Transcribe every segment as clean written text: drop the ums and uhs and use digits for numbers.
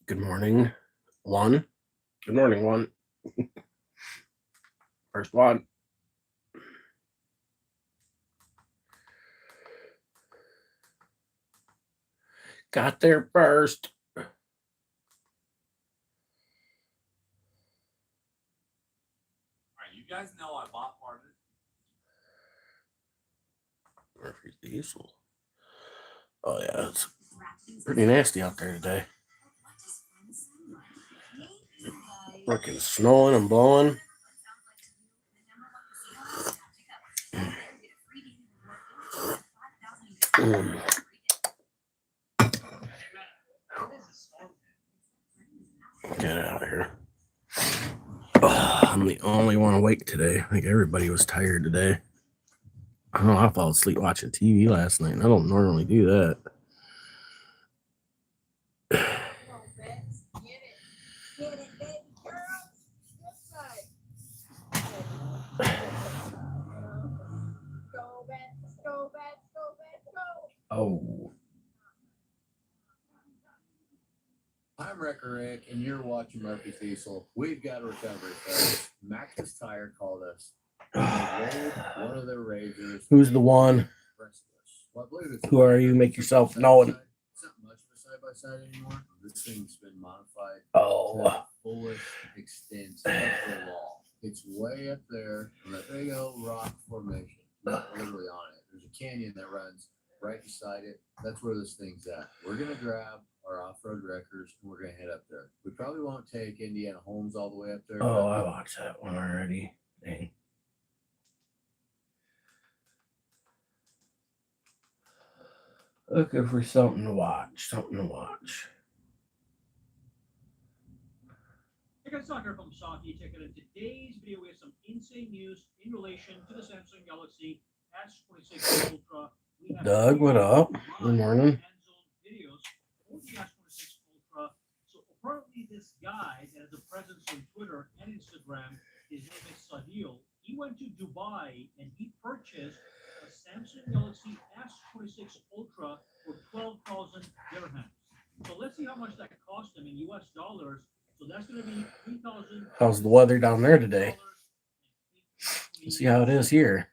Good morning, one. Good morning, one. First one. Got there first. You guys know I bought part of it. Murphy's Diesel. Oh yeah, it's pretty nasty out there today. Freaking snowing and blowing. Get out of here. I'm the only one awake today. I think everybody was tired today. I don't know, I fell asleep watching TV last night, and I don't normally do that. Oh. I'm Wrecker Rick, and you're watching Murphy's Diesel. We've got a recovery, folks. Max's Tire called us. One of their razors. Who's the one? Well, who are you? Make yourself known. It's not much of a side-by-side anymore. This thing's been modified to the fullest extent of the law. It's way up there on that big old rock formation, not literally on it. There's a canyon that runs right beside it. That's where this thing's at. We're going to grab our off-road wreckers, and we're going to head up there. We probably won't take Indiana Homes all the way up there. Oh, I watched that one already. Dang. Looking for something to watch. Hey guys, Soccer from Saki. Checking in today's video. We have some insane news in relation to the Samsung Galaxy S26 Ultra. Doug, what up? Good morning. Videos for the S26 Ultra. So apparently this guy that has a presence on Twitter and Instagram, his name is Sadil. He went to Dubai and he purchased a Samsung Galaxy S26 Ultra for 12,000 dirhams. So let's see how much that cost him in US dollars. So that's going to be 3,000. How's the weather down there today? Let's see how it is here.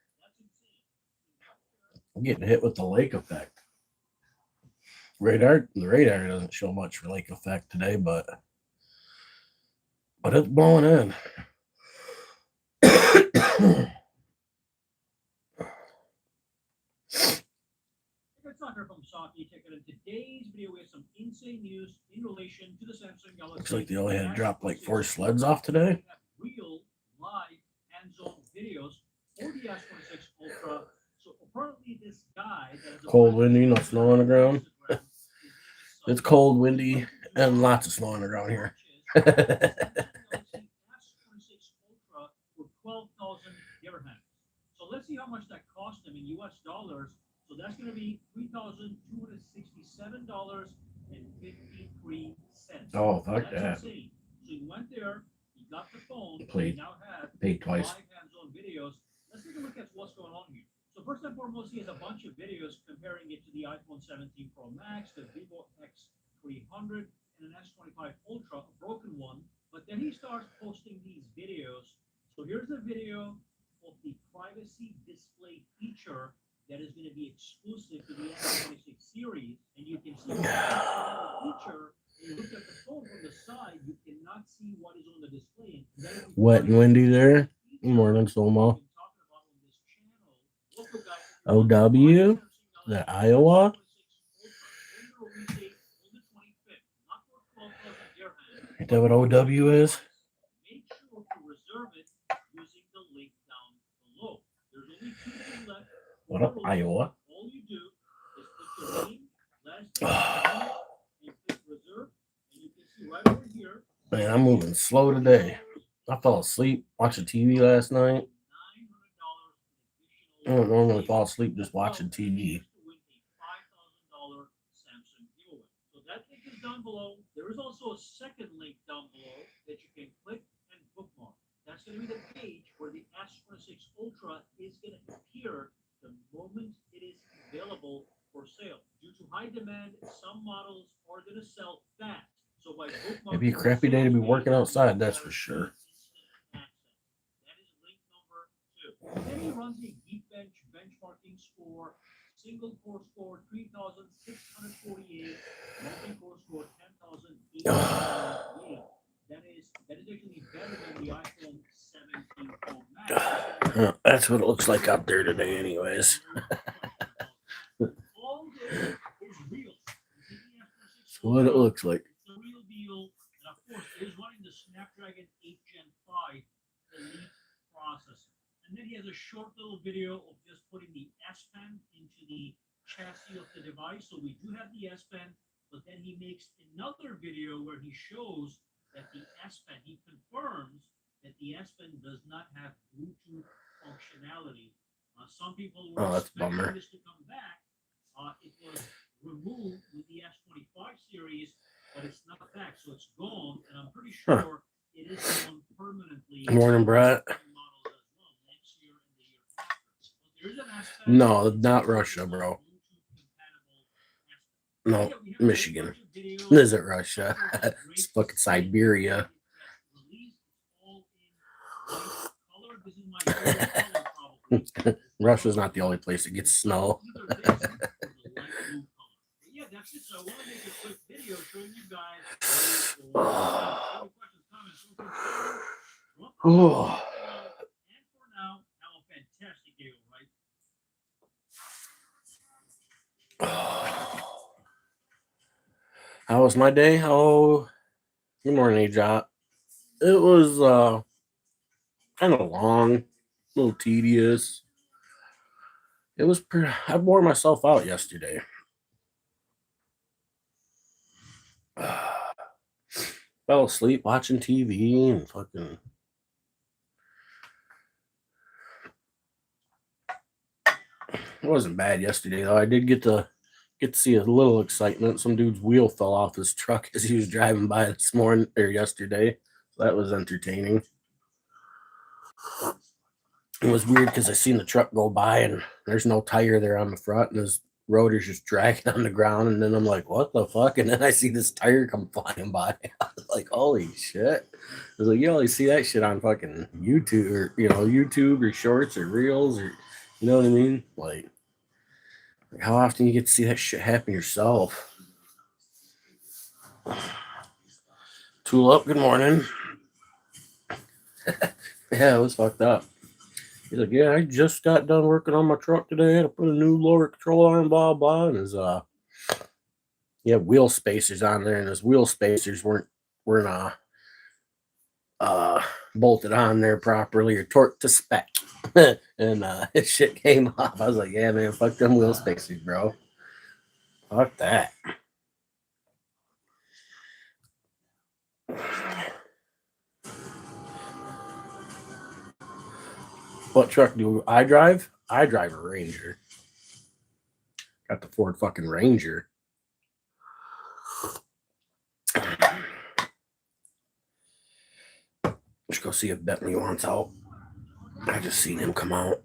I'm getting hit with the lake effect. The radar doesn't show much for lake effect today, but it's blowing in. From Saki, checking in today's video. We have some insane news in relation to the Samsung Galaxy. Looks like they only had to drop like 4 sleds off today. Real live hands-on videos for the S26 Ultra. So apparently this guy that has cold, windy, no snow on the ground. It's cold, windy, and lots of snow on the ground here. S26 Ultra for 12,000 dirhams. So let's see how much that cost him in US dollars. So that's going to be $3,267.53. Oh, fuck that. So he went there, he got the phone, paid twice. Live hands-on videos. Let's take a look at what's going on here. So first and foremost, he has a bunch of videos comparing it to the iPhone 17 Pro Max, the Vivo X300, and an S25 Ultra, a broken one. But then he starts posting these videos. So here's a video of the privacy display feature that is going to be exclusive to the S26 series, and you can see the feature. And you look at the phone from the side, you cannot see what is on the display. Wet and windy there. Good morning, Soma. OW, the Iowa. Ain't that what OW is? Make sure to reserve it using the link down below. There's only 2 days left. What up, Iowa? All you do is put your name, last name, and click reserve, and you can see right over here. Man, I'm moving slow today. I fell asleep watching TV last night. I don't normally fall asleep just watching TV. So that link is down below. There is also a second link down below that you can click and bookmark. That's going to be the page where the S26 Ultra is going to appear the moment it is available for sale. Due to high demand, some models are going to sell fast. So by It'd be a crappy day to be working outside, that's for sure. That is link number 2. Then he runs a Geekbench benchmarking score, single core score 3,648, multi-core score 10,898. That is actually better than the iPhone 17 Pro Max. That's what it looks like out there today, anyways. All this is real. That's what it looks like. It's the real deal. And of course, it is running the Snapdragon 8 Gen 5 Elite processor. And then he has a short little video of just putting the S Pen into the chassis of the device. So we do have the S Pen, but then he makes another video where he shows that the S Pen, he confirms that the S Pen does not have Bluetooth functionality. Some people were expecting this to come back. It was removed with the S25 series, but it's not back, so it's gone. And I'm pretty sure it is gone permanently. Morning, Brett. No, not Russia, bro. No, Michigan. This isn't Russia. It's fucking Siberia. Russia's not the only place that gets snow. Yeah, that's it. So I want to make a quick video showing you guys. Any questions, comments? Oh. And for now, have a fantastic day, right? How was my day? Oh, good morning, Jot. It was kind of long, a little tedious. It was I wore myself out yesterday. Fell asleep watching TV and fucking. It wasn't bad yesterday though. I did get to see a little excitement. Some dude's wheel fell off his truck as he was driving by this morning or yesterday. So that was entertaining. It was weird because I seen the truck go by and there's no tire there on the front and his rotor's just dragging on the ground. And then I'm like, what the fuck? And then I see this tire come flying by. I was like, holy shit. I was like, you always see that shit on fucking YouTube or, YouTube or shorts or reels or, you know what I mean? Like how often you get to see that shit happen yourself? Tool up, good morning. Yeah, it was fucked up. He's like, yeah, I just got done working on my truck today. I had to put a new lower control arm, blah, blah. And his wheel spacers on there, and his wheel spacers weren't bolted on there properly or torqued to spec. And his shit came off. I was like, yeah, man, fuck them wheel spacers, bro. Fuck that. What truck do I drive? I drive a Ranger. Got the Ford fucking Ranger. Let's go see if Bentley wants out. I just seen him come out.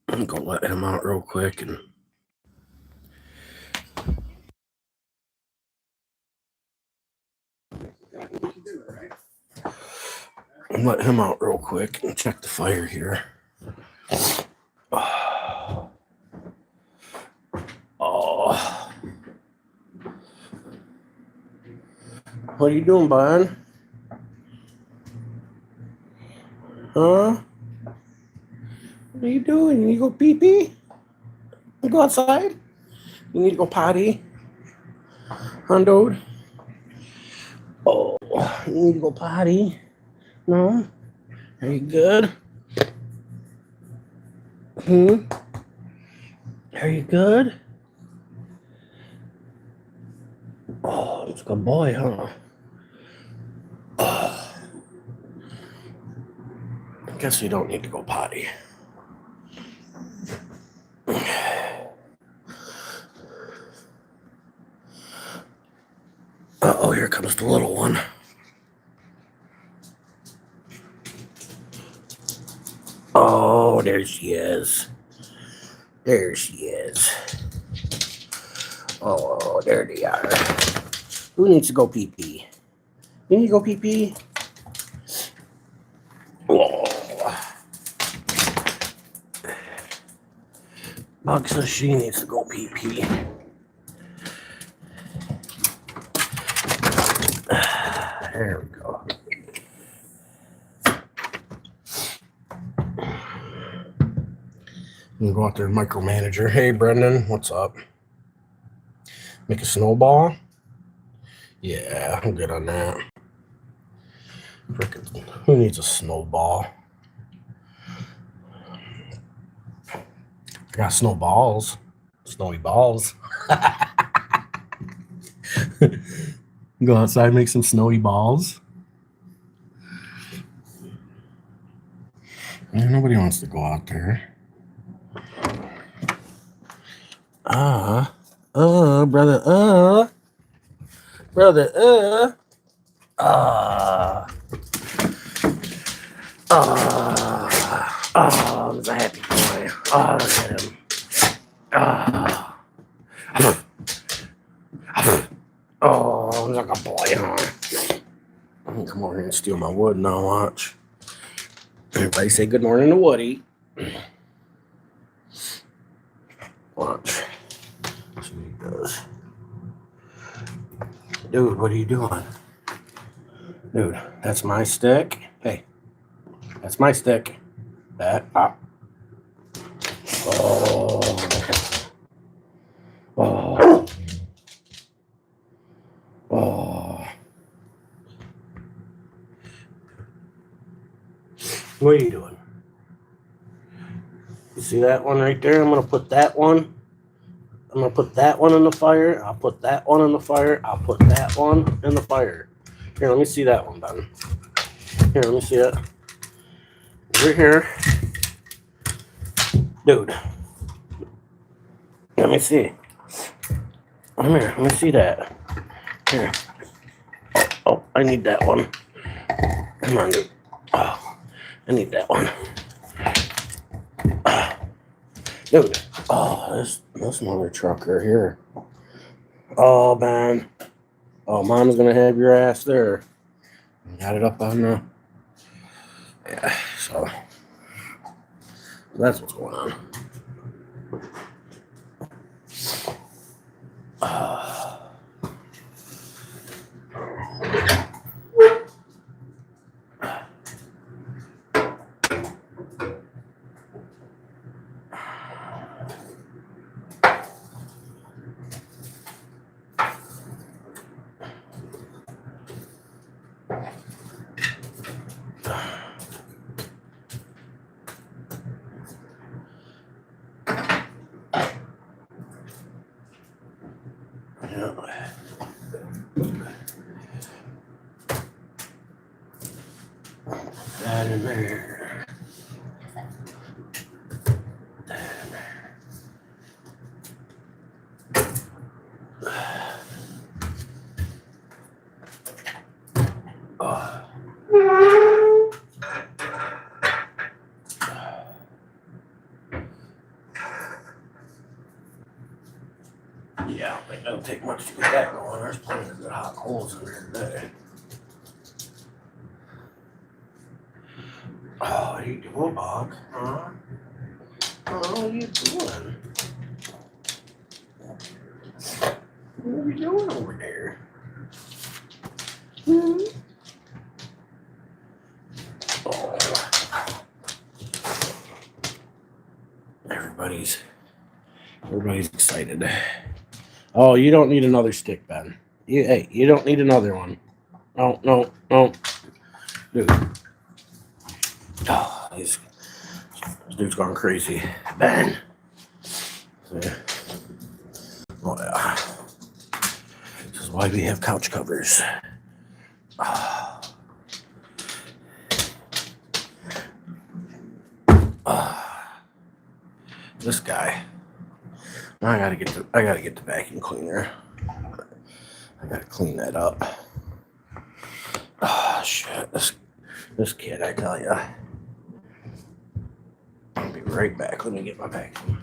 I'm gonna let him out real quick and let him out real quick and check the fire here. Oh. What are you doing, bud? Huh? What are you doing? You need to go pee-pee? You go outside? You need to go potty? Huh, dude? Oh, you need to go potty? No? Are you good? Are you good? Oh, it's a good boy, huh? Oh. I guess you don't need to go potty. Uh-oh, here comes the little one. Oh, there she is. There she is. Oh, there they are. Who needs to go pee-pee? You need to go pee pee. Whoa. Bug says she needs to go pee pee. There we go. I'm gonna go out there and micromanage her. Hey, Brendan, what's up? Make a snowball? Yeah, I'm good on that. Frickin', who needs a snowball? I got snowballs. Snowy balls. Go outside and make some snowy balls. Nobody wants to go out there. Brother, he's a happy boy. Oh, look at him. Oh, he's like a boy, huh? I'm gonna come over here and steal my wood now, watch. Everybody say good morning to Woody. Watch. See what he does. Dude, what are you doing? Dude, that's my stick. Hey, that's my stick. That up. Oh. Oh. Oh. What are you doing? You see that one right there? I'm going to put that one. I'm going to put that one in the fire. I'll put that one in the fire. I'll put that one in the fire. Here, let me see that one, Ben. Here, let me see it. Over here. Dude. Let me see. Come here. Let me see that. Here. Oh, I need that one. Come on, dude. Oh, I need that one. Dude. Oh, this mother trucker here. Oh, man. Oh, Mom's gonna have your ass there. Got it up on the. Yeah, so that's what's going on. That in there. That in there. Oh. Yeah, it don't take much to get that going. There's plenty of good hot coals in there today. Oh, what are you doing, Bob? Huh? Oh, what are you doing? What are you doing over there? Hmm? Oh. Everybody's excited. Oh, you don't need another stick, Ben. You don't need another one. No. Dude. Oh, this dude's gone crazy. Ben. Oh, yeah. This is why we have couch covers. This guy. I gotta get the vacuum cleaner. I gotta clean that up. Oh shit. This kid, I tell ya. I'll be right back. Let me get my vacuum.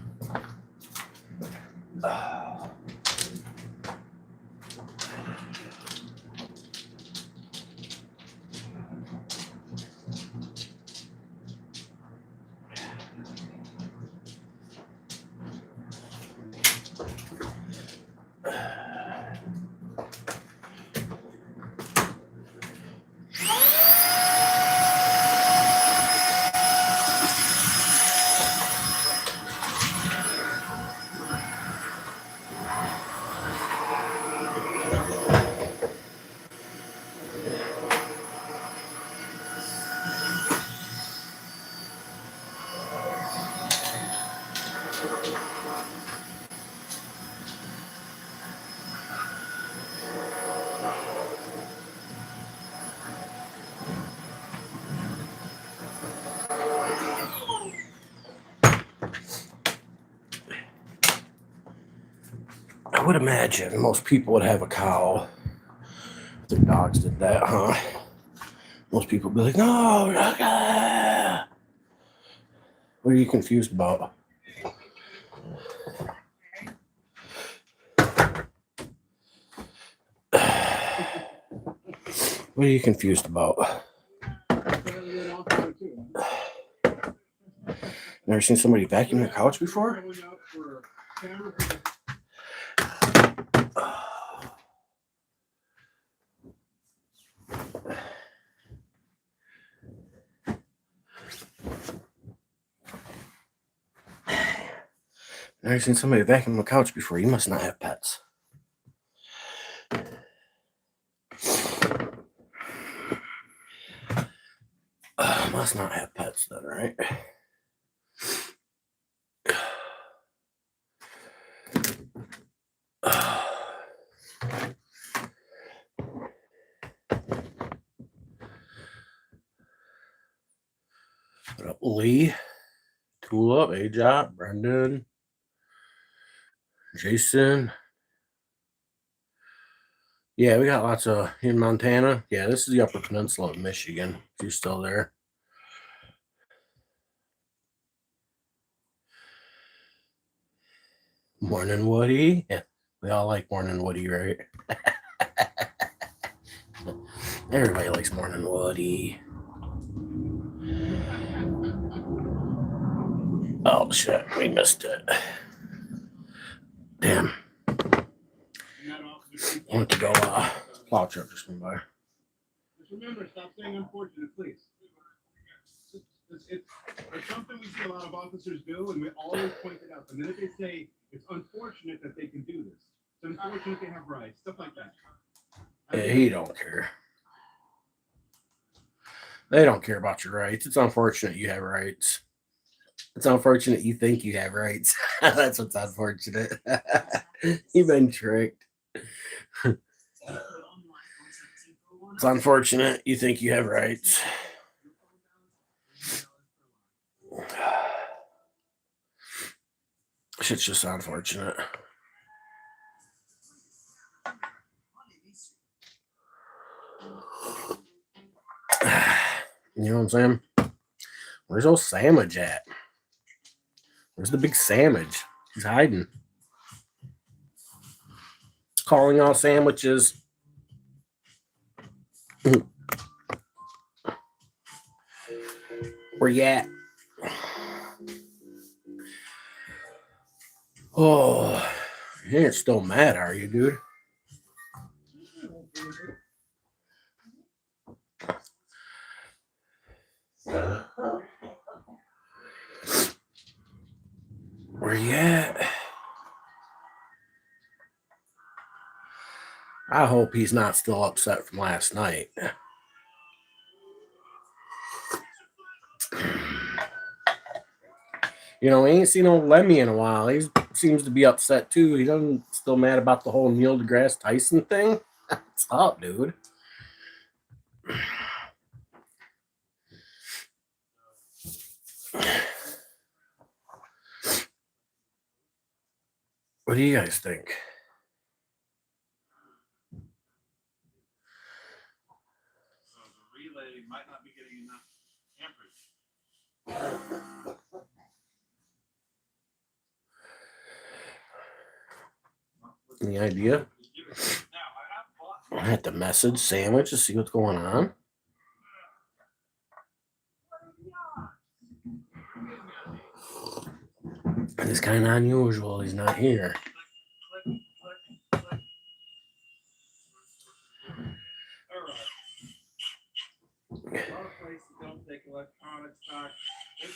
I would imagine most people would have a cow. Their dogs did that, huh? Most people would be like, no, what are you confused about? What are you confused about? Never seen somebody vacuum their couch before? Never seen somebody vacuum a couch before. You must not have pets. Must not have pets then, right? What up, Lee? Tulip, AJ, Brendan, Jason. Yeah, we got lots of in Montana. Yeah, this is the Upper Peninsula of Michigan. If you're still there. Morning, Woody. Yeah, we all like Morning Woody, right? Everybody likes Morning Woody. Oh shit, we missed it. Damn. I want to go plow truck just went by. Just remember, stop saying unfortunate, please. It's something we see a lot of officers do, and we always point it out. The minute they say it's unfortunate that they can do this, it's unfortunate they have rights, stuff like that. Yeah, he don't care. They don't care about your rights. It's unfortunate you have rights. It's unfortunate you think you have rights. That's what's unfortunate. You've been tricked. It's unfortunate you think you have rights. Shit's just unfortunate. You know what I'm saying? Where's old Sandwich at? Where's the big Sandwich? He's hiding. Calling all sandwiches. Where you at? Oh, you ain't still mad, are you, dude? Where you at? I hope he's not still upset from last night. You know, we ain't seen old Lemmy in a while. He seems to be upset too. He doesn't still mad about the whole Neil deGrasse Tyson thing. What's up, dude? What do you guys think? So the relay might not be getting enough amperage. Any idea? I have to message Sandwich to see what's going on. It's kind of unusual. He's not here.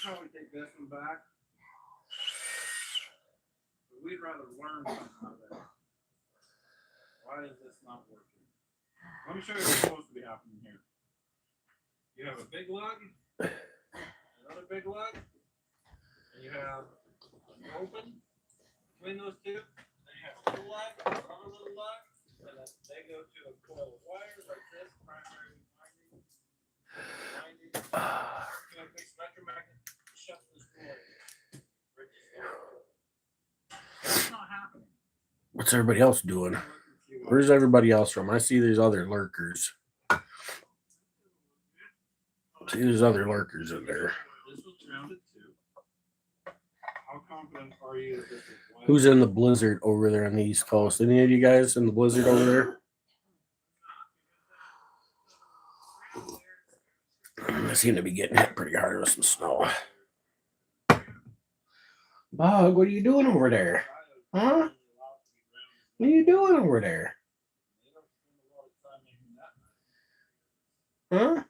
probably take this one back. But we'd rather learn something out of that. Why is this not working? Let me show you what's supposed to be happening here. You have a big lug, another big lug, and you have an open between those two. Then you have a little lug, another little lug, and then they go to a coil of wires like this, primary winding. You have a big spectrum magnet, shuts this door. That's not happening. What's everybody else doing? Where's everybody else from? I see these other lurkers. See these other lurkers in there. This was grounded too. How confident are you that this is one? Who's in the blizzard over there on the East Coast? Any of you guys in the blizzard over there? I seem to be getting hit pretty hard with some snow. Bug, what are you doing over there? Huh? What are you doing over there? Huh?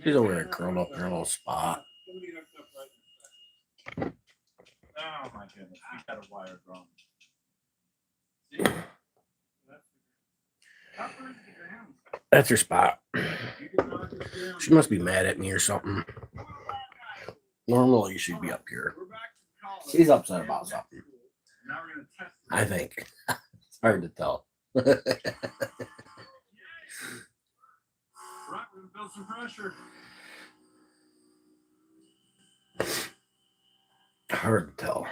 She's over there curled up in her little spot. Oh my goodness, we got a wire drawn. See? That's her spot. She must be mad at me or something. Normally she'd be up here. She's upset about something. I think. It's hard to tell. Right, we're gonna build some pressure. Hard to tell.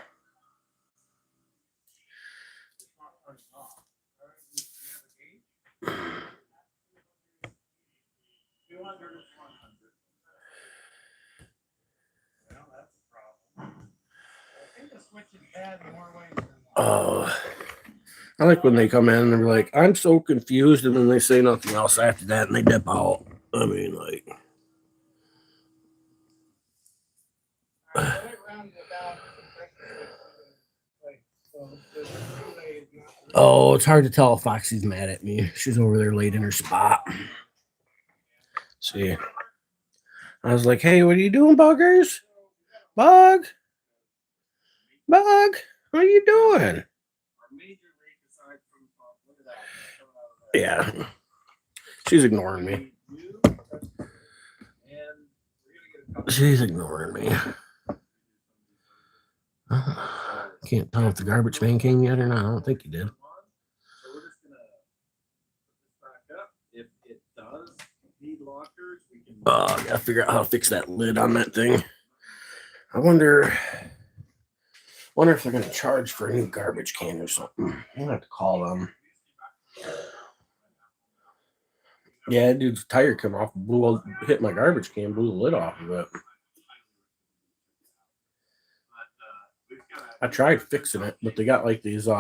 It's not turning off. All right, we have a gauge. 200 is 100. Well, that's a problem. I think the switch is bad in more ways than one. Oh, I like when they come in and they're like, I'm so confused, and then they say nothing else after that and they dip out. I mean, like. Oh, it's hard to tell if Foxy's mad at me. She's over there laid in her spot. See, I was like, hey, what are you doing, buggers? Bug? Bug? What are you doing? Yeah. She's ignoring me. She's ignoring me. Can't tell if the garbage man came yet or not. I don't think he did. If it does need lockers, we can. I gotta figure out how to fix that lid on that thing. I wonder if they're gonna charge for a new garbage can or something. I'm gonna have to call them. Yeah, dude's tire come off, hit my garbage can, blew the lid off of it. I tried fixing it, but they got like these they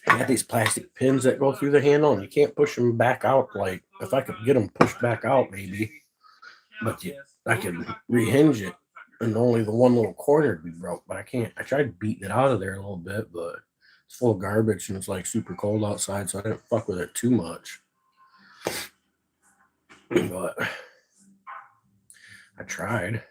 got these plastic pins that go through the handle, and you can't push them back out. Like, if I could get them pushed back out, maybe, but I could rehinge it, and only the one little corner would be broke. But I can't. I tried beating it out of there a little bit, but it's full of garbage, and it's like super cold outside, so I didn't fuck with it too much. But I tried.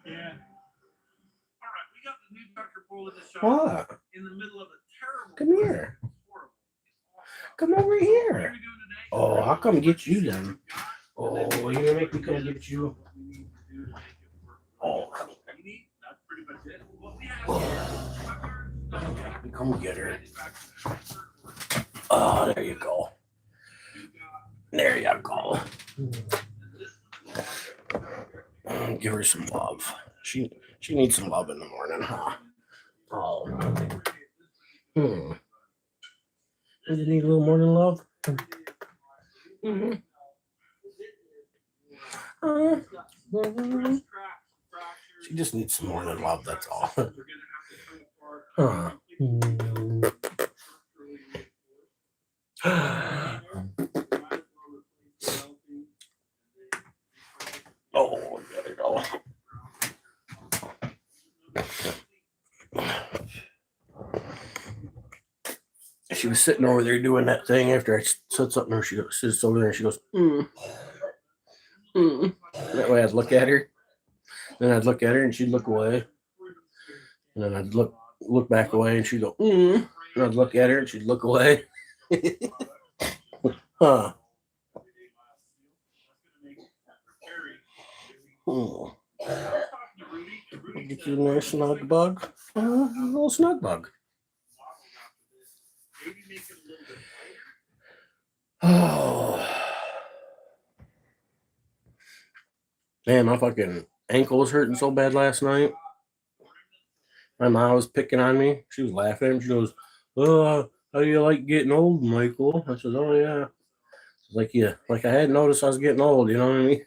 Yeah. All right, we got the new Dr. Bull in the shop. What? In the middle of a terrible. Come here. Come over here. Oh, I'll come get you then. Oh, you're gonna make me come get you. Oh, come here. That's pretty much it. Come get her. Oh, there you go. There you go. Give her some love. She needs some love in the morning, huh? Oh. Does it need a little morning love? Mm-hmm. She just needs some morning love, that's all. Huh. Oh, there you go. she was sitting over there doing that thing after I said something. She sits over there and she goes, That way I'd look at her. Then I'd look at her and she'd look away. And then I'd look back away and she'd go, And I'd look at her and she'd look away. Huh. Oh. Get you a nice snug bug. A little snug bug. Oh. Man, my fucking ankle was hurting so bad last night. My mom was picking on me. She was laughing at me. She goes, "Oh, how do you like getting old, Michael?" I said, "Oh yeah." She's like, "Yeah, like I hadn't noticed I was getting old." You know what I mean?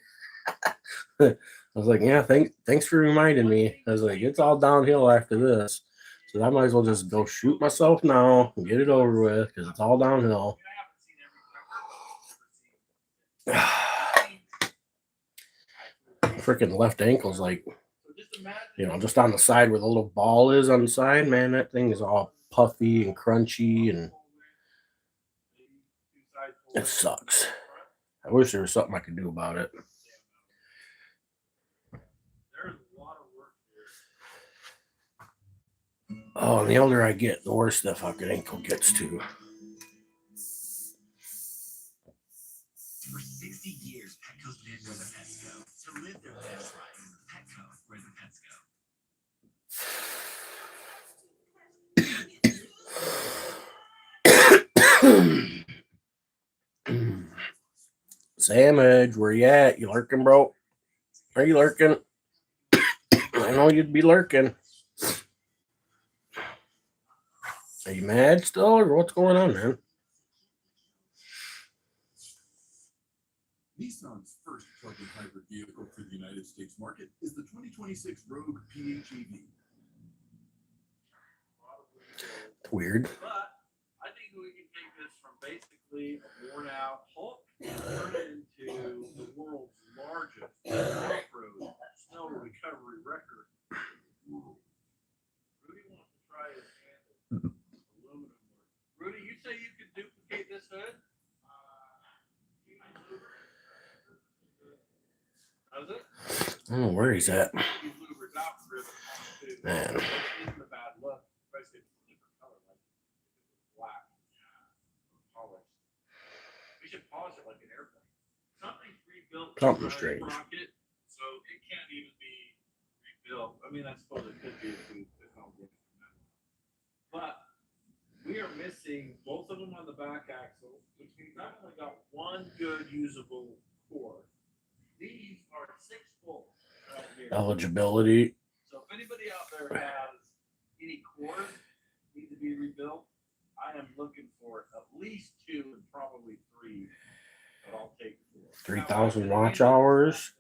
I was like, "Yeah, thanks for reminding me." I was like, "It's all downhill after this." So I might as well just go shoot myself now and get it over with because it's all downhill. Freaking left ankle's like, just on the side where the little ball is on the side, man, that thing is all puffy and crunchy and it sucks. I wish there was something I could do about it. Oh, and the older I get, the worse the fucking ankle gets too. For 60 years, Petco's been where the pets go. To live their best life, Petco, where the pets go. Sandwich, where you at? You lurking, bro? Are you lurking? I know you'd be lurking. Are you mad still, or what's going on, man? Nissan's first plug-in hybrid vehicle for the United States market is the 2026 Rogue PHEV. Weird. But I think we can take this from basically a worn-out Hulk and turn it into the world's largest off-road snow recovery record. Rudy wants to try his hand at aluminum work. Rudy, you say you could duplicate this hood? Does it? I don't know where he's at. Man. Isn't a bad look, especially if it's a different color, like black, polished. We should polish it like an airplane. Something's rebuilt. Something strange. Rocket, so it can't even be rebuilt. I mean, I suppose it could be if it's not working. But we are missing both of them on the back axle, which means I've only got one good usable core. These are 6 bolts right here. Eligibility. So if anybody out there has any cores need to be rebuilt, I am looking for at least 2 and probably 3, but I'll take 4. 3,000 watch hours.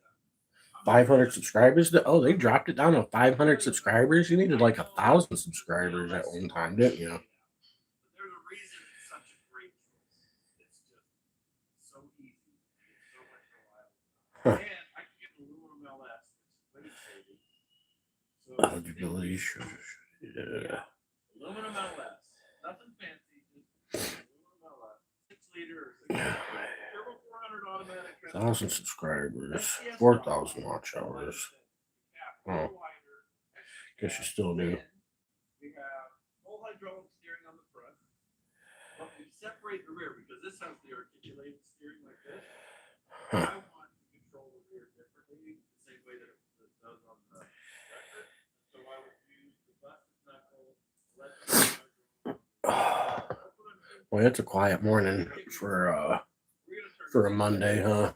500 subscribers. Oh, they dropped it down to 500 subscribers. You needed like 1,000 subscribers at one time, didn't you? There's a reason it's such a great choice. It's just so easy. It's so much reliable. And I can get an aluminum LS, which is weight saving. So Eligibility. Yeah. aluminum LS. Nothing fancy. Just aluminum LS. 6 liter or 6 liter. Turbo 400 automatic. 1,000 subscribers. 4,000 watch hours. Oh. Guess you still do. We have full hydraulic steering on the front, but we separate the rear because this has the articulated steering like this. I want to control the rear differently, the same way that it does on the record. So I would use the busted knuckle, Well, it's a quiet morning for a Monday, huh?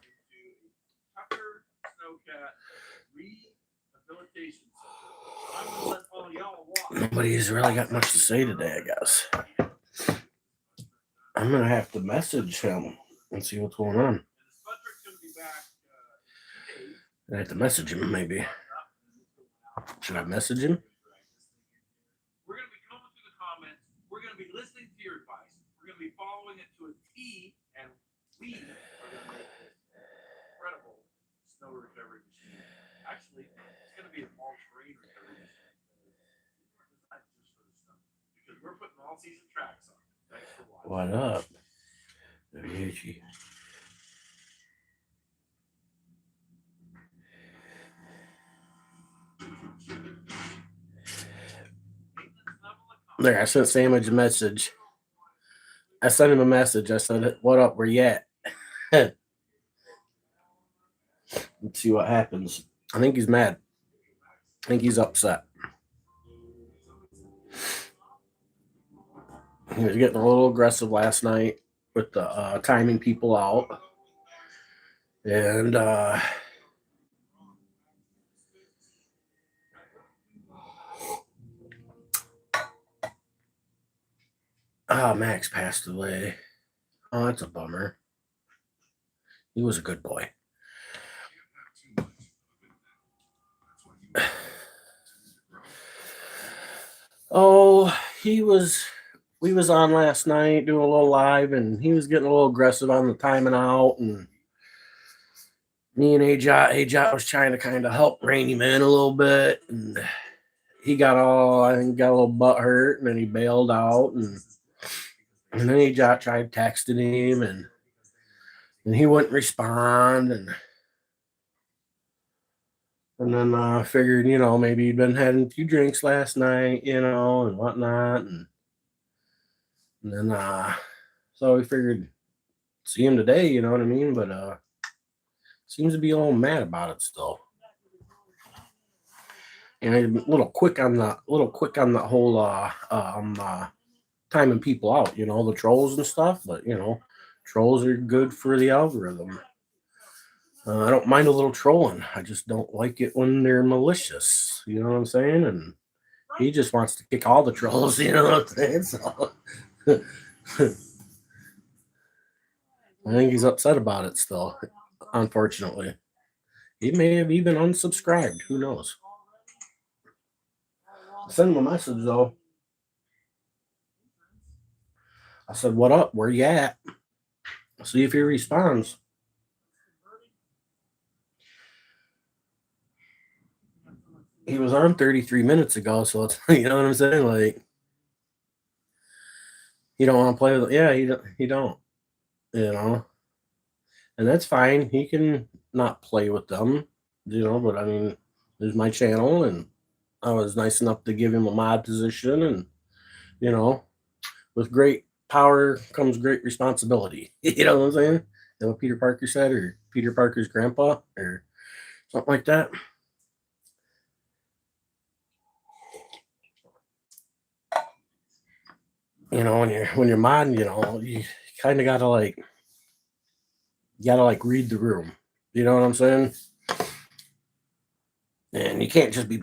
Nobody's really got much to say today, I guess. I'm gonna have to message him and see what's going on. I have to message him, maybe. Should I message him? We're going to be coming through the comments. We're going to be listening to your advice. We're going to be following it to a T, and we are going to make this incredible snow recovery machine. Actually, it's going to be an all-terrain recovery machine. It's not just for the snow, because we're putting all-season tracks on it. Thanks for watching. What up? WHE. There, I sent Sandwich a message. I sent him a message. I said, "What up? Where you at?" Let's see what happens. I think he's mad. I think he's upset. He was getting a little aggressive last night with the timing people out. And Max passed away. Oh, that's a bummer. He was a good boy. Oh, we was on last night doing a little live, and he was getting a little aggressive on the timing out, and me and AJ was trying to kind of help rein him in a little bit, and he got I think got a little butt hurt, and then he bailed out, and then AJ tried texting him, and he wouldn't respond, and then I figured, maybe he'd been having a few drinks last night, and whatnot, and then so we figured see him today, you know what I mean? But seems to be a little mad about it still. And I'm a little quick on the whole timing people out, the trolls and stuff, but trolls are good for the algorithm. I don't mind a little trolling. I just don't like it when they're malicious. You know what I'm saying? And he just wants to kick all the trolls. You know what I'm saying? So I think he's upset about it still. Unfortunately, he may have even unsubscribed. Who knows? I sent him a message though. I said, "What up? Where you at?" See if he responds. He was on 33 minutes ago, so it's you know what I'm saying. Like, he don't want to play with. Yeah, he don't. And that's fine. He can not play with them, But I mean, there's my channel, and I was nice enough to give him a mod position, and with great power comes great responsibility. You know what I'm saying? Is that what Peter Parker said, or Peter Parker's grandpa, or something like that? When you're modding, you kind of gotta read the room. You know what I'm saying? And you can't just be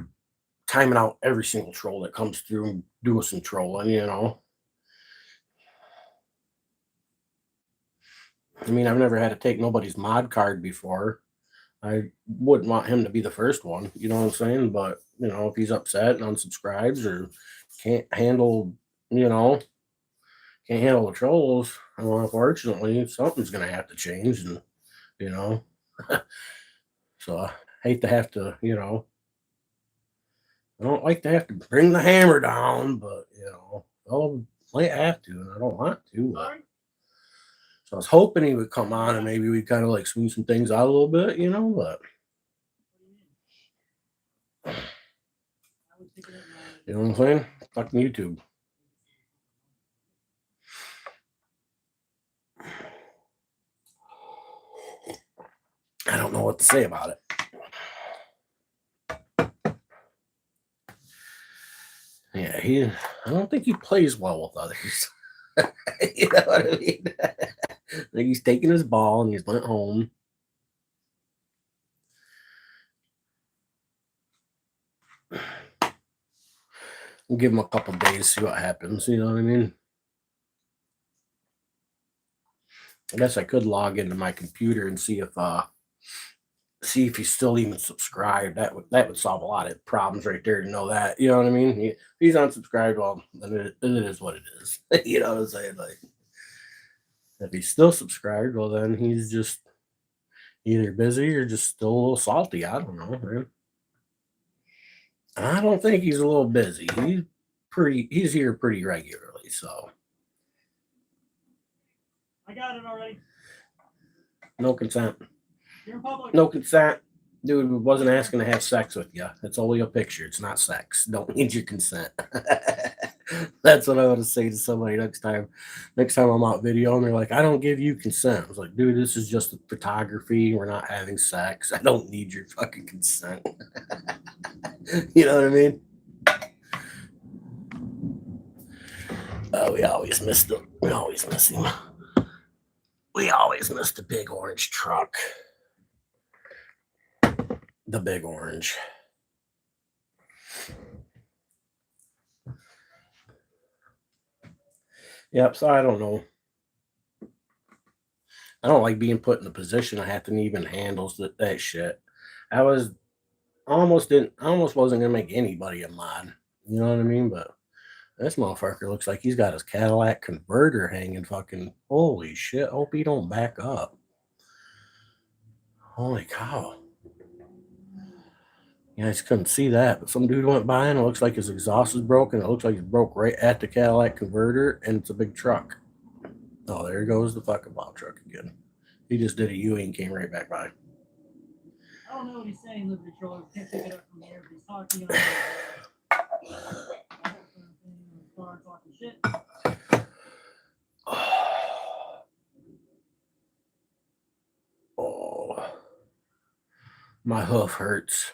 timing out every single troll that comes through and doing some trolling, I mean, I've never had to take nobody's mod card before. I wouldn't want him to be the first one, you know what I'm saying? But, if he's upset and unsubscribes or can't handle, can't handle the trolls, well, unfortunately, something's going to have to change. And, so I hate to have to, I don't like to have to bring the hammer down, but, I might have to, and I don't want to. But. So I was hoping he would come on and maybe we'd kind of smooth some things out a little bit, but you know what I'm saying? Fucking YouTube. I don't know what to say about it. Yeah, I don't think he plays well with others. You know what I mean? I think he's taking his ball and he's went home. We'll give him a couple days, see what happens. You know what I mean? I guess I could log into my computer and see if he's still even subscribed. That would solve a lot of problems right there to know that. You know what I mean? If he's unsubscribed, well, then it is what it is. You know what I'm saying? Like, if he's still subscribed, well, then he's just either busy or just still a little salty. I don't know, man. I don't think he's a little busy. He's here pretty regularly, so I got it already. No consent. You're in public. No consent. Dude wasn't asking to have sex with you. It's only a picture. It's not sex. Don't need your consent. That's what I want to say to somebody next time. Next time I'm out video and they're like, I don't give you consent. I was like, dude, this is just photography. We're not having sex. I don't need your fucking consent. You know what I mean? We always missed him. We always miss him. We always miss the big orange truck. The big orange. Yep, so I don't know. I don't like being put in a position I have to even handle that shit. I almost wasn't gonna make anybody a mod. You know what I mean? But this motherfucker looks like he's got his Cadillac converter hanging fucking. Holy shit. Hope he don't back up. Holy cow. You guys couldn't see that, but some dude went by and it looks like his exhaust is broken. It looks like it broke right at the Cadillac converter, and it's a big truck. Oh, there goes the fucking plow truck again. He just did a U-ing and came right back by. I don't know what he's saying, Liberty Troller. Can't pick it up from here, but he's talking on talking shit. Oh, my hoof hurts.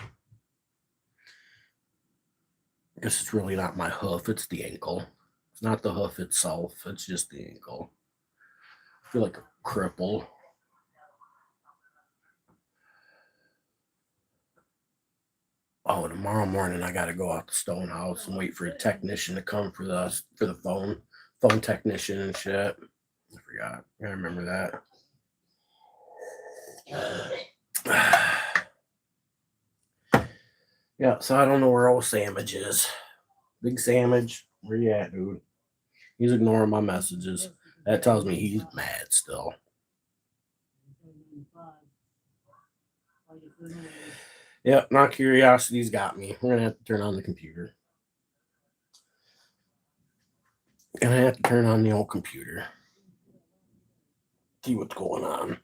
I guess it's really not my hoof, it's the ankle. It's not the hoof itself, it's just the ankle. I feel like a cripple. Oh, tomorrow morning I gotta go out to Stone House and wait for a technician to come for the phone technician and shit. I forgot. I remember that. Yeah, so I don't know where old Sandwich is. Big Sandwich, where you at, dude? He's ignoring my messages. That tells me he's mad still. Yep, now curiosity's got me. We're gonna have to turn on the computer. Gonna have to turn on the old computer. See what's going on.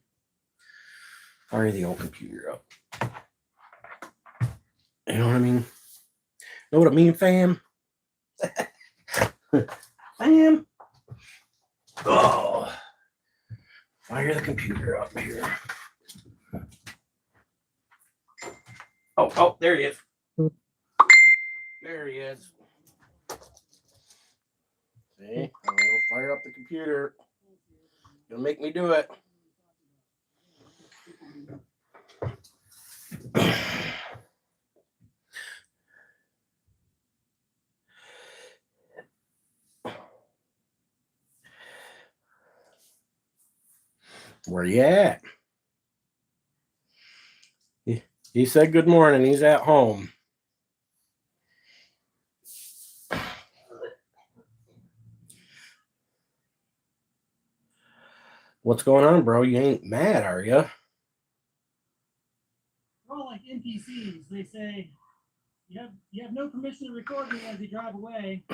Fire the old computer up. You know what I mean? Know what I mean, fam? Fam? Oh. Fire the computer up here. Oh, there he is. There he is. See? I'm gonna fire up the computer. Gonna make me do it. Where you at? He said good morning. He's at home. What's going on, bro? You ain't mad, are you? They're all like NPCs. They say you have no permission to record me as you drive away.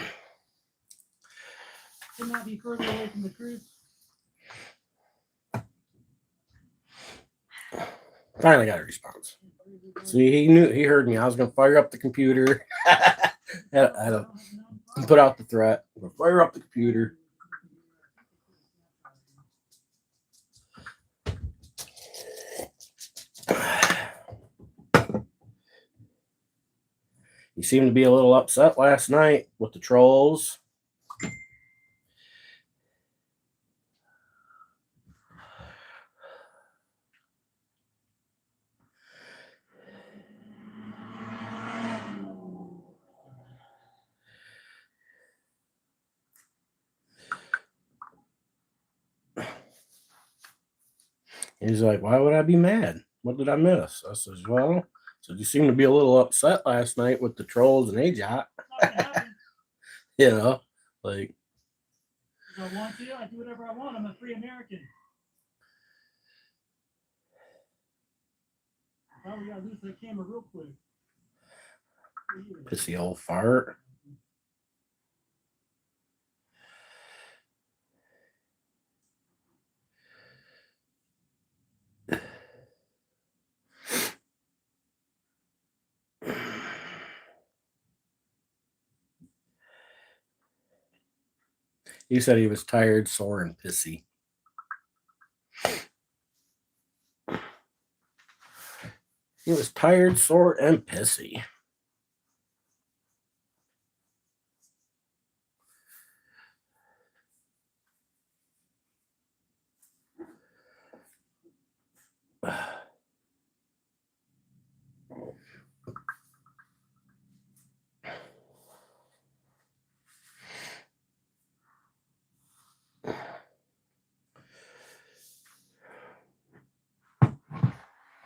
Should not be further away from the truth. Finally got a response. See, he heard me. I was gonna fire up the computer. I put out the threat. I'm gonna fire up the computer. You seemed to be a little upset last night with the trolls. He's like, why would I be mad? What did I miss? I says, well, so you seem to be a little upset last night with the trolls and AJOT. You know, like. If I want to, I do whatever I want. I'm a free American. I probably gotta lose that camera real quick. Pissy old fart. He said he was tired, sore, and pissy. He was tired, sore, and pissy.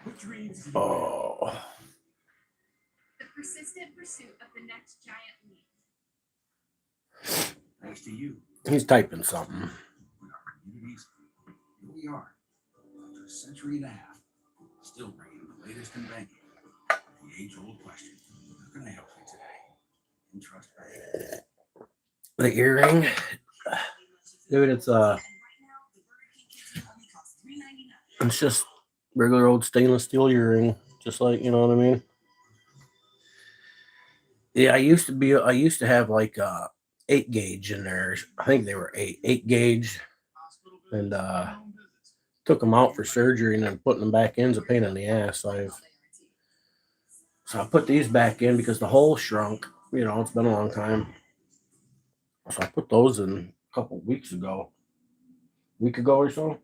What dreams do you have? Oh. The persistent pursuit of the next giant leap. Thanks to you. He's typing something. With our communities, here we are, after a century and a half, still bringing the latest in banking. The age-old question: how can I help you today? In Trust Bank. The earring. Dude, it's just regular old stainless steel earring. Just like, you know what I mean? Yeah, I used to have like 8 gauge in there. I think they were 8 gauge, and took them out for surgery, and then putting them back in is a pain in the ass. So I put these back in because the hole shrunk. You know, it's been a long time. So I put those in a couple weeks ago, week ago or so.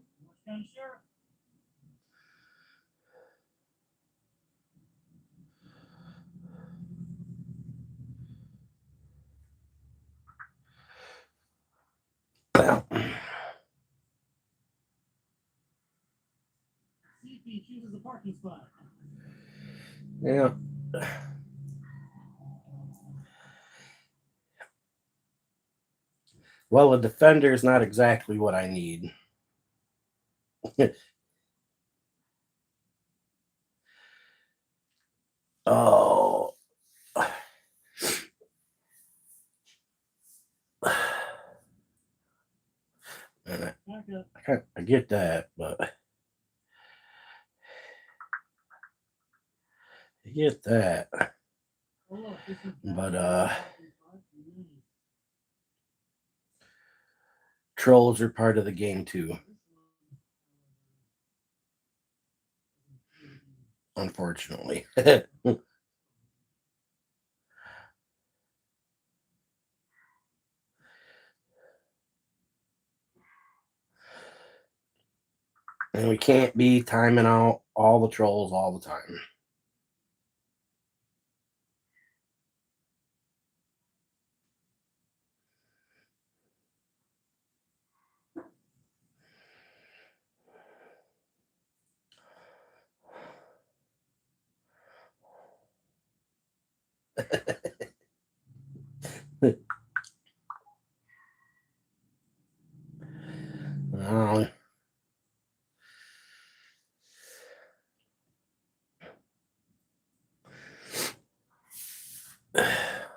Well, CP chooses a parking spot. yeah. Well, a defender is not exactly what I need. Oh. And I get that, but I get that. But trolls are part of the game too. Unfortunately. And we can't be timing out all the trolls all the time.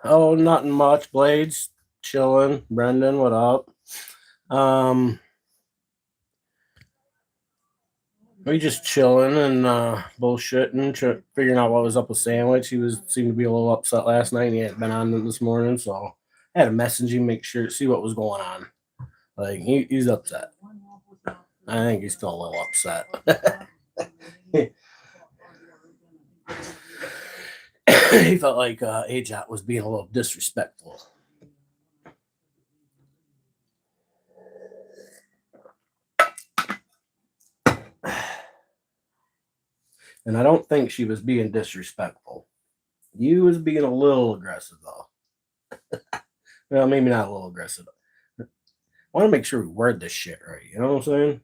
Oh, nothing much. Blades chilling. Brendan, what up? We just chilling and bullshitting, figuring out what was up with Sandwich. He seemed to be a little upset last night. And he hadn't been on this morning, so I had to message him, see what was going on. Like he's upset. I think he's still a little upset. He felt like AJOT was being a little disrespectful. And I don't think she was being disrespectful. You was being a little aggressive, though. Well, maybe not a little aggressive. I want to make sure we word this shit right. You know what I'm saying?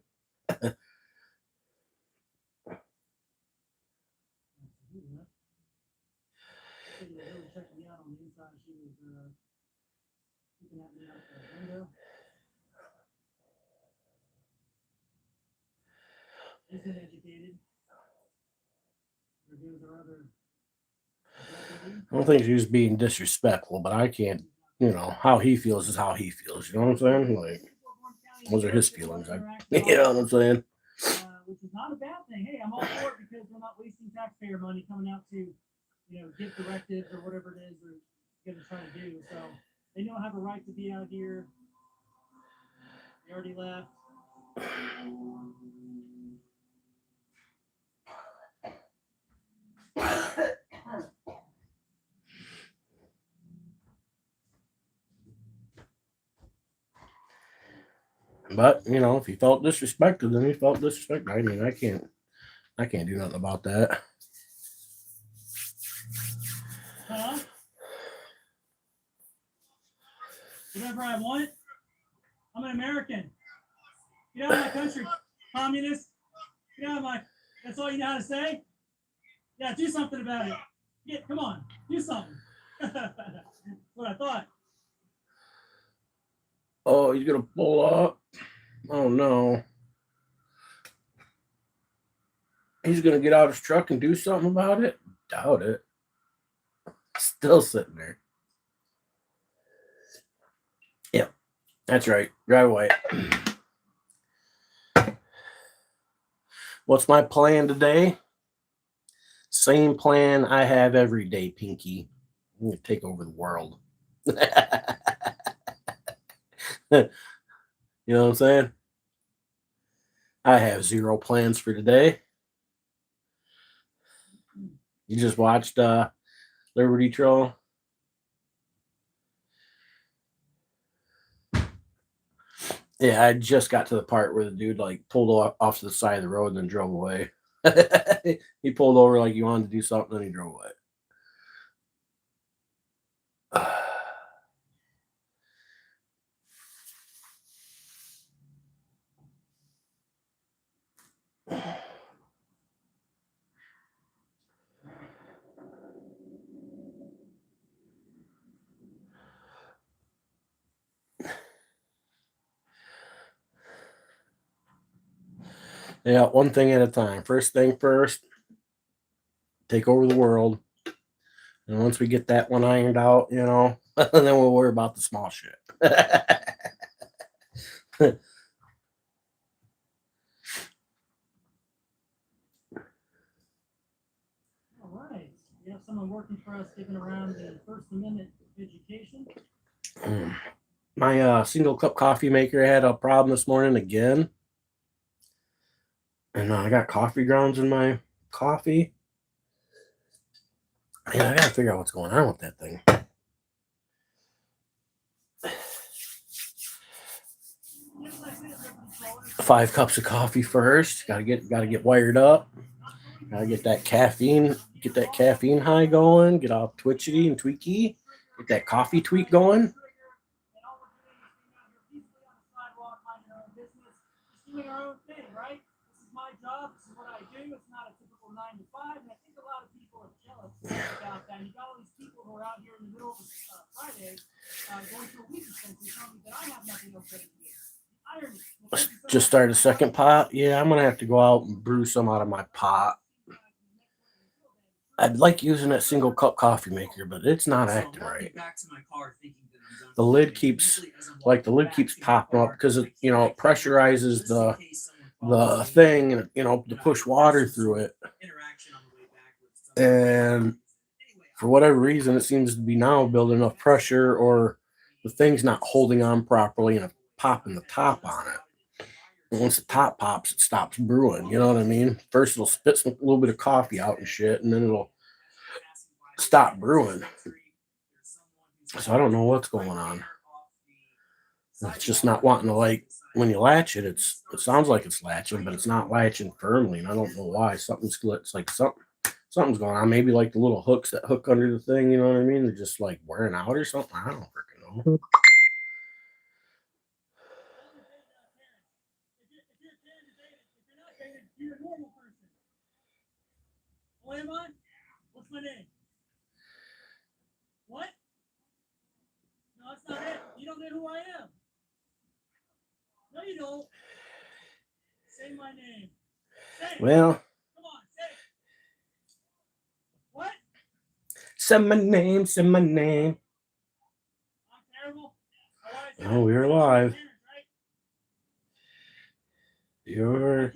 I don't think she was being disrespectful, but I can't, how he feels is how he feels. You know what I'm saying? Like, those are his feelings. You know what I'm saying? Which is not a bad thing. Hey, I'm all for it because we're not wasting taxpayer money coming out to, give directives or whatever it is they're going to try to do. So they don't have a right to be out here He already left. But you know, if he felt disrespected, then he felt disrespected. I mean, I can't do nothing about that. Huh? Whatever I want. I'm an American. Get out of my country, communist. Get out of my. That's all you know how to say? Yeah, do something about it. Come on, do something. That's what I thought. Oh, he's gonna pull up. Oh no. He's gonna get out his truck and do something about it? Doubt it. Still sitting there. Yep, that's right. Drive away. What's my plan today? Same plan I have every day, Pinky. I'm gonna take over the world. You know what I'm saying? I have zero plans for today. You just watched Liberty Troll. Yeah, I just got to the part where the dude like pulled off to the side of the road and then drove away. He pulled over like he wanted to do something and he drove away. Yeah, one thing at a time. First thing first, take over the world. And once we get that one ironed out, you know, then we'll worry about the small shit. All right. We have someone working for us giving around the First Amendment education. My single cup coffee maker had a problem this morning again. And I got coffee grounds in my coffee. Man, I gotta figure out what's going on with that thing. 5 cups of coffee first. Gotta get wired up. Gotta get that caffeine high going. Get all twitchy and tweaky. Get that coffee tweak going. Doing our own thing, right? This is my job. This is what I do. It's not a typical 9 to 5. And I think a lot of people are jealous about that. You got all these people who are out here in the middle of Friday going through a week essentially telling me that I have nothing else better to do. Irony. Just started a second pot. Yeah, I'm gonna have to go out and brew some out of my pot. I'd like using that single cup coffee maker, but it's not acting right. The lid keeps popping up because it, you know, it pressurizes the thing and, you know, to push water through it. And for whatever reason, it seems to be now building enough pressure, or the thing's not holding on properly and popping the top on it. And once the top pops, it stops brewing. You know what I mean? First, it'll spit a little bit of coffee out and shit, and then it'll stop brewing. So I don't know what's going on. It's just not wanting to, like, when you latch it, it sounds like it's latching, but it's not latching firmly, and I don't know why. It's like something's going on. Maybe like the little hooks that hook under the thing, you know what I mean? They're just like wearing out or something. I don't freaking know. You're a normal person. What am I? What's my name? What? No, that's not it. You don't know who I am. No, you don't. Say my name. Say it. Well, Come on, say it. What? say my name, say my name. I'm terrible. Oh, we're live. You're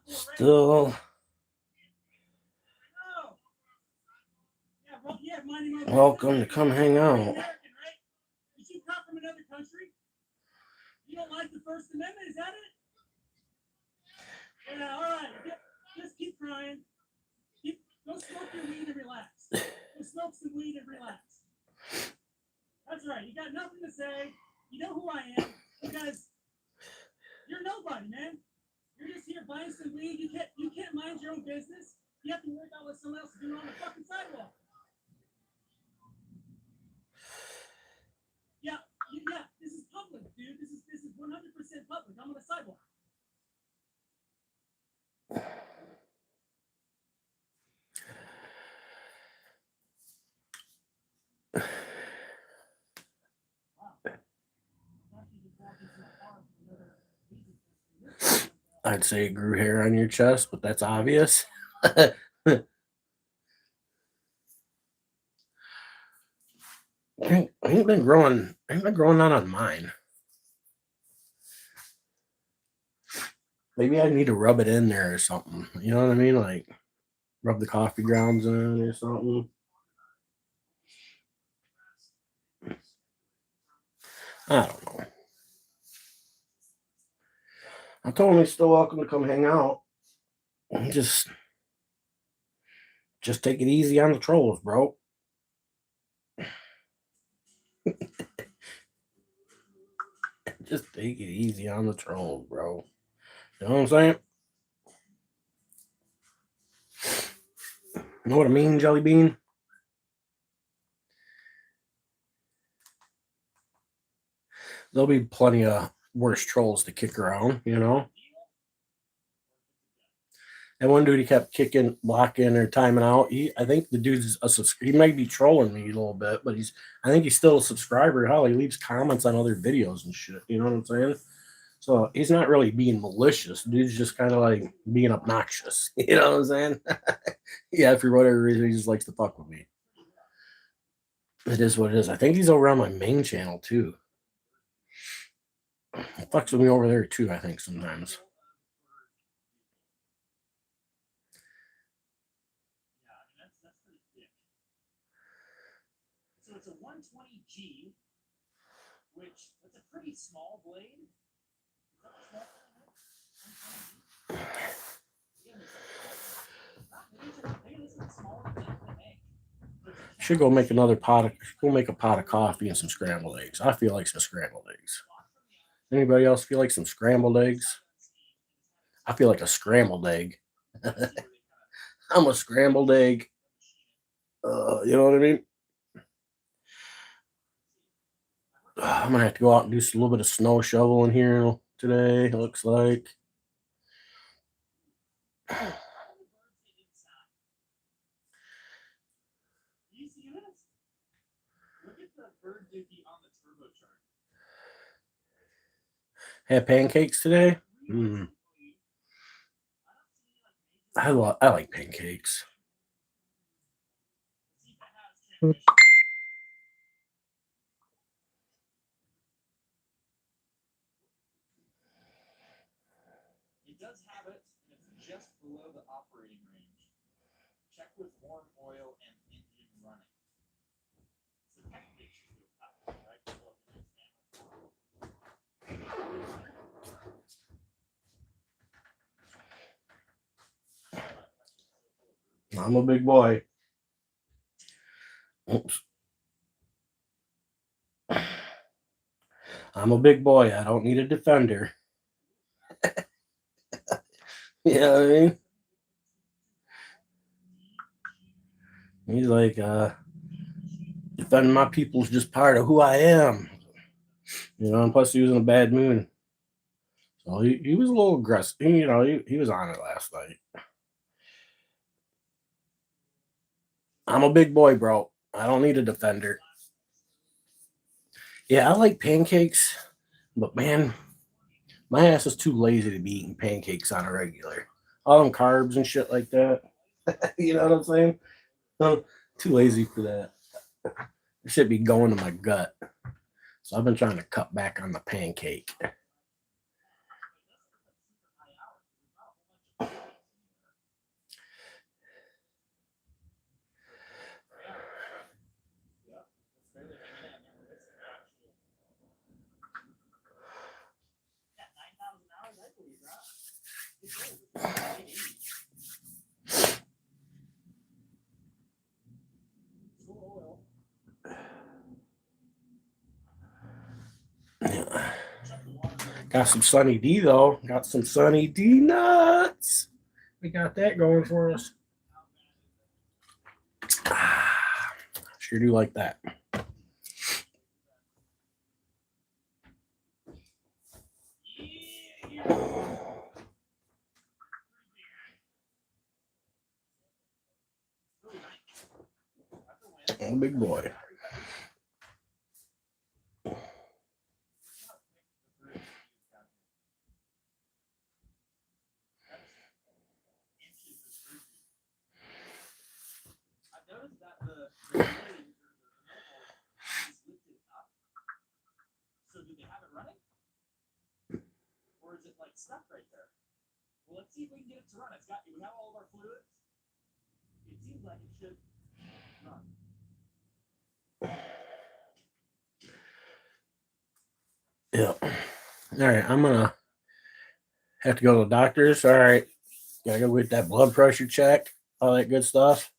still welcome to come hang out. Did you come from another country? You don't like the First Amendment? Is that it? Yeah, all right. Just keep crying. Go smoke your weed and relax. Go smoke some weed and relax. That's right. You got nothing to say. You know who I am because you're nobody, man. You're just here buying some weed. You can't mind your own business. You have to worry about what someone else is doing on the fucking sidewalk. Yeah. This is public, dude. This is 100% public. I'm on the sidewalk. I'd say it grew hair on your chest, but that's obvious. I ain't been growing none on mine. Maybe I need to rub it in there or something. You know what I mean? Like rub the coffee grounds in or something. I don't know. I told him he's still welcome to come hang out. Just take it easy on the trolls, bro. Just take it easy on the trolls, bro. You know what I'm saying? You know what I mean, Jelly Bean? There'll be plenty of worse trolls to kick around, you know? And one dude, he kept kicking, blocking, or timing out. I think the dude's he might be trolling me a little bit, but I think he's still a subscriber. Hell, he leaves comments on other videos and shit. You know what I'm saying? So he's not really being malicious. Dude's just kind of like being obnoxious. You know what I'm saying? Yeah, for whatever reason, he just likes to fuck with me. It is what it is. I think he's over on my main channel too. He fucks with me over there too, I think, sometimes. So it's a 120G, which that's a pretty small blade. Should go make another pot. Go make a pot of coffee and some scrambled eggs. I feel like some scrambled eggs. Anybody else feel like some scrambled eggs? I feel like a scrambled egg. I'm a scrambled egg. You know what I mean? I'm gonna have to go out and do a little bit of snow shoveling here today. It looks like. Had pancakes today. I like pancakes. It does have it, and it's just below the operating range. Check with warm oil and engine running. So technically, it should go up, right? I'm a big boy. Oops. I'm a big boy. I don't need a defender. You know what I mean? He's like, defending my people is just part of who I am. You know, and plus he was in a bad mood. So he was a little aggressive. You know, he was on it last night. I'm a big boy, bro. I don't need a defender. Yeah, I like pancakes, but man, my ass is too lazy to be eating pancakes on a regular. All them carbs and shit like that. You know what I'm saying? I'm too lazy for that. It should be going to my gut. So I've been trying to cut back on the pancake. Got some Sunny D though. Got some Sunny D nuts. We got that going for us. Sure do like that. Oh, big boy. So do they have it running? Or is it like stuck right there? Well, let's see if we can get it to run. It's got, we have all of our fluids. It seems like it should run. Yep. All right, I'm gonna have to go to the doctor's. All right, gotta go get that blood pressure checked, all that good stuff.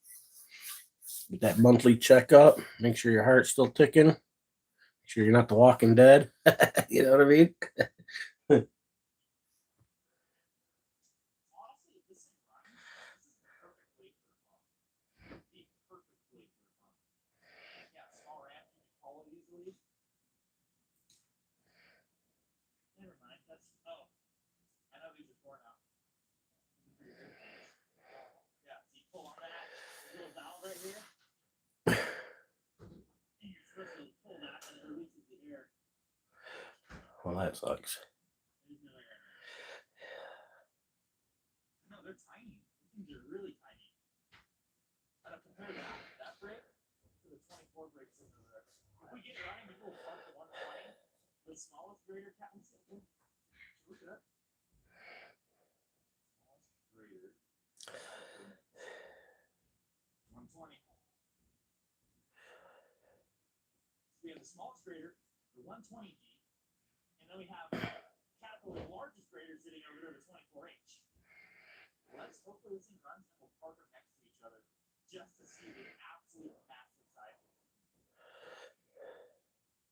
Get that monthly checkup. Make sure your heart's still ticking. Make sure you're not the Walking Dead. You know what I mean? Honestly, if this thing runs, this is the perfect weight for a phone. The perfect weight for a phone. Yeah, small ramp, you can haul it easily. Never mind, that's, oh, I know these are torn out. Yeah, so you pull on that, little valve right here. And you're supposed to pull that and it releases the air. Well, that sucks. There's no air. No, they're tiny. These things are really tiny. Compare that brake to the 24 brakes over there. If we get running, we will park the 120. The smallest grader Captain Simple. Look at that. Smallest grader. 120. We have the smallest grader, the 120G, and then we have Caterpillar, the largest grader, sitting over there, the 24H. Let's hopefully this thing runs and we'll park them next to each other just to see the absolute massive size.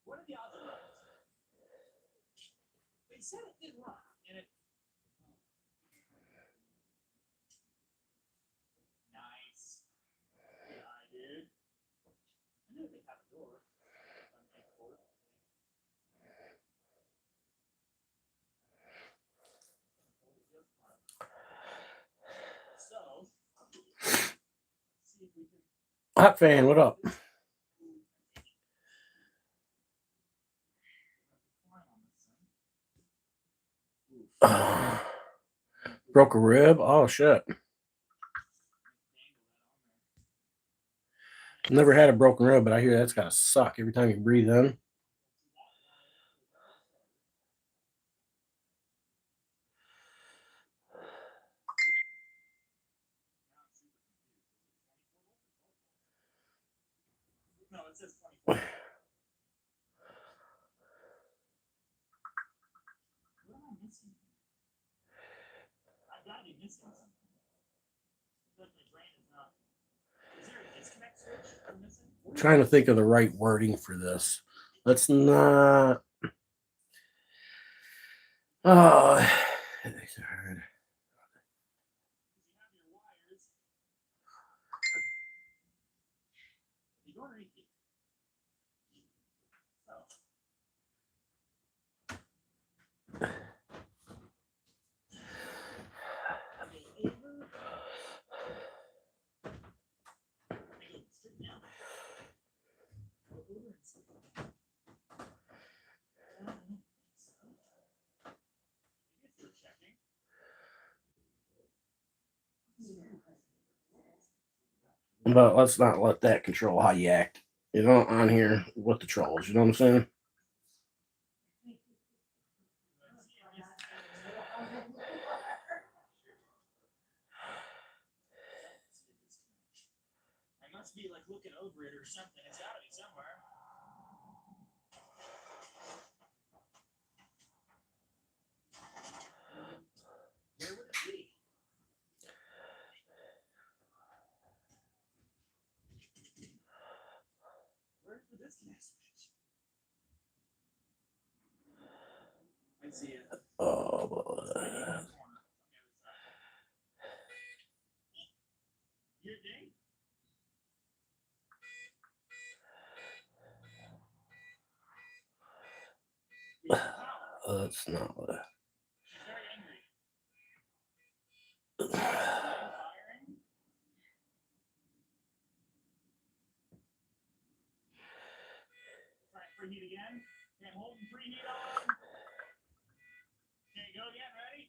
What are the odds it runs? They said it did run, and it. Nice. Yeah, I did. I knew they had a door. So, let's see if we can. Hot fan, what up? Broke a rib. Oh shit. Never had a broken rib, but I hear that's gotta suck every time you breathe in. No, it says 24. What am I missing? I've got to be missing something. But my brain is not. Is there a disconnect switch I'm missing? I'm trying to think of the right wording for this. Let's not. Oh, it's hard. You have your wires. You go underneath it. But let's not let that control how you act. You know, on here with the trolls. You know what I'm saying? I must be like looking over it or something. It's gotta be somewhere. Where would it be? I see it. Oh, boy. Your day? That's not what. She's very angry. Try preheat again. Okay, hold and preheat on. Okay, go again. Ready?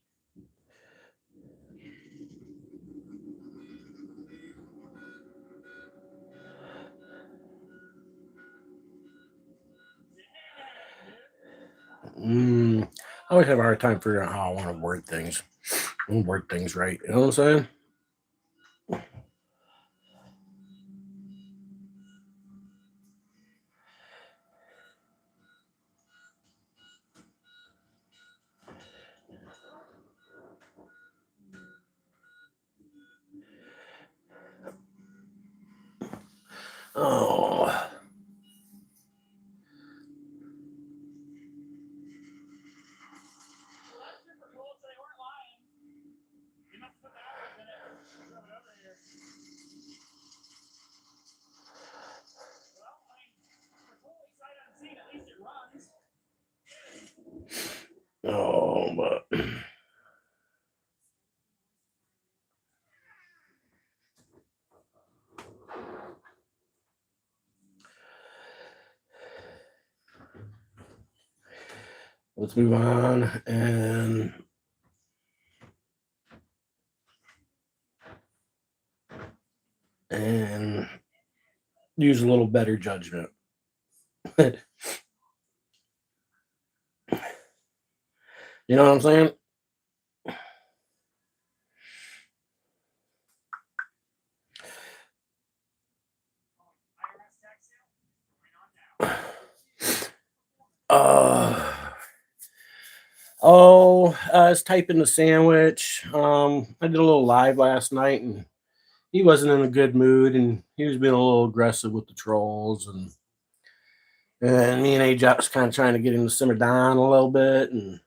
I always have a hard time figuring out how I want to word things. I want to word things right. You know what I'm saying? Oh. Well, that's super cool, so they weren't lying. You must put the hours in it. Drove it over here. Well, I mean, for totally sight unseen, at least it runs. Oh, but let's move on and use a little better judgment. You know what I'm saying? IRS tax sale going on now. I was typing the sandwich. I did a little live last night, and he wasn't in a good mood, and he was being a little aggressive with the trolls, and me and AJ was kind of trying to get him to simmer down a little bit, and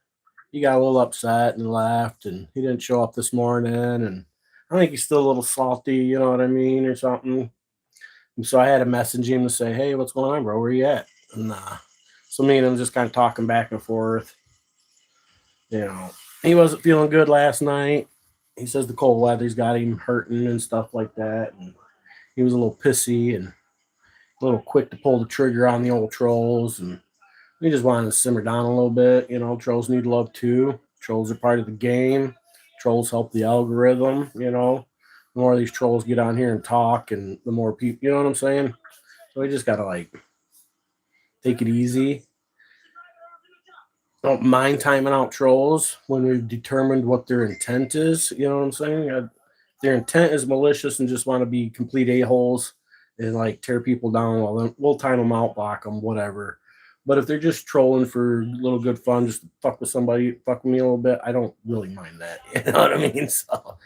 he got a little upset and left, and he didn't show up this morning, and I think he's still a little salty, you know what I mean, or something. And so I had to message him to say, "Hey, what's going on, bro? Where you at?" And so me and him just kind of talking back and forth. You know, he wasn't feeling good last night. He says the cold weather's got him hurting and stuff like that, and he was a little pissy and a little quick to pull the trigger on the old trolls, and we just wanted to simmer down a little bit. You know, trolls need love too. Trolls are part of the game. Trolls help the algorithm. You know, the more these trolls get on here and talk, and the more people, you know what I'm saying? So we just gotta like take it easy. Don't mind timing out trolls when we've determined what their intent is. You know what I'm saying? If their intent is malicious and just want to be complete a-holes and like tear people down, well, then we'll time them out, block them, whatever. But if they're just trolling for a little good fun, just fuck with somebody, fuck with me a little bit, I don't really mind that. You know what I mean? So.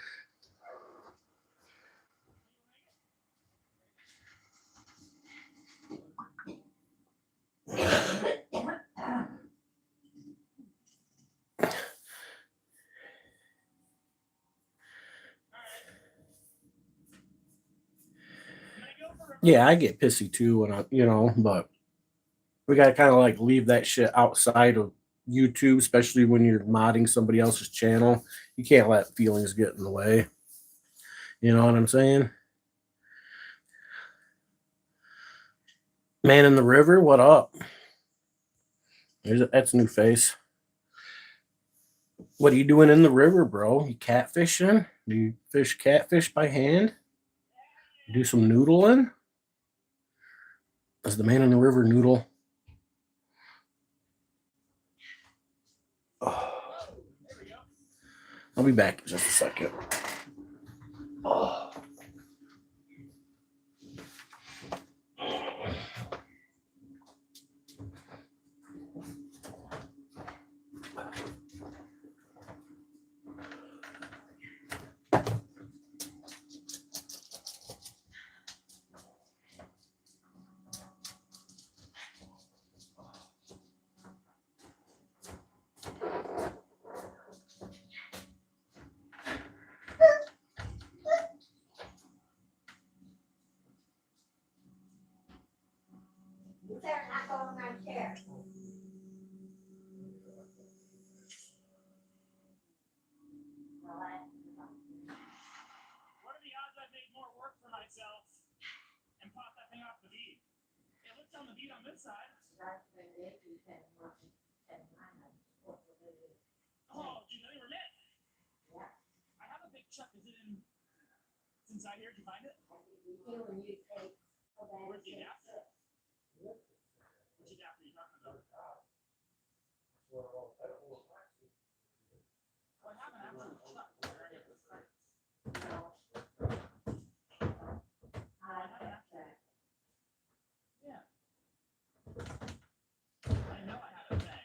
Yeah, I get pissy too when I, you know, but we got to kind of like leave that shit outside of YouTube, especially when you're modding somebody else's channel. You can't let feelings get in the way. You know what I'm saying? Man in the river, what up? That's a new face. What are you doing in the river, bro? You catfishing? Do you fish catfish by hand? You do some noodling? Does the man in the river noodle? Oh. I'll be back in just a second. Oh. on the beat on this side. Oh, geez, they were lit. I have a big chuck. Is it in? It's inside here. Did you find it? Where's the adapter? Which adapter are you talking about? Well, I have an actual chuck. Yeah. I know I have a thing.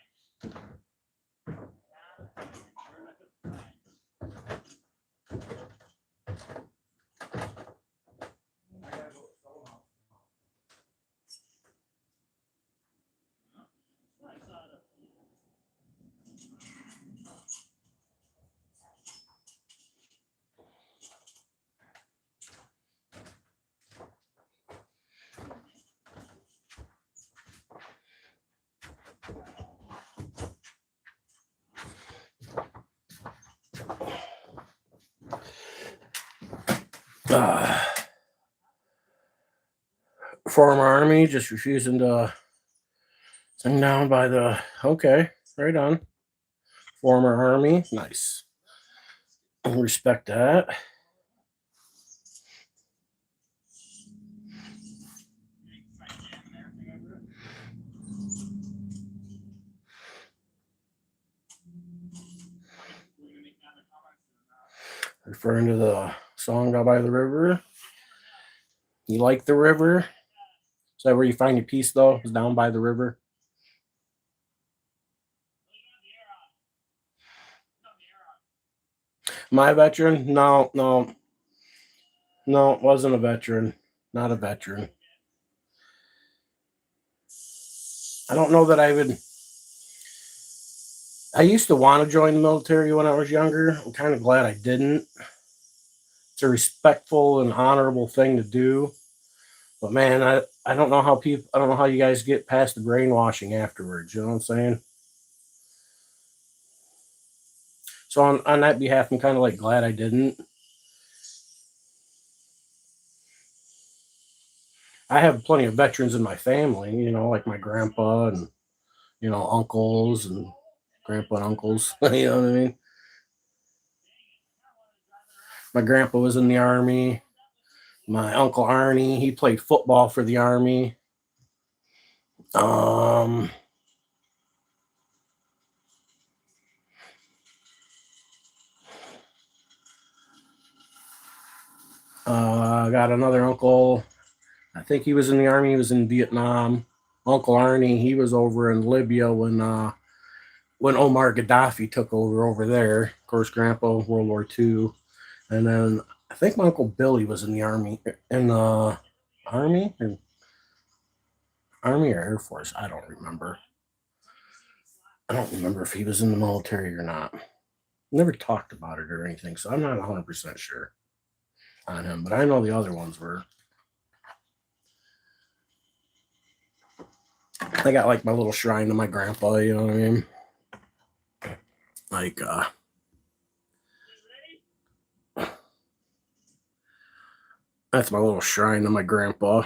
Former Army just refusing to sing down by the. Okay, right on. Former Army, nice. Respect that. Referring to the song Down by the River. You like the river? Is that where you find your peace, though? Is down by the river? My veteran? No, it wasn't a veteran. Not a veteran. I don't know that I would. I used to want to join the military when I was younger. I'm kind of glad I didn't. It's a respectful and honorable thing to do. But man, I don't know how people, I don't know how you guys get past the brainwashing afterwards. You know what I'm saying? So on that behalf, I'm kind of like glad I didn't. I have plenty of veterans in my family, you know, like my grandpa and, you know, uncles and grandpa and uncles. You know what I mean? My grandpa was in the Army. My uncle Arnie, he played football for the Army. I got another uncle. I think he was in the Army. He was in Vietnam. Uncle Arnie, he was over in Libya when Omar Gaddafi took over there. Of course, Grandpa, World War II. And then I think my Uncle Billy was in the Army. In the Army? Army or Air Force? I don't remember. I don't remember if he was in the military or not. Never talked about it or anything, so I'm not 100% sure on him. But I know the other ones were. I got like my little shrine to my grandpa, you know what I mean? Like, that's my little shrine to my grandpa.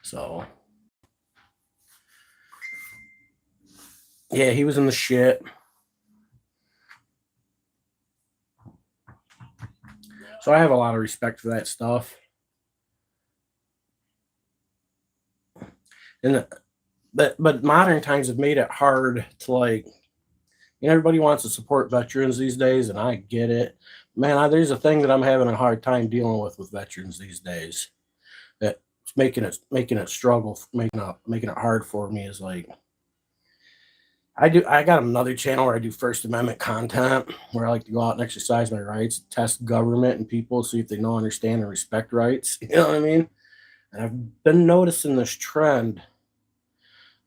So, yeah, he was in the shit. So I have a lot of respect for that stuff. And but modern times have made it hard to, like, you know, everybody wants to support veterans these days, and I get it. Man, there's a thing that I'm having a hard time dealing with veterans these days. That's making it struggle, making it hard for me is like, I got another channel where I do First Amendment content, where I like to go out and exercise my rights, test government and people, see if they know, understand, and respect rights. You know what I mean? And I've been noticing this trend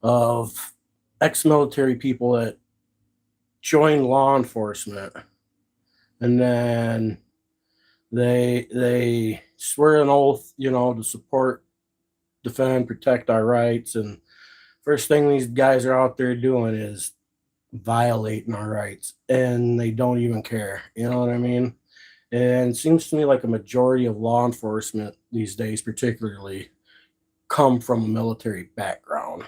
of ex-military people that join law enforcement, and then they swear an oath, you know, to support defend, protect our rights. And first thing these guys are out there doing is violating our rights, and they don't even care. You know what I mean? And it seems to me like a majority of law enforcement these days, particularly, come from a military background.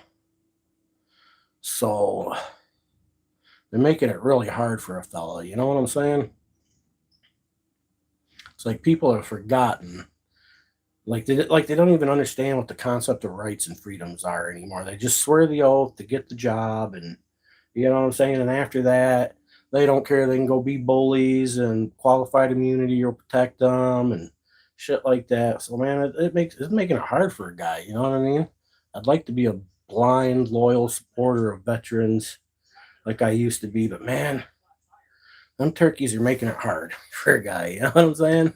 So they're making it really hard for a fella. You know what I'm saying? It's like people have forgotten. Like they don't even understand what the concept of rights and freedoms are anymore. They just swear the oath to get the job, and you know what I'm saying? And after that, they don't care. They can go be bullies, and qualified immunity will protect them and shit like that. So man, it's making it hard for a guy. You know what I mean? I'd like to be a blind, loyal supporter of veterans like I used to be, but man, them turkeys are making it hard for a guy. You know what I'm saying?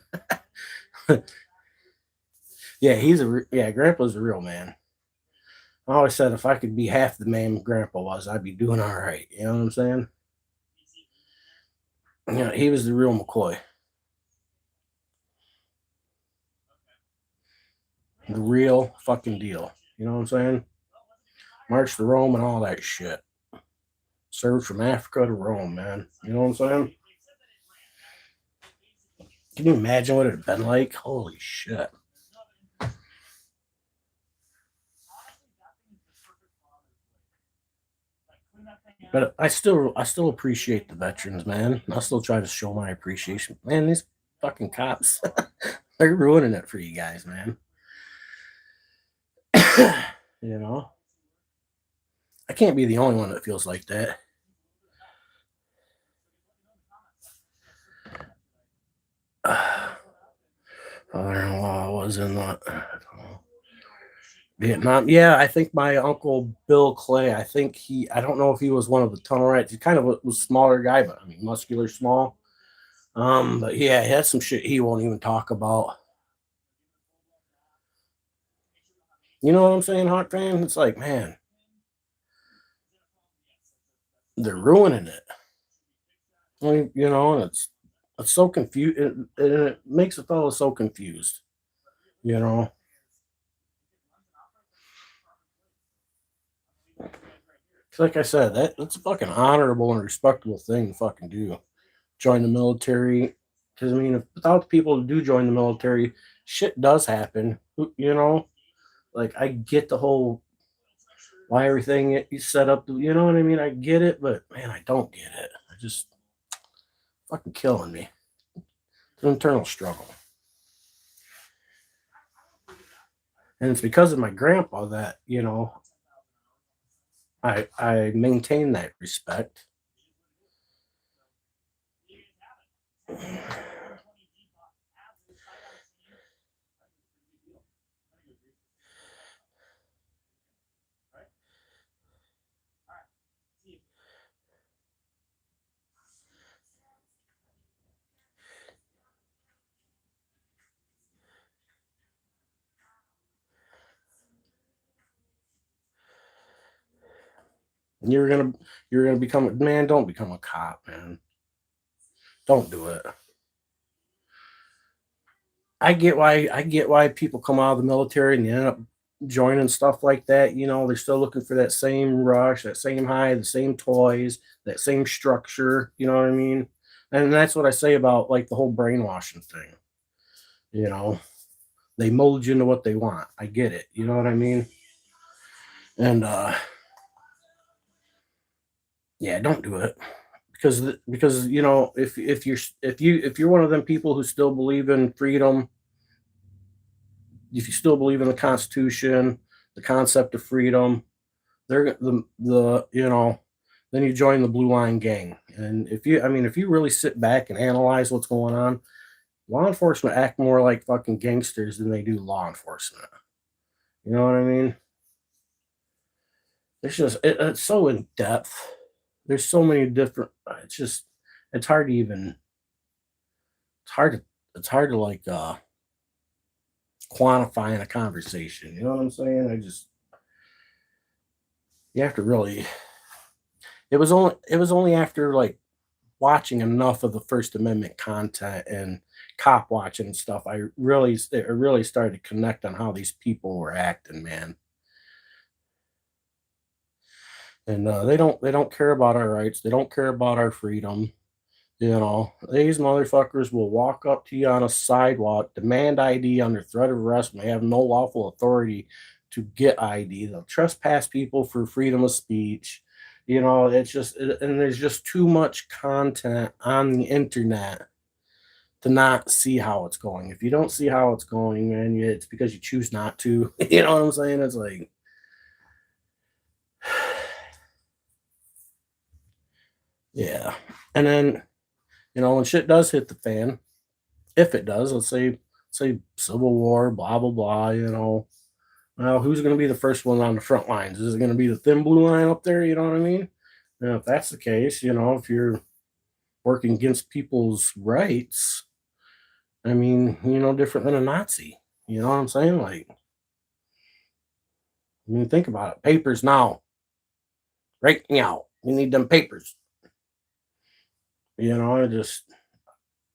Yeah, Grandpa's a real man. I always said if I could be half the man Grandpa was, I'd be doing all right. You know what I'm saying? You know, he was the real McCoy. The real fucking deal. You know what I'm saying? March to Rome and all that shit. Served from Africa to Rome, man. You know what I'm saying? Can you imagine what it'd been like? Holy shit. But I still appreciate the veterans, man. I still try to show my appreciation. Man, these fucking cops, they're ruining it for you guys, man. You know? I can't be the only one that feels like that. I don't know. I was in Vietnam. Yeah, I think my uncle Bill Clay. I don't know if he was one of the tunnel rats. He kind of was a smaller guy, but I mean, muscular, small. But yeah, he had some shit he won't even talk about. You know what I'm saying, Hot Fan? It's like, man, they're ruining it. Like, you know, and it's so confused. It makes a fellow so confused. You know. Like I said, that's a fucking honorable and respectable thing to fucking do. Join the military. Because, I mean, without the people who do join the military, shit does happen. You know? Like, I get the whole why everything is set up. You know what I mean? I get it, but, man, I don't get it. I just fucking killing me. It's an internal struggle. And it's because of my grandpa that, you know, I maintain that respect. And you're gonna become a man. Don't become a cop, man. Don't do it. I get why people come out of the military and they end up joining stuff like that. You know, they're still looking for that same rush, that same high, the same toys, that same structure. You know what I mean? And that's what I say about like the whole brainwashing thing. You know, they mold you into what they want. I get it. You know what I mean? And yeah, don't do it. Because you know if you're one of them people who still believe in freedom, if you still believe in the Constitution, the concept of freedom, they're the you know, then you join the Blue Line Gang. And if you really sit back and analyze what's going on, law enforcement act more like fucking gangsters than they do law enforcement. You know what I mean? It's so in depth. There's so many different. It's hard to even. It's hard to like quantify in a conversation. You know what I'm saying? You have to really. It was only after like watching enough of the First Amendment content and cop watching and stuff, it really started to connect on how these people were acting, man. And they don't care about our rights. They don't care about our freedom. You know, these motherfuckers will walk up to you on a sidewalk, demand ID under threat of arrest, and they have no lawful authority to get ID. They'll trespass people for freedom of speech. You know, and there's just too much content on the internet to not see how it's going. If you don't see how it's going, man, it's because you choose not to. You know what I'm saying? It's like, yeah. And then, you know, when shit does hit the fan, if it does, let's say civil war, blah blah blah, you know. Well, who's going to be the first one on the front lines? Is it going to be the thin blue line up there? You know what I mean? And if that's the case, you know, if you're working against people's rights, I mean, you know, different than a Nazi. You know what I'm saying? Like, I mean, think about it. Papers now, right now. We need them papers. You know, and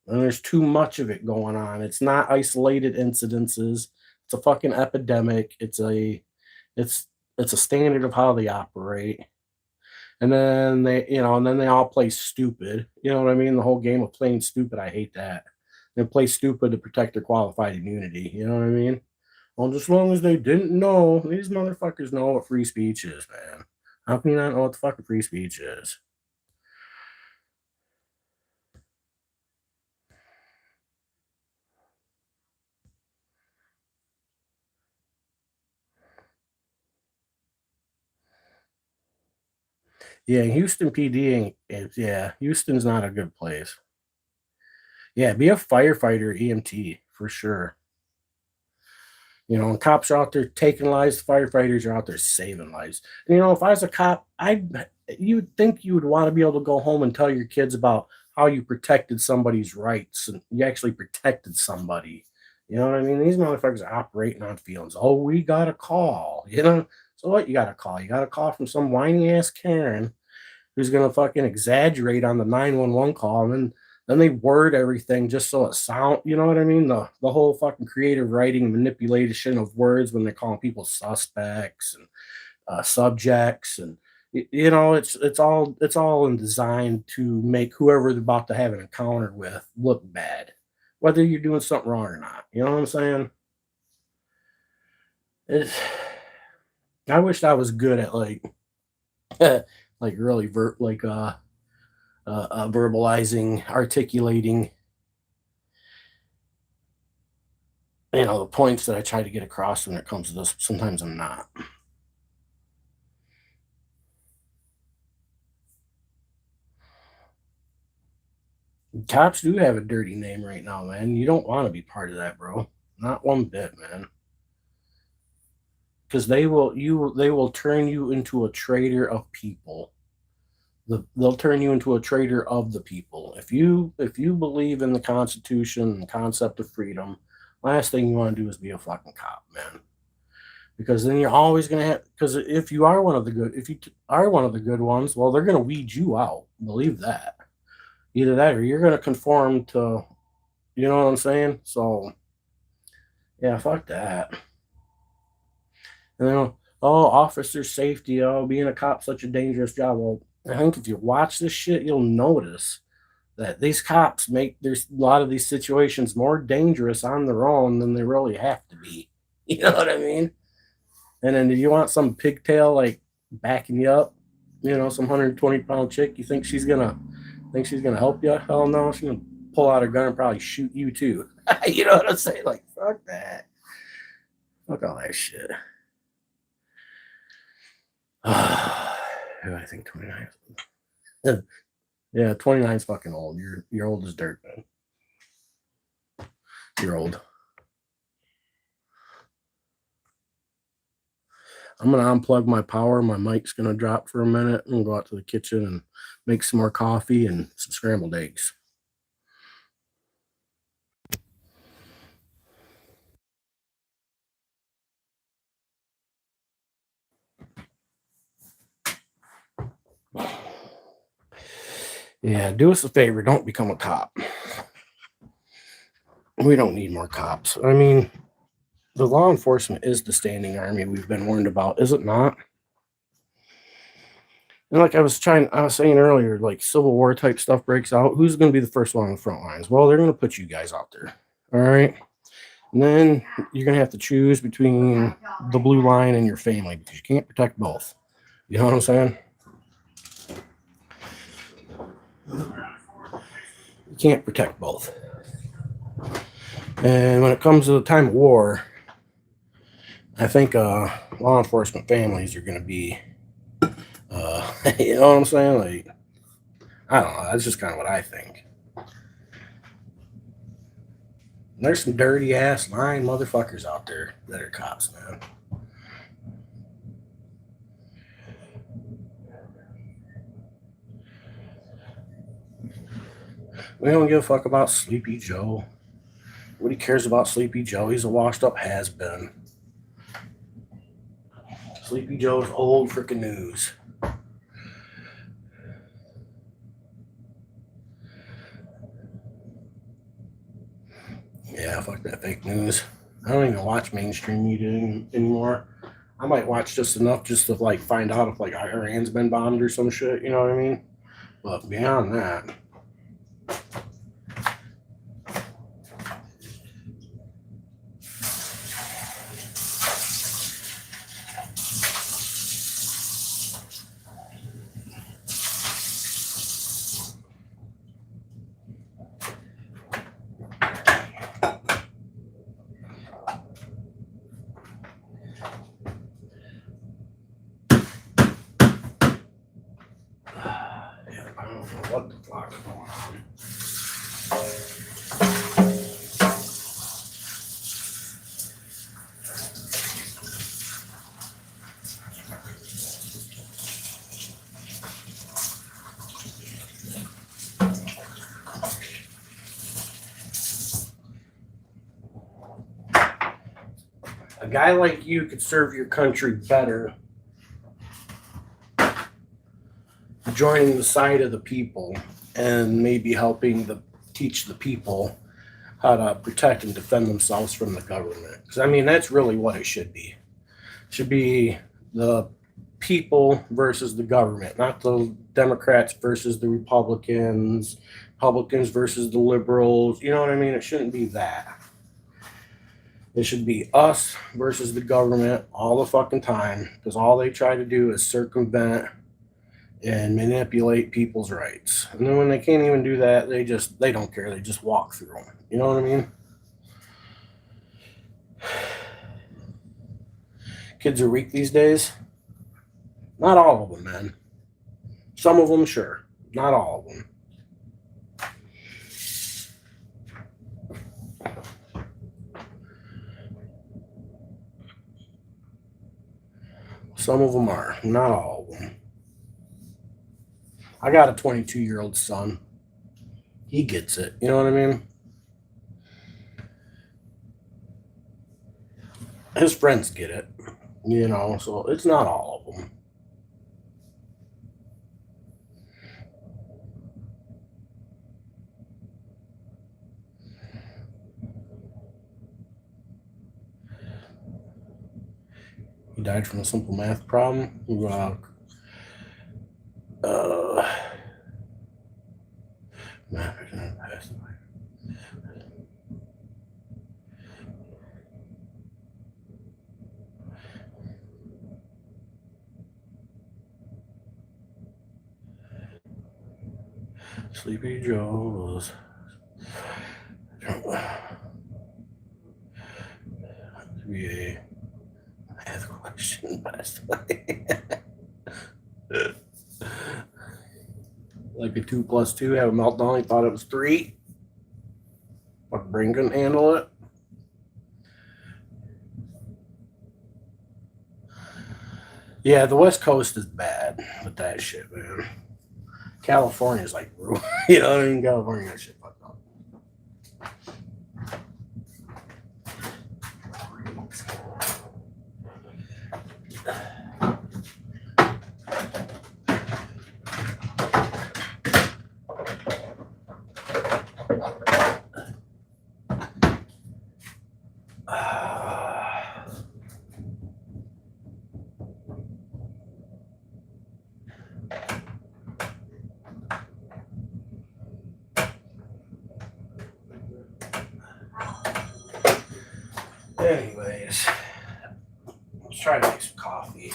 there's too much of it going on. It's not isolated incidences. It's a fucking epidemic. It's it's a standard of how they operate. And then they all play stupid. You know what I mean? The whole game of playing stupid, I hate that. They play stupid to protect their qualified immunity. You know what I mean? Well, just as long as they didn't know, these motherfuckers know what free speech is, man. How can you not know what the fucking free speech is? Yeah, Houston PD yeah, Houston's not a good place. Yeah, be a firefighter, EMT, for sure. You know, and cops are out there taking lives, firefighters are out there saving lives. And, you know, if I was a cop, you'd think you would want to be able to go home and tell your kids about how you protected somebody's rights and you actually protected somebody. You know what I mean? These motherfuckers are operating on feelings. Oh, we got a call, you know? So what you got a call? You got a call from some whiny ass Karen who's gonna fucking exaggerate on the 911 call, and then they word everything just so it sound, you know what I mean? The whole fucking creative writing manipulation of words when they're calling people suspects and subjects, and you know, it's all in designed to make whoever they're about to have an encounter with look bad, whether you're doing something wrong or not. You know what I'm saying? It's, I wished I was good at like like really verbalizing, articulating, you know, the points that I try to get across when it comes to this. Sometimes I'm not. Cops do have a dirty name right now, man. You don't want to be part of that, bro. Not one bit, man. Because they will turn you into a traitor of people. They'll turn you into a traitor of the people. If you believe in the Constitution and the concept of freedom, last thing you want to do is be a fucking cop, man. Because then you're always gonna have. Because if you are one of the good ones, well, they're gonna weed you out. Believe that. Either that, or you're gonna conform to. You know what I'm saying? So, yeah, fuck that. And then, oh, officer safety. Oh, being a cop such a dangerous job. Well, I think if you watch this shit, you'll notice that these cops make there's a lot of these situations more dangerous on their own than they really have to be. You know what I mean? And then, do you want some pigtail like backing you up? You know, some 120-pound chick. You think she's gonna help you? Hell no, she's gonna pull out her gun and probably shoot you too. You know what I'm saying? Like, fuck that. Fuck all that shit. I think 29. Yeah, 29's fucking old. You're old as dirt, man. You're old. I'm gonna unplug my power. My mic's gonna drop for a minute. I'm gonna go out to the kitchen and make some more coffee and some scrambled eggs. Yeah, do us a favor. Don't become a cop. We don't need more cops. I mean, the law enforcement is the standing army we've been warned about, is it not? And like I was saying earlier, like Civil War type stuff breaks out. Who's going to be the first one on the front lines? Well, they're going to put you guys out there. All right. And then you're going to have to choose between the blue line and your family because you can't protect both. You know what I'm saying? You can't protect both. And when it comes to the time of war, I think law enforcement families are going to be, you know what I'm saying? Like, I don't know. That's just kind of what I think. There's some dirty ass lying motherfuckers out there that are cops, man. We don't give a fuck about Sleepy Joe. Nobody cares about Sleepy Joe. He's a washed up has-been. Sleepy Joe's old freaking news. Yeah, fuck that fake news. I don't even watch mainstream media anymore. I might watch just enough just to like find out if like Iran's been bombed or some shit, you know what I mean? But beyond that, I don't know what the fuck's going on. A guy like you could serve your country better joining the side of the people and maybe helping teach the people how to protect and defend themselves from the government. Because I mean, that's really what it should be. It should be the people versus the government, not the Democrats versus the Republicans, Republicans versus the liberals. You know what I mean? It shouldn't be that. It should be us versus the government all the fucking time, because all they try to do is circumvent and manipulate people's rights. And then when they can't even do that, they don't care. They just walk through them. You know what I mean? Kids are weak these days. Not all of them, man. Some of them, sure. Not all of them. Some of them are. Not all of them. I got a 22-year-old son. He gets it. You know what I mean? His friends get it. You know, so it's not all of them. He died from a simple math problem. Sleepy Joe was to be a math question last night. Like a 2 + 2, have a meltdown. He thought it was 3. Fucking brain couldn't handle it. Yeah, the West Coast is bad with that shit, man. California's like, you know what I mean? California got shit fucked up. Anyways, let's try to make some coffee.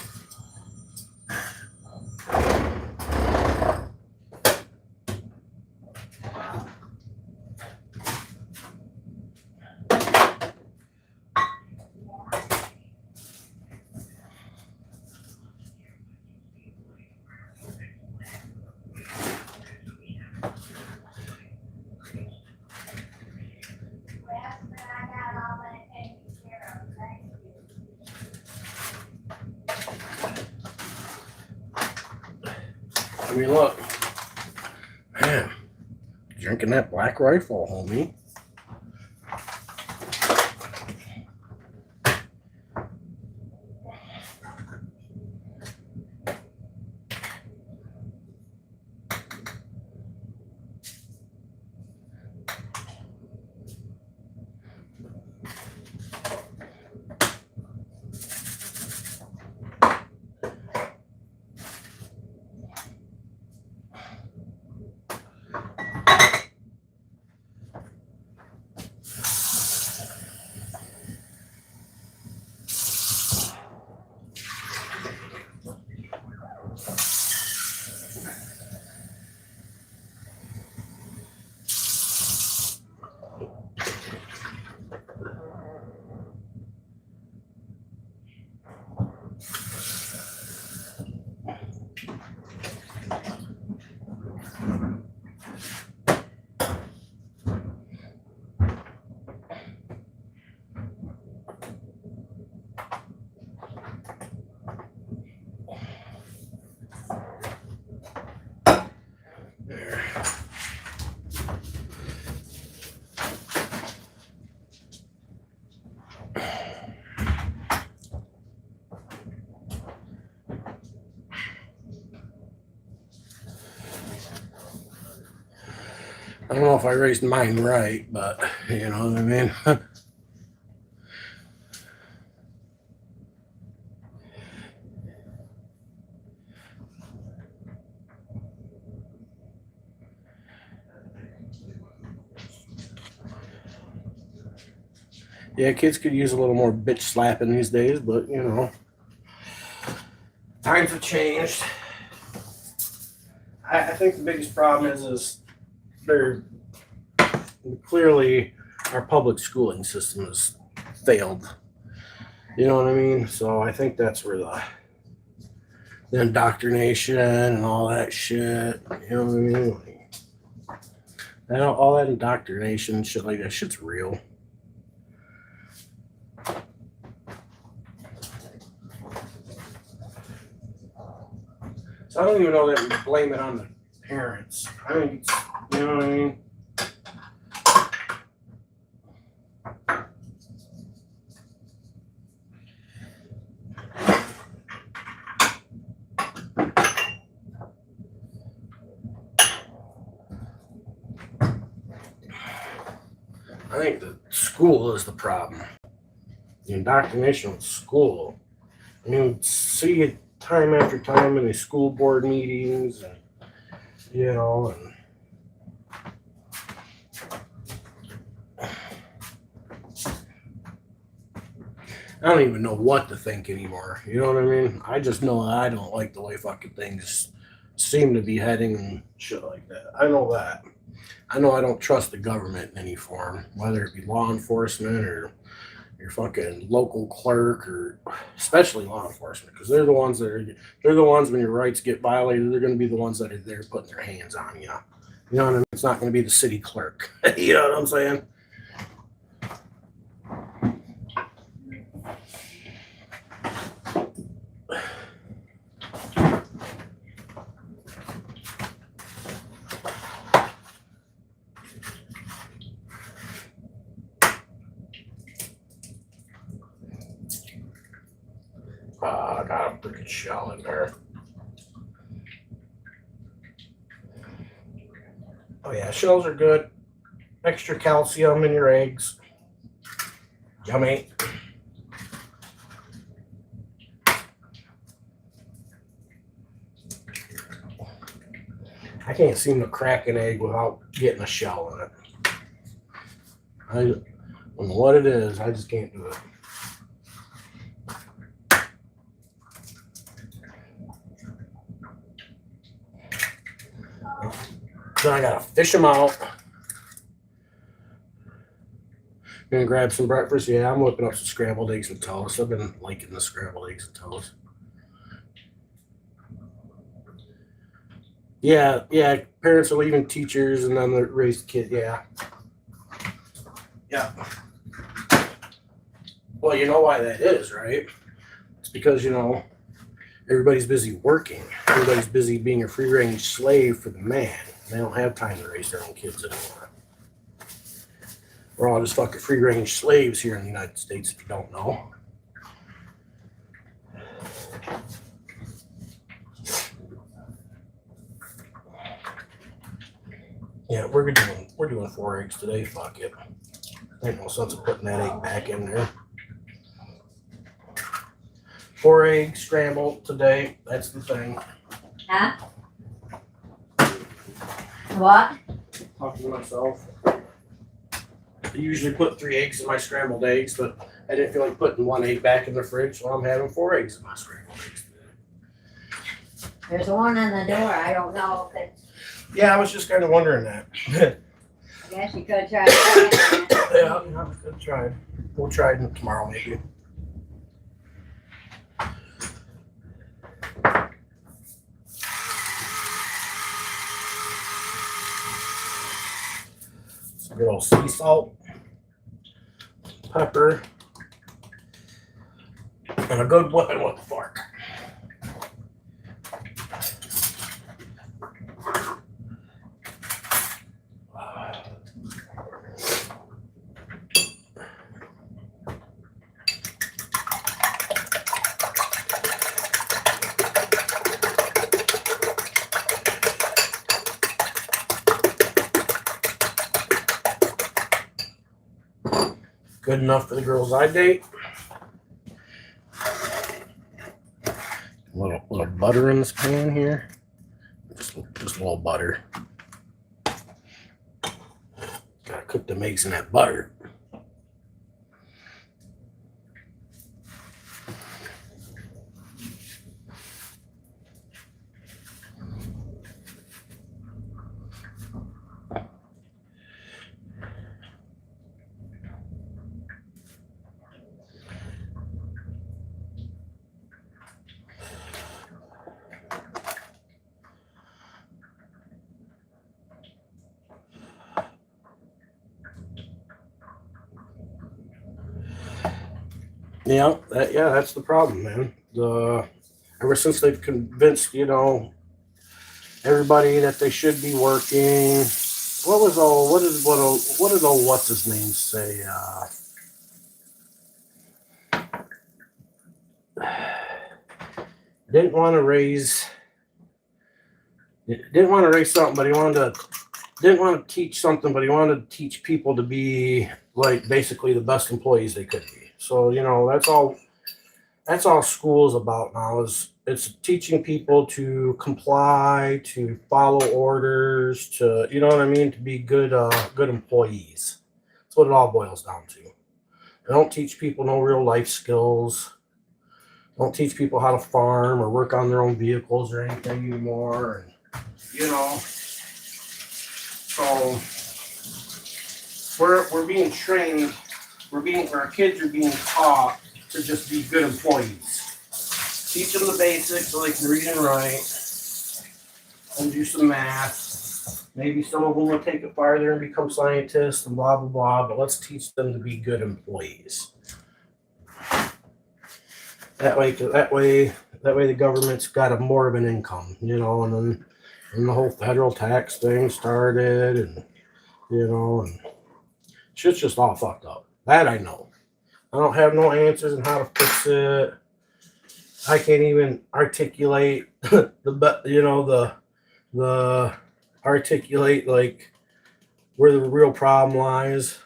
I mean, look, man, drinking that Black Rifle, homie. I don't know if I raised mine right, but you know what I mean? Yeah, kids could use a little more bitch slapping these days, but you know, times have changed. I think the biggest problem is they're clearly our public schooling system has failed. You know what I mean? So I think that's where the indoctrination and all that shit. You know what I mean? All that indoctrination shit like that shit's real. So I don't even know that we blame it on the parents. I mean, you know what I mean? I think the school is the problem. The indoctrination of school. I mean, see it time after time in the school board meetings, and you know, and I don't even know what to think anymore. You know what I mean? I just know I don't like the way fucking things seem to be heading and shit like that. I know that. I know I don't trust the government in any form, whether it be law enforcement or your fucking local clerk, or especially law enforcement, because they're the ones when your rights get violated, they're going to be the ones that are there putting their hands on you. You know what I mean? It's not going to be the city clerk. You know what I'm saying? I got a freaking shell in there. Oh yeah, shells are good. Extra calcium in your eggs. Yummy. I can't seem to crack an egg without getting a shell in it. I don't know what it is. I just can't do it. Then I gotta fish them out. Gonna grab some breakfast. Yeah, I'm whipping up some scrambled eggs and toast. I've been liking the scrambled eggs and toast. Yeah, yeah. Parents are leaving teachers and then they raise the kids. Yeah. Yeah. Well, you know why that is, right? It's because, everybody's busy working. Everybody's busy being a free-range slave for the man. They don't have time to raise their own kids anymore. We're all just fucking free-range slaves here in the United States, if you don't know. Yeah, we're doing 4 eggs today. Fuck it. Ain't no sense of putting that egg back in there. 4 eggs scrambled today. That's the thing. Huh? What? Talking to myself. I usually put 3 eggs in my scrambled eggs, but I didn't feel like putting 1 egg back in the fridge, so I'm having 4 eggs in my scrambled eggs today. There's one on the door. I don't know if it's. Yeah, I was just kind of wondering that. I guess you could try to. Yeah, I could try. We'll try it tomorrow, maybe. Some good old sea salt, pepper, and a good whipping with a fork. Good enough for the girls I date. A little butter in this pan here. Just a little butter. Gotta cook the eggs in that butter. Yeah, that's the problem, man. Ever since they've convinced, everybody that they should be working. What did what's his name say? Didn't want to raise something, but didn't want to teach something, but he wanted to teach people to be like basically the best employees they could be. So, that's all school's about now is it's teaching people to comply, to follow orders, to, to be good employees. That's what it all boils down to. They don't teach people no real life skills. Don't teach people how to farm or work on their own vehicles or anything anymore. And, so we're being trained. Our kids are being taught to just be good employees. Teach them the basics so they can read and write and do some math. Maybe some of them will take it farther and become scientists and blah, blah, blah, but let's teach them to be good employees. That way the government's got more of an income, and the whole federal tax thing started and, and shit's just all fucked up. That I know. I don't have no answers on how to fix it. I can't even articulate articulate like where the real problem lies.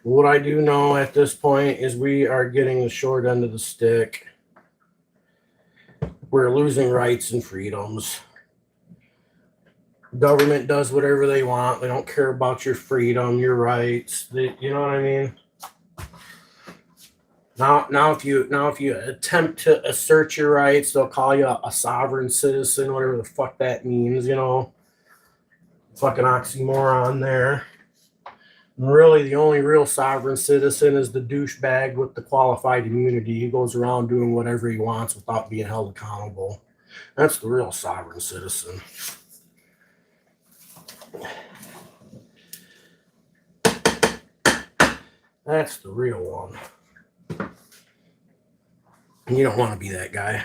What I do know at this point is we are getting the short end of the stick. We're losing rights and freedoms. Government does whatever they want. They don't care about your freedom, your rights. You know what I mean? Now, if you attempt to assert your rights, they'll call you a sovereign citizen, whatever the fuck that means. You know, fucking oxymoron there. And really, the only real sovereign citizen is the douchebag with the qualified immunity. He goes around doing whatever he wants without being held accountable. That's the real sovereign citizen. That's the real one. You don't want to be that guy.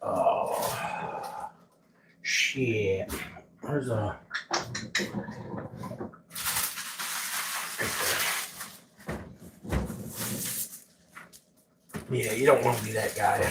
Oh, shit. Where's a... Yeah, you don't want to be that guy.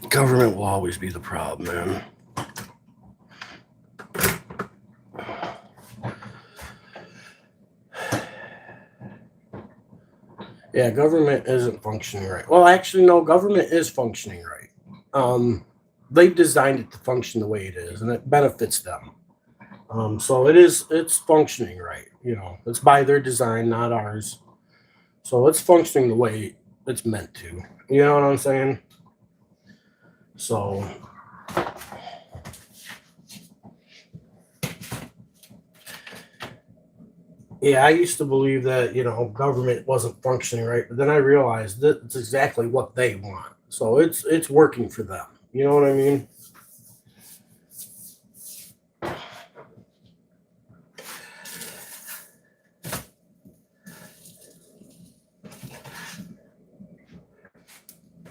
Government will always be the problem, man. Yeah, government isn't functioning right. Well, actually, no, government is functioning right. They designed it to function the way it is, and it benefits them. So it's functioning right. You know, it's by their design, not ours. So it's functioning the way it's meant to. You know what I'm saying? So yeah, I used to believe that, you know, government wasn't functioning right, but then I realized that it's exactly what they want. So it's working for them. You know what I mean?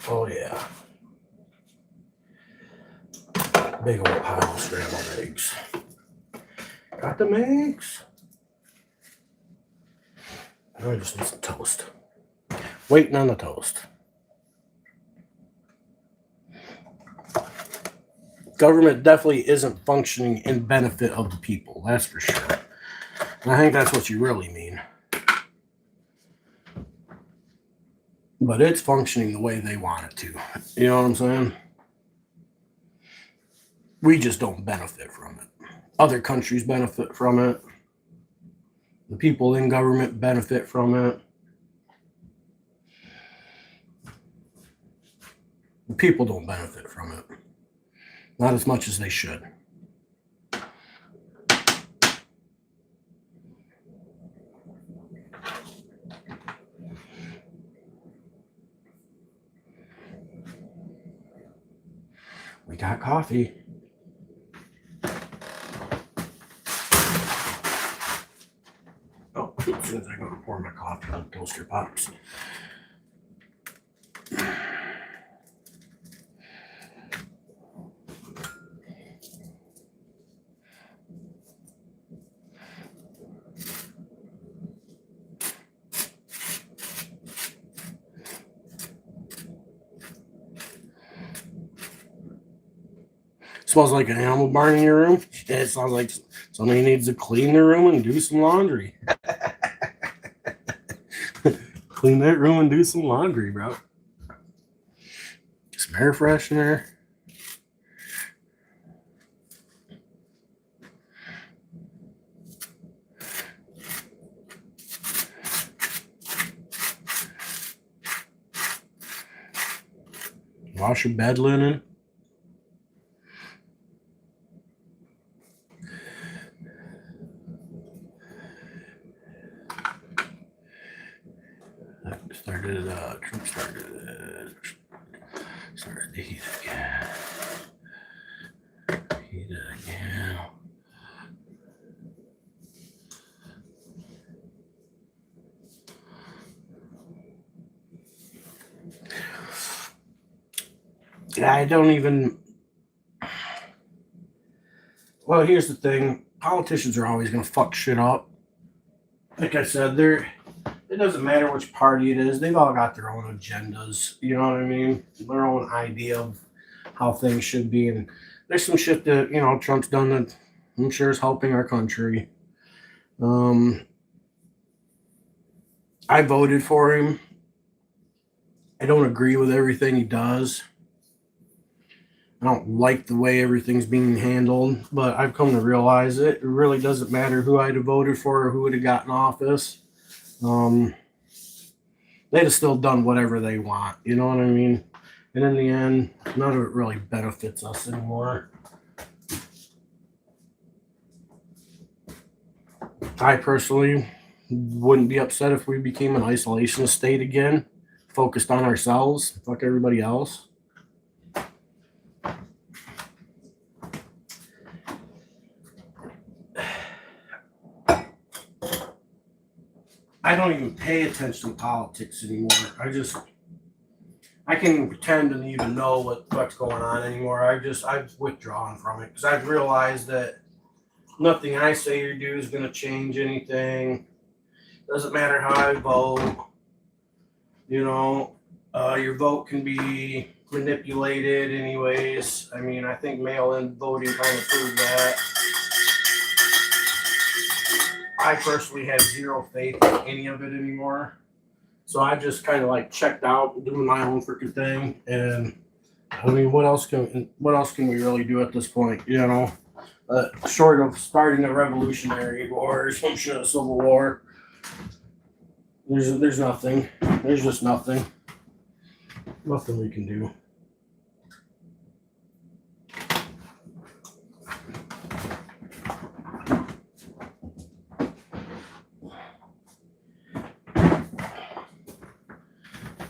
Oh yeah. Big old pile of scrambled eggs. Got them eggs. Now I just need some toast. Waiting on the toast. Government definitely isn't functioning in benefit of the people. That's for sure. And I think that's what you really mean. But it's functioning the way they want it to. You know what I'm saying? We just don't benefit from it. Other countries benefit from it. The people in government benefit from it. The people don't benefit from it. Not as much as they should. We got coffee. Oh, as soon as I go to pour my coffee, the toaster pops. Smells like an animal barn in your room. Yeah, it sounds like somebody needs to clean their room and do some laundry. Clean that room and do some laundry, bro. Some air freshener. Wash your bed linen. Troop started the heat again. Heat again. I don't even. Well, here's the thing. Politicians are always going to fuck shit up. Like I said, it doesn't matter which party it is. They've all got their own agendas. You know what I mean? Their own idea of how things should be. And there's some shit that, Trump's done that I'm sure is helping our country. I voted for him. I don't agree with everything he does. I don't like the way everything's being handled, but I've come to realize it really doesn't matter who I'd have voted for or who would have gotten office. They'd have still done whatever they want. You know what I mean? And in the end, none of it really benefits us anymore. I personally wouldn't be upset if we became an isolationist state again, focused on ourselves, fuck everybody else. I don't even pay attention to politics anymore. I can't even pretend to even know what's going on anymore. I've withdrawn from it because I've realized that nothing I say or do is going to change anything. Doesn't matter how I vote. Your vote can be manipulated anyways. I mean, I think mail-in voting kind of proved that. I personally have zero faith in any of it anymore. So I just kind of like checked out, doing my own freaking thing. And I mean, what else can we really do at this point? Short of starting a revolutionary war or some shit, a civil war. There's nothing. There's just nothing. Nothing we can do.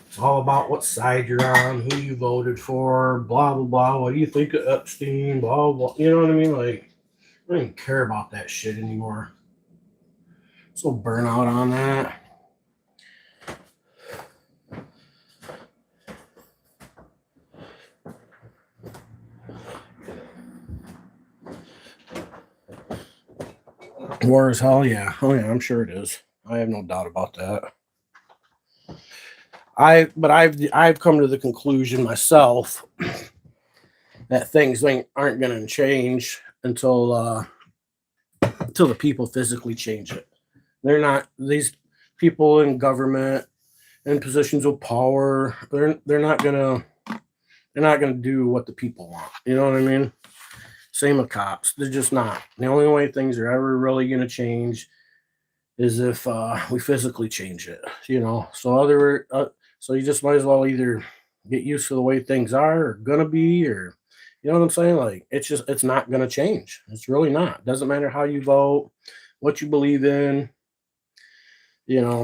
It's all about what side you're on, who you voted for, blah, blah, blah. What do you think of Epstein? Blah, blah. You know what I mean? Like, I don't even care about that shit anymore. So burnout on that. War is hell, yeah. Oh yeah, I'm sure it is. I have no doubt about that. I've come to the conclusion myself that things aren't going to change until the people physically change it. They're not, these people in government in positions of power. They're not gonna do what the people want. You know what I mean? Same with cops. They're just not. The only way things are ever really gonna change is if we physically change it. So you just might as well either get used to the way things are or gonna be, or you know what I'm saying? Like it's not gonna change. It's really not. Doesn't matter how you vote, what you believe in.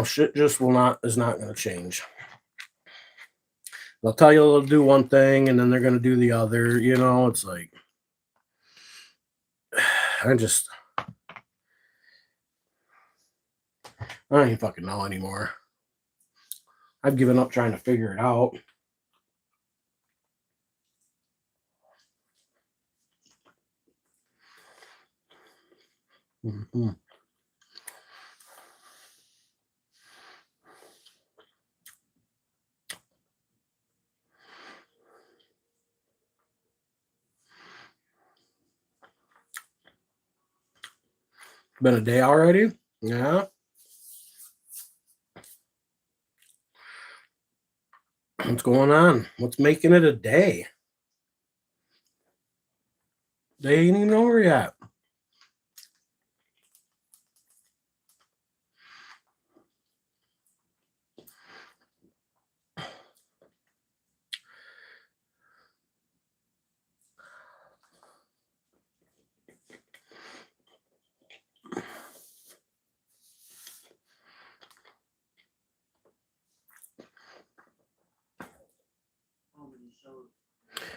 Shit just is not gonna change. They'll tell you they'll do one thing and then they're gonna do the other. It's like I don't even fucking know anymore. I've given up trying to figure it out. Mm-hmm. Been a day already? Yeah. What's going on? What's making it a day? They ain't even over yet.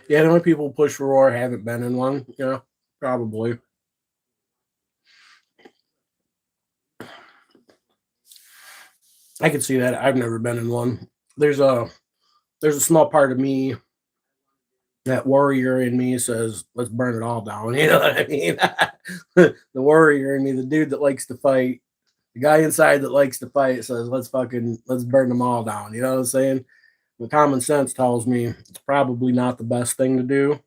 Yeah, the only people who push for war haven't been in one. Yeah, probably. I can see that. I've never been in one. There's a small part of me, that warrior in me, says, let's burn it all down. You know what I mean? The warrior in me, the dude that likes to fight, the guy inside that likes to fight says, let's burn them all down. You know what I'm saying? The common sense tells me it's probably not the best thing to do.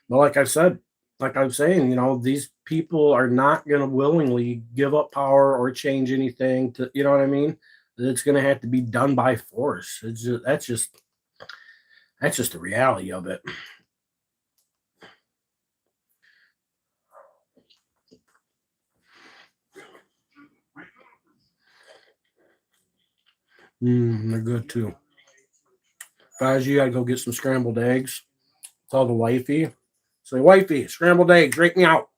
But like I said, like I'm saying, these people are not going to willingly give up power or change anything to, you know what I mean? It's going to have to be done by force. That's just the reality of it. They're good too. If I was you, I'd go get some scrambled eggs. Tell the wifey, say, wifey, scrambled eggs, rate me out.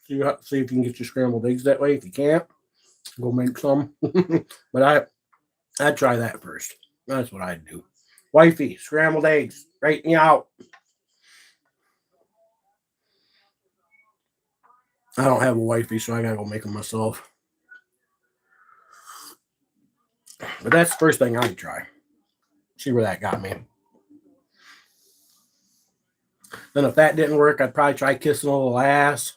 See if you can get your scrambled eggs that way. If you can't, go make some. But I'd try that first. That's what I'd do. Wifey, scrambled eggs, rate me out. I don't have a wifey, so I gotta go make them myself. But that's the first thing I'd try. See where that got me. Then if that didn't work, I'd probably try kissing a little ass.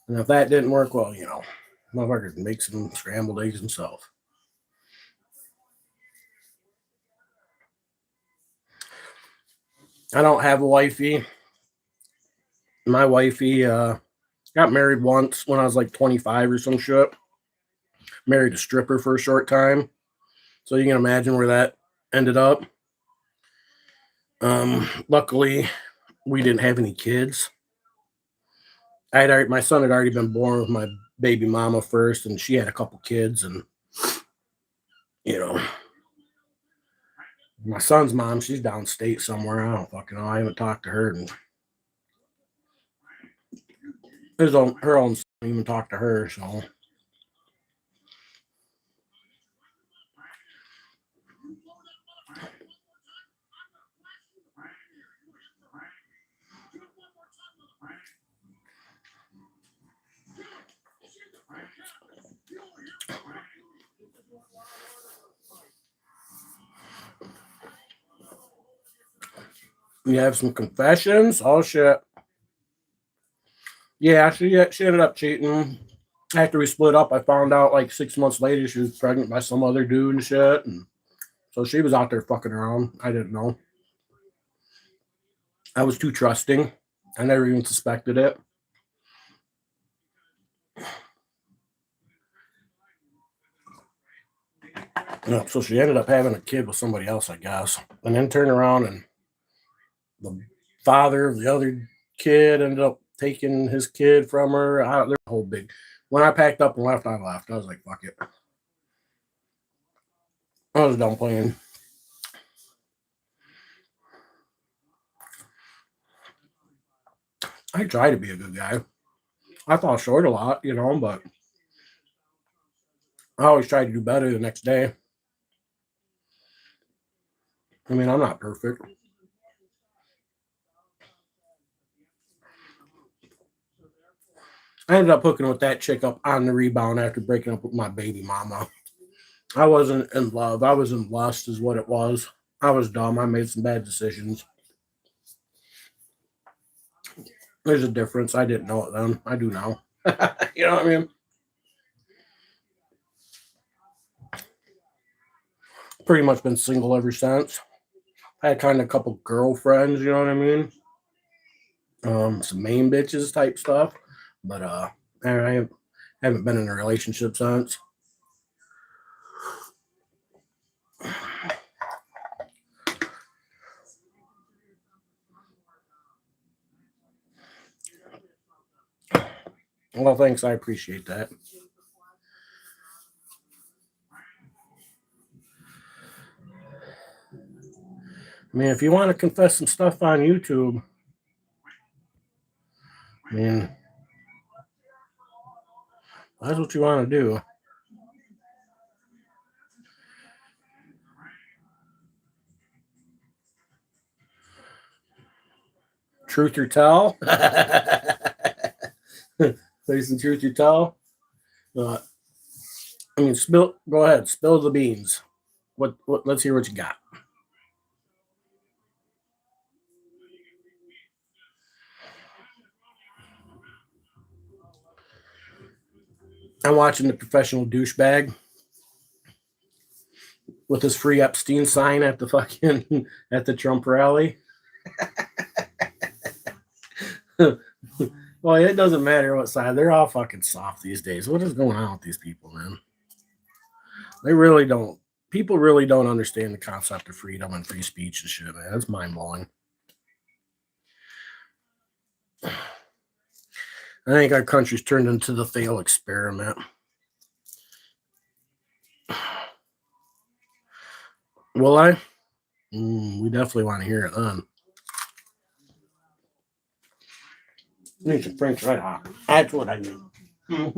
And if that didn't work, well, motherfucker can make some scrambled eggs himself. I don't have a wifey. My wifey got married once when I was like 25 or some shit. Married a stripper for a short time. So you can imagine where that ended up. Luckily, we didn't have any kids. My son had already been born with my baby mama first, and she had a couple kids, and my son's mom, she's downstate somewhere. I don't fucking know. I haven't talked to her, and her own son even talked to her. So you have some confessions. Oh shit. Yeah, she ended up cheating. After we split up, I found out like 6 months later she was pregnant by some other dude and shit. And so she was out there fucking around. I didn't know. I was too trusting. I never even suspected it. So she ended up having a kid with somebody else, I guess. And then turned around and the father of the other kid ended up taking his kid from her. There's a whole big. When I packed up and left, I left. I was like, fuck it. I was done playing. I try to be a good guy. I fall short a lot, but I always try to do better the next day. I mean, I'm not perfect. I ended up hooking with that chick up on the rebound after breaking up with my baby mama. I wasn't in love. I was in lust is what it was. I was dumb. I made some bad decisions. There's a difference. I didn't know it then. I do now. You know what I mean? Pretty much been single ever since. I had kind of a couple girlfriends, you know what I mean? Some main bitches type stuff. But I haven't been in a relationship since. Well, thanks. I appreciate that. I mean, if you want to confess some stuff on YouTube, I mean, that's what you want to do. Truth or tell? Say some truth or tell. I mean, spill. Go ahead, spill the beans. What? Let's hear what you got. I'm watching the professional douchebag with his free Epstein sign at the fucking at the Trump rally. Well, it doesn't matter what side. They're all fucking soft these days. What is going on with these people, man? They really don't. People really don't understand the concept of freedom and free speech and shit, man. It's mind blowing. I think our country's turned into the failed experiment. Will I? We definitely want to hear it then. I need some French Red Hot. That's what I need. I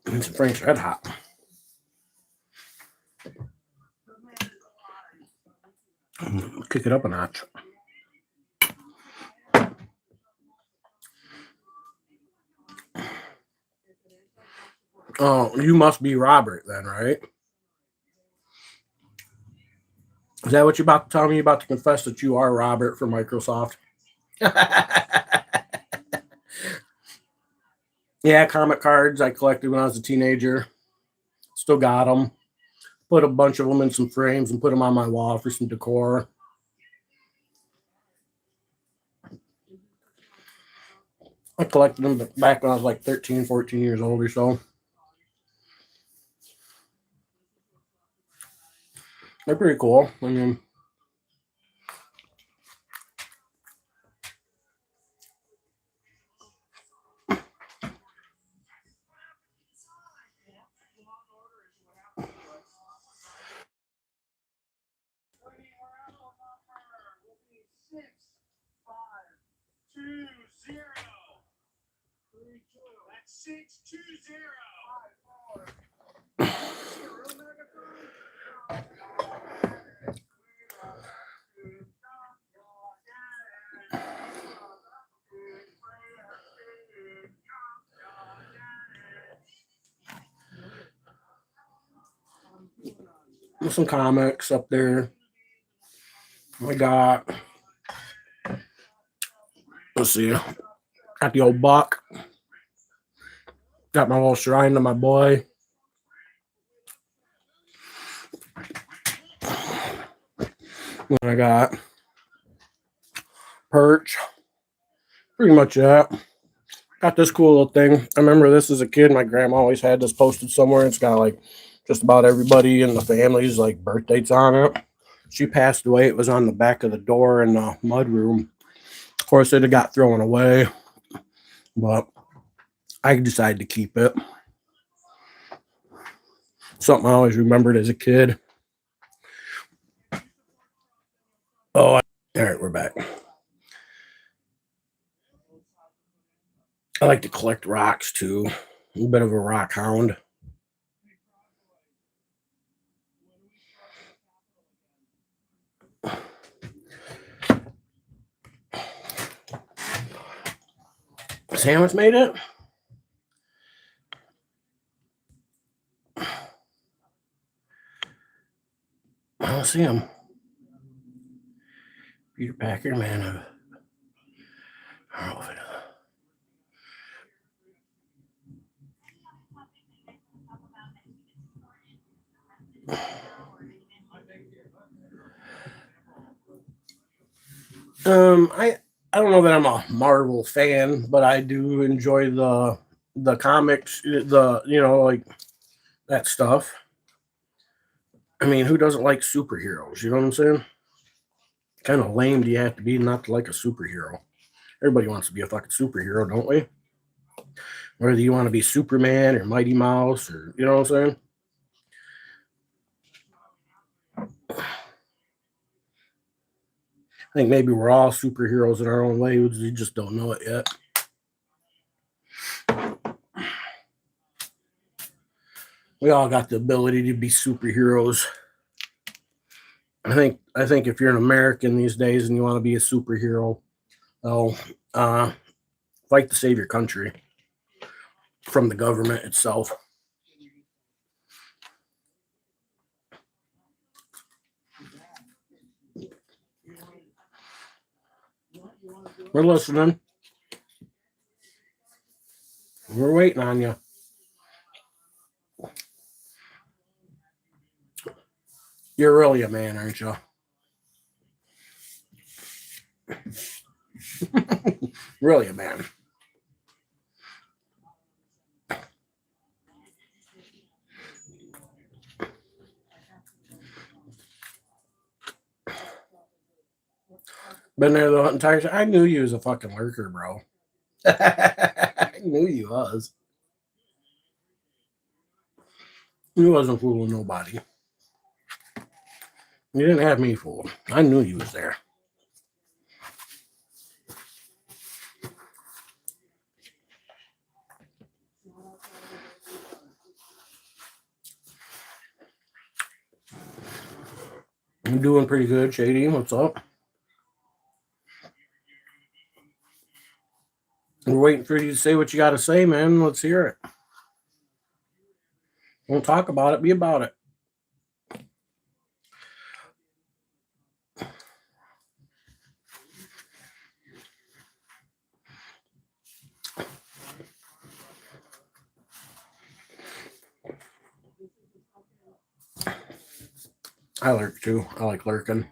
need some French Red Hot. Kick it up a notch. Oh, you must be Robert then, right? Is that what you're about to tell me? You're about to confess that you are Robert from Microsoft? Yeah, comic cards I collected when I was a teenager. Still got them. Put a bunch of them in some frames and put them on my wall for some decor. I collected them back when I was like 13, 14 years old or so. They're pretty cool. I mean, there's some comics up there. I got, let's see, got the old buck. Got my little shrine to my boy. I got perch. Pretty much that. Got this cool little thing. I remember this as a kid. My grandma always had this posted somewhere. It's got like just about everybody in the family's like birth dates on it. She passed away. It was on the back of the door in the mud room. Of course, it had got thrown away, but I decided to keep it. Something I always remembered as a kid. Oh, all right, we're back. I like to collect rocks too. I'm a bit of a rock hound. Sandwich made it? I don't see him. Peter Packer, man. I don't know if it is. I don't know that I'm a Marvel fan, but I do enjoy the comics, like that stuff. I mean, who doesn't like superheroes? You know what I'm saying? Kind of lame do you have to be not to like a superhero? Everybody wants to be a fucking superhero, don't we? Whether you want to be Superman or Mighty Mouse or, you know what I'm saying? I think maybe we're all superheroes in our own way. We just don't know it yet. We all got the ability to be superheroes. I think if you're an American these days and you want to be a superhero, oh, fight to save your country from the government itself. We're listening. We're waiting on you. You're really a man, aren't you? Really a man. Been there the entire time. I knew you was a fucking lurker, bro. I knew you was. You wasn't fooling nobody. You didn't have me fooled. I knew you was there. I'm doing pretty good, Shady. What's up? We're waiting for you to say what you got to say, man. Let's hear it. Don't talk about it. Be about it. I lurk too. I like lurking.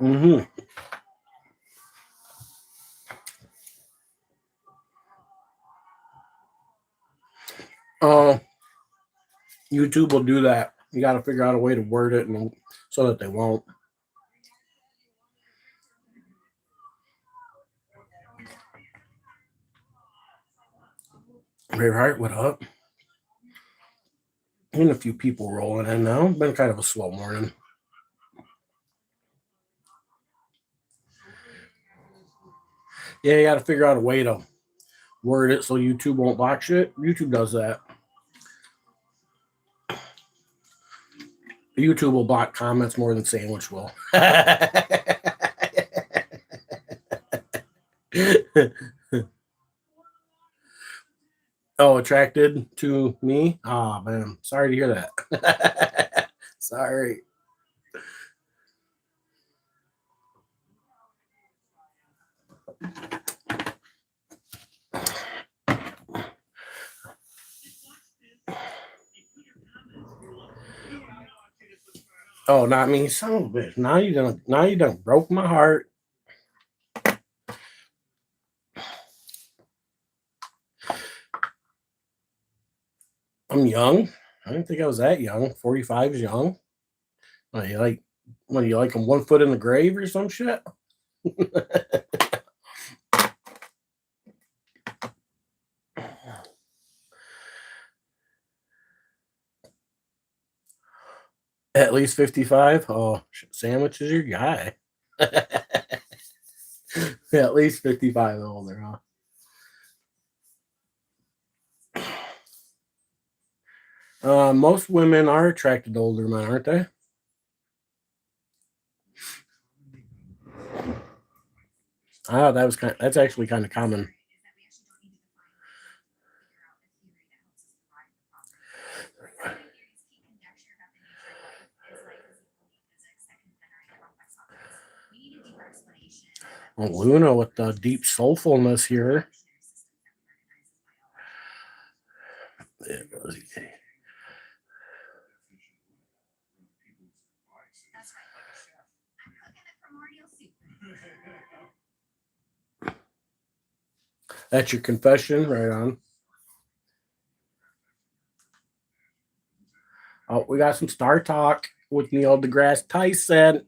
Mm-hmm. YouTube will do that. You got to figure out a way to word it and so that they won't. Braveheart, what up? And a few people rolling in now. Been kind of a slow morning. Yeah, you got to figure out a way to word it so YouTube won't block shit. YouTube does that. YouTube will block comments more than Sandwich will. Oh, attracted to me? Oh, man. Sorry to hear that. Sorry. Oh, not me. Son of a bitch. Now you done broke my heart. I'm young. I didn't think I was that young. 45 is young. What, you like I'm 1 foot in the grave or some shit? At least 55? Oh, Sandwich is your guy. Yeah, at least 55 and older, huh? Most women are attracted to older men, aren't they? Ah, that's actually kind of common. Well, Luna with the deep soulfulness here. There goes. That's your confession, right on. Oh, we got some Star Talk with Neil deGrasse Tyson.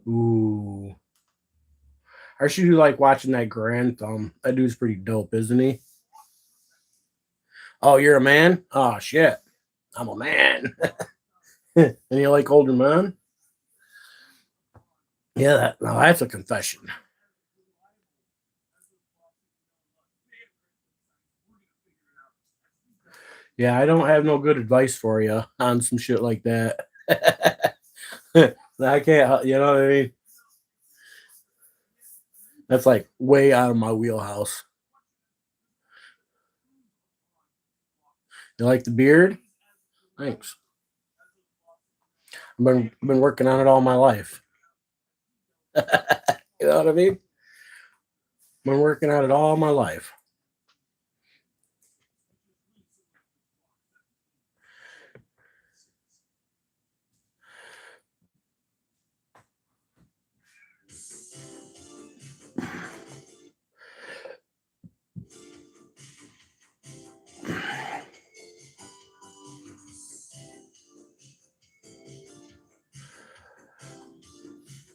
Ooh. I should do like watching that Grand Thumb. That dude's pretty dope, isn't he? Oh, you're a man? Oh shit. I'm a man. And you like older men? Yeah, that's a confession. Yeah, I don't have no good advice for you on some shit like that. I can't, you know what I mean? That's like way out of my wheelhouse. You like the beard? Thanks. I've been working on it all my life. You know what I mean? Been working on it all my life.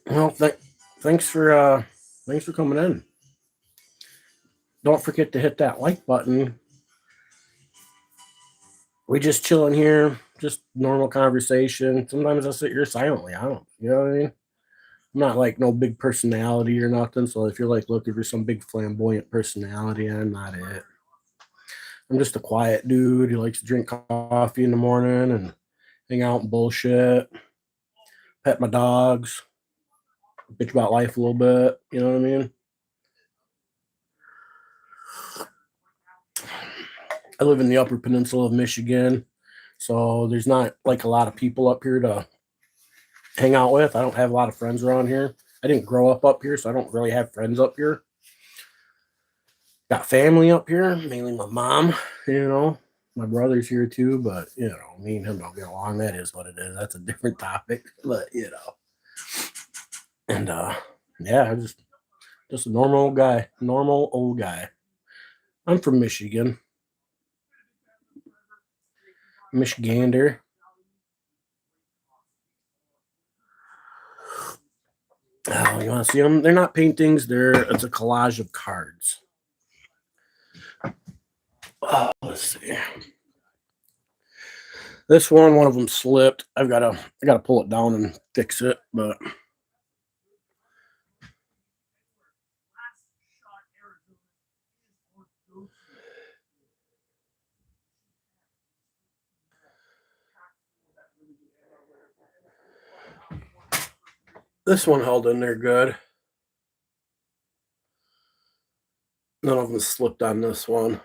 Well, thanks for coming in. Don't forget to hit that like button. We just chilling here, just normal conversation. Sometimes I sit here silently. I don't, you know what I mean? I'm not like no big personality or nothing. So if you're like looking for some big flamboyant personality, I'm not it. I'm just a quiet dude who likes to drink coffee in the morning and hang out and bullshit, pet my dogs, bitch about life a little bit. You know what I mean? I live in the Upper Peninsula of Michigan, so there's not like a lot of people up here to hang out with. I don't have a lot of friends around here. I didn't grow up here, so I don't really have friends up here. Got family up here, mainly my mom, you know. My brother's here too, but you know, me and him don't get along. That is what it is. That's a different topic. But you know. And yeah, I'm just a normal old guy. Normal old guy. I'm from Michigan. Michigander. Oh, you want to see them? They're not paintings. It's a collage of cards. Oh, let's see. This one of them slipped. I gotta pull it down and fix it, but this one held in there good. None of them slipped on this one.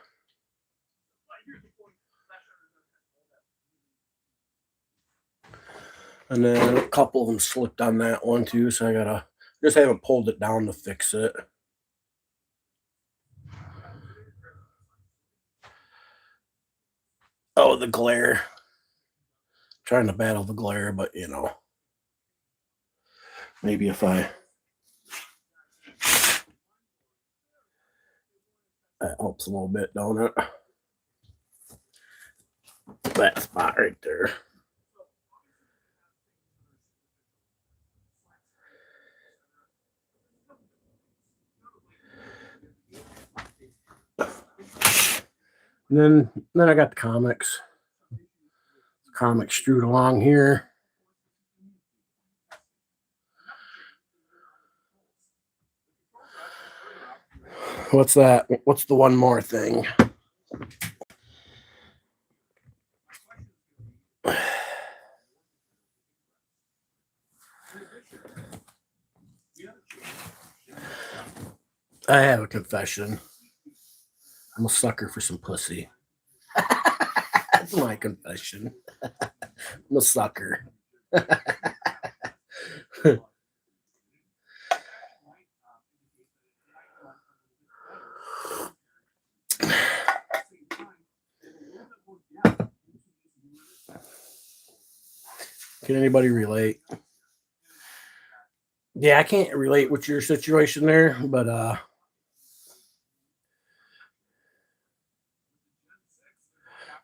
And then a couple of them slipped on that one too, so I just haven't pulled it down to fix it. Oh, the glare. Trying to battle the glare, but you know. Maybe if that helps a little bit, don't it? That spot right there. And then I got the comics. Comics strewed along here. What's that? What's the one more thing? I have a confession. I'm a sucker for some pussy. That's my confession. I'm a sucker. Can anybody relate? Yeah, I can't relate with your situation there, but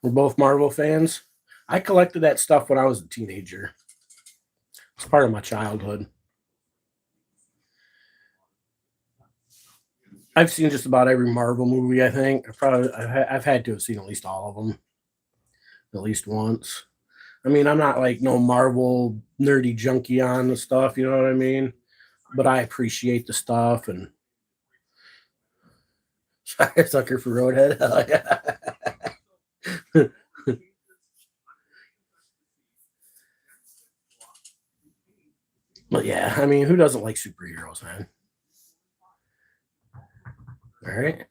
we're both Marvel fans. I collected that stuff when I was a teenager. It's part of my childhood. I've seen just about every Marvel movie. I think I've had to have seen at least all of them, at least once. I mean, I'm not like no Marvel nerdy junkie on the stuff, you know what I mean? But I appreciate the stuff and sucker for Roadhead. But yeah, I mean, who doesn't like superheroes, man? All right.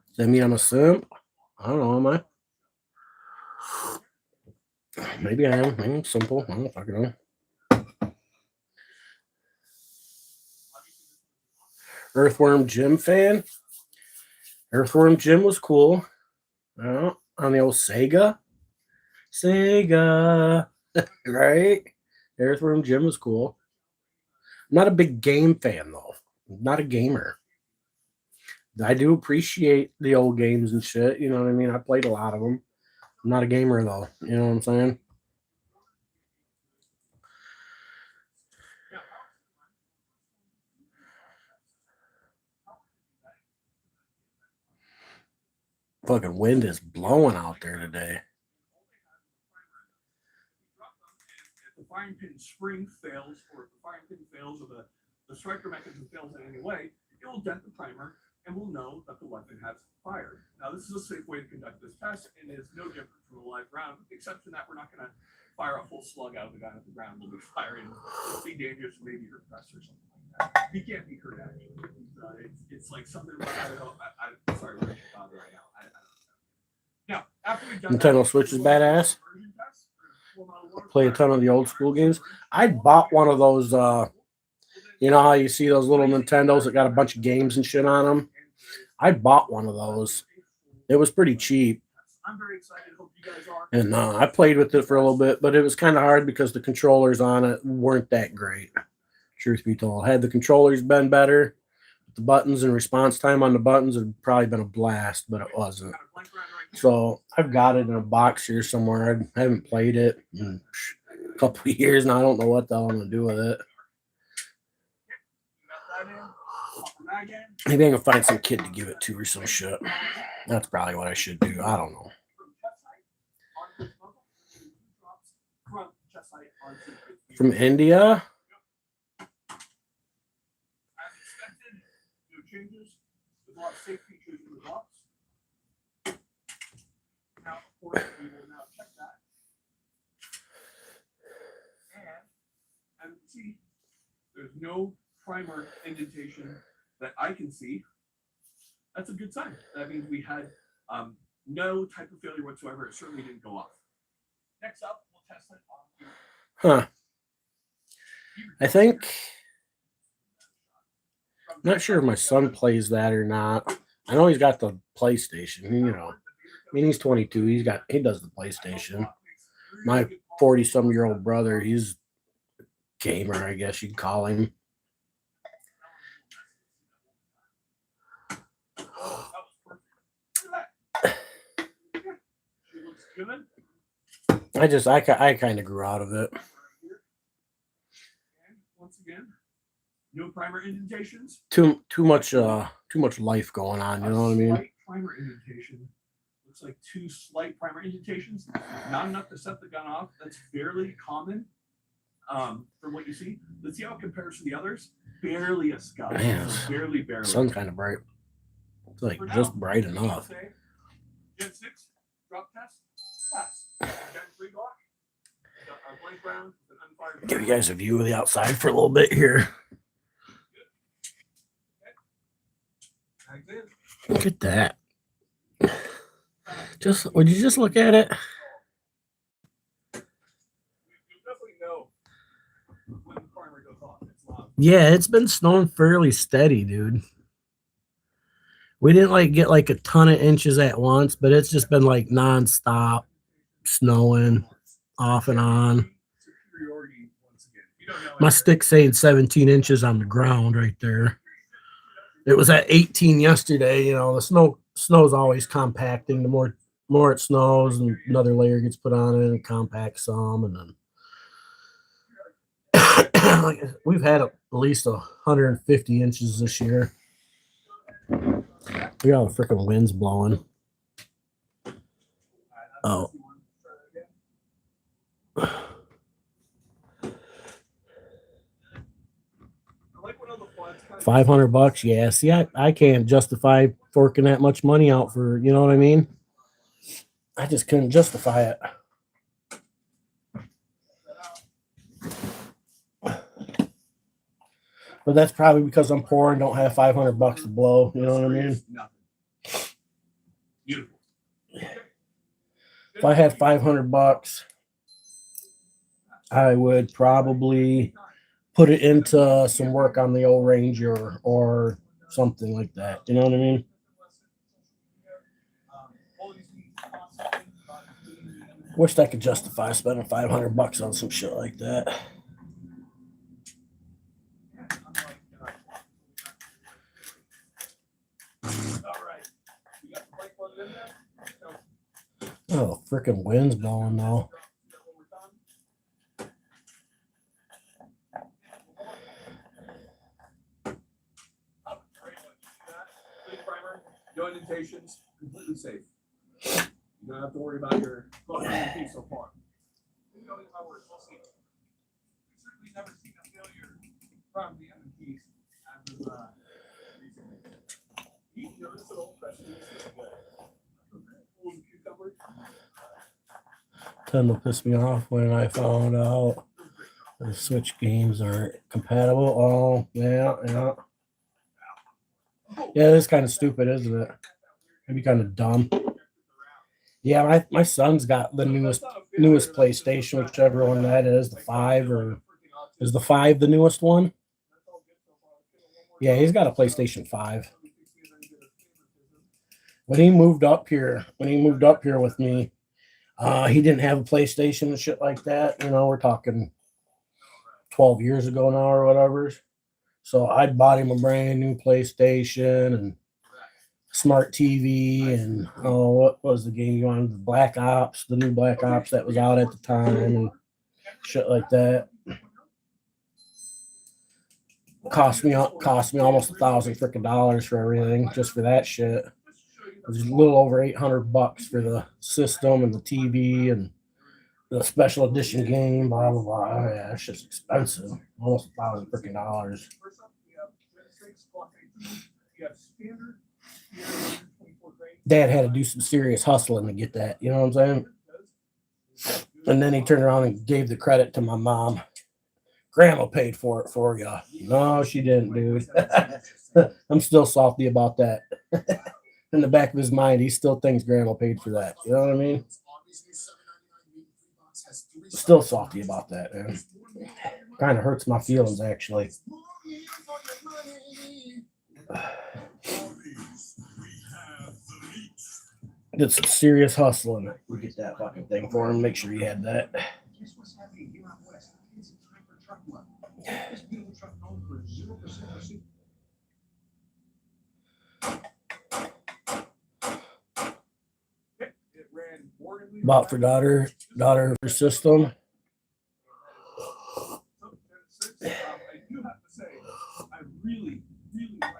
Does that mean I'm a simp? I don't know, am I? Maybe I am. Maybe I'm simple. I don't fucking know. Earthworm Jim fan. Earthworm Jim was cool. On the old Sega. Right? Earthworm Jim was cool. I'm not a big game fan, though. I'm not a gamer. I do appreciate the old games and shit. You know what I mean? I played a lot of them. I'm not a gamer, though. You know what I'm saying? Fucking wind is blowing out there today. If the firing pin spring fails, or if the firing pin fails, or the striker mechanism fails in any way, it will dent the primer and we'll know that the weapon has fired. Now, this is a safe way to conduct this test and is no different from a live round, except in that we're not going to fire a full slug out of the gun at the ground. We'll be firing, it'll be dangerous, maybe hurt press or something like that. He can't be hurt, actually. It's like something about, I don't know, I'm sorry, we're right now. Now, after we've done Nintendo Switch is badass. Play a ton of the old school games. I bought one of those, you know how you see those little Nintendos that got a bunch of games and shit on them? I bought one of those. It was pretty cheap. And I played with it for a little bit, but it was kind of hard because the controllers on it weren't that great. Truth be told. Had the controllers been better, the buttons and response time on the buttons would probably been a blast, but it wasn't. So I've got it in a box here somewhere. I haven't played it in a couple of years now. I don't know what the hell I'm going to do with it. Maybe I can find some kid to give it to or some shit. That's probably what I should do. I don't know. From India? Now, of course, we will now check that. And as you can see, there's no primer indentation that I can see. That's a good sign. That means we had no type of failure whatsoever. It certainly didn't go off. Next up, we'll test it on. Huh. I think. I'm not sure if my son plays that or not. I know he's got the PlayStation, you know. I mean, he's 22. He does the PlayStation. My 40-some-year-old brother, he's a gamer, I guess you'd call him. I kind of grew out of it. Once again, no primer indentations. Too much life going on. You know what I mean? Slight primer indentation. Looks like 2 slight primer indentations. Not enough to set the gun off. That's fairly common. From what you see, let's see how it compares to the others. Barely a scuff. Man, barely. Sun's kind of bright. It's like just bright enough. Gen 6 drop test. Pass. Gen 3 Glock. Our blank round. Give you guys a view of the outside for a little bit here. Look at that. Would you just look at it? Yeah, it's been snowing fairly steady, dude. We didn't get a ton of inches at once, but it's just been like nonstop snowing off and on. My stick's saying 17 inches on the ground right there. It was at 18 yesterday. You know, the snow snow's always compacting. The more it snows, and another layer gets put on it and compacts some, and then like we've had at least 150 inches this year. We got all the freaking winds blowing. Oh. 500 bucks, yeah. See, I can't justify forking that much money out for, you know what I mean? I just couldn't justify it. But that's probably because I'm poor and don't have 500 bucks to blow, you know what I mean? Beautiful. If I had 500 bucks, I would probably put it into some work on the old Ranger or something like that. You know what I mean? Wish I could justify spending 500 bucks on some shit like that. Oh, freaking wind's blowing now. No indentations, completely safe. You don't have to worry about your piece so far. We've certainly never seen a failure from the M&Ps as of recently. You notice an old precedent cucumber. Tend to piss me off when I found out the Switch games aren't compatible. Oh, yeah. Yeah, it's kind of stupid, isn't it? Maybe kind of dumb. Yeah, my son's got the newest PlayStation, whichever one that is, the 5, or is the 5 the newest one? Yeah, he's got a PlayStation 5. When he moved up here with me, he didn't have a PlayStation and shit like that. You know, we're talking 12 years ago now or whatever. So I bought him a brand new PlayStation and smart TV and what was the game you wanted? The Black Ops, the new Black Ops that was out at the time and shit like that. Cost me almost $1,000 freaking dollars for everything just for that shit. It was a little over $800 for the system and the TV and the special edition game. Blah blah blah. Oh, yeah, it's just expensive. Almost $1,000 freaking dollars. Dad had to do some serious hustling to get that. You know what I'm saying? And then he turned around and gave the credit to my mom. Grandma paid for it for you. No, she didn't, dude. I'm still salty about that. In the back of his mind, he still thinks Grandma paid for that. You know what I mean? Still salty about that, man. Kind of hurts my feelings, actually. Did some serious hustling to get that fucking thing for him. Make sure he had that. Bought for daughter her system.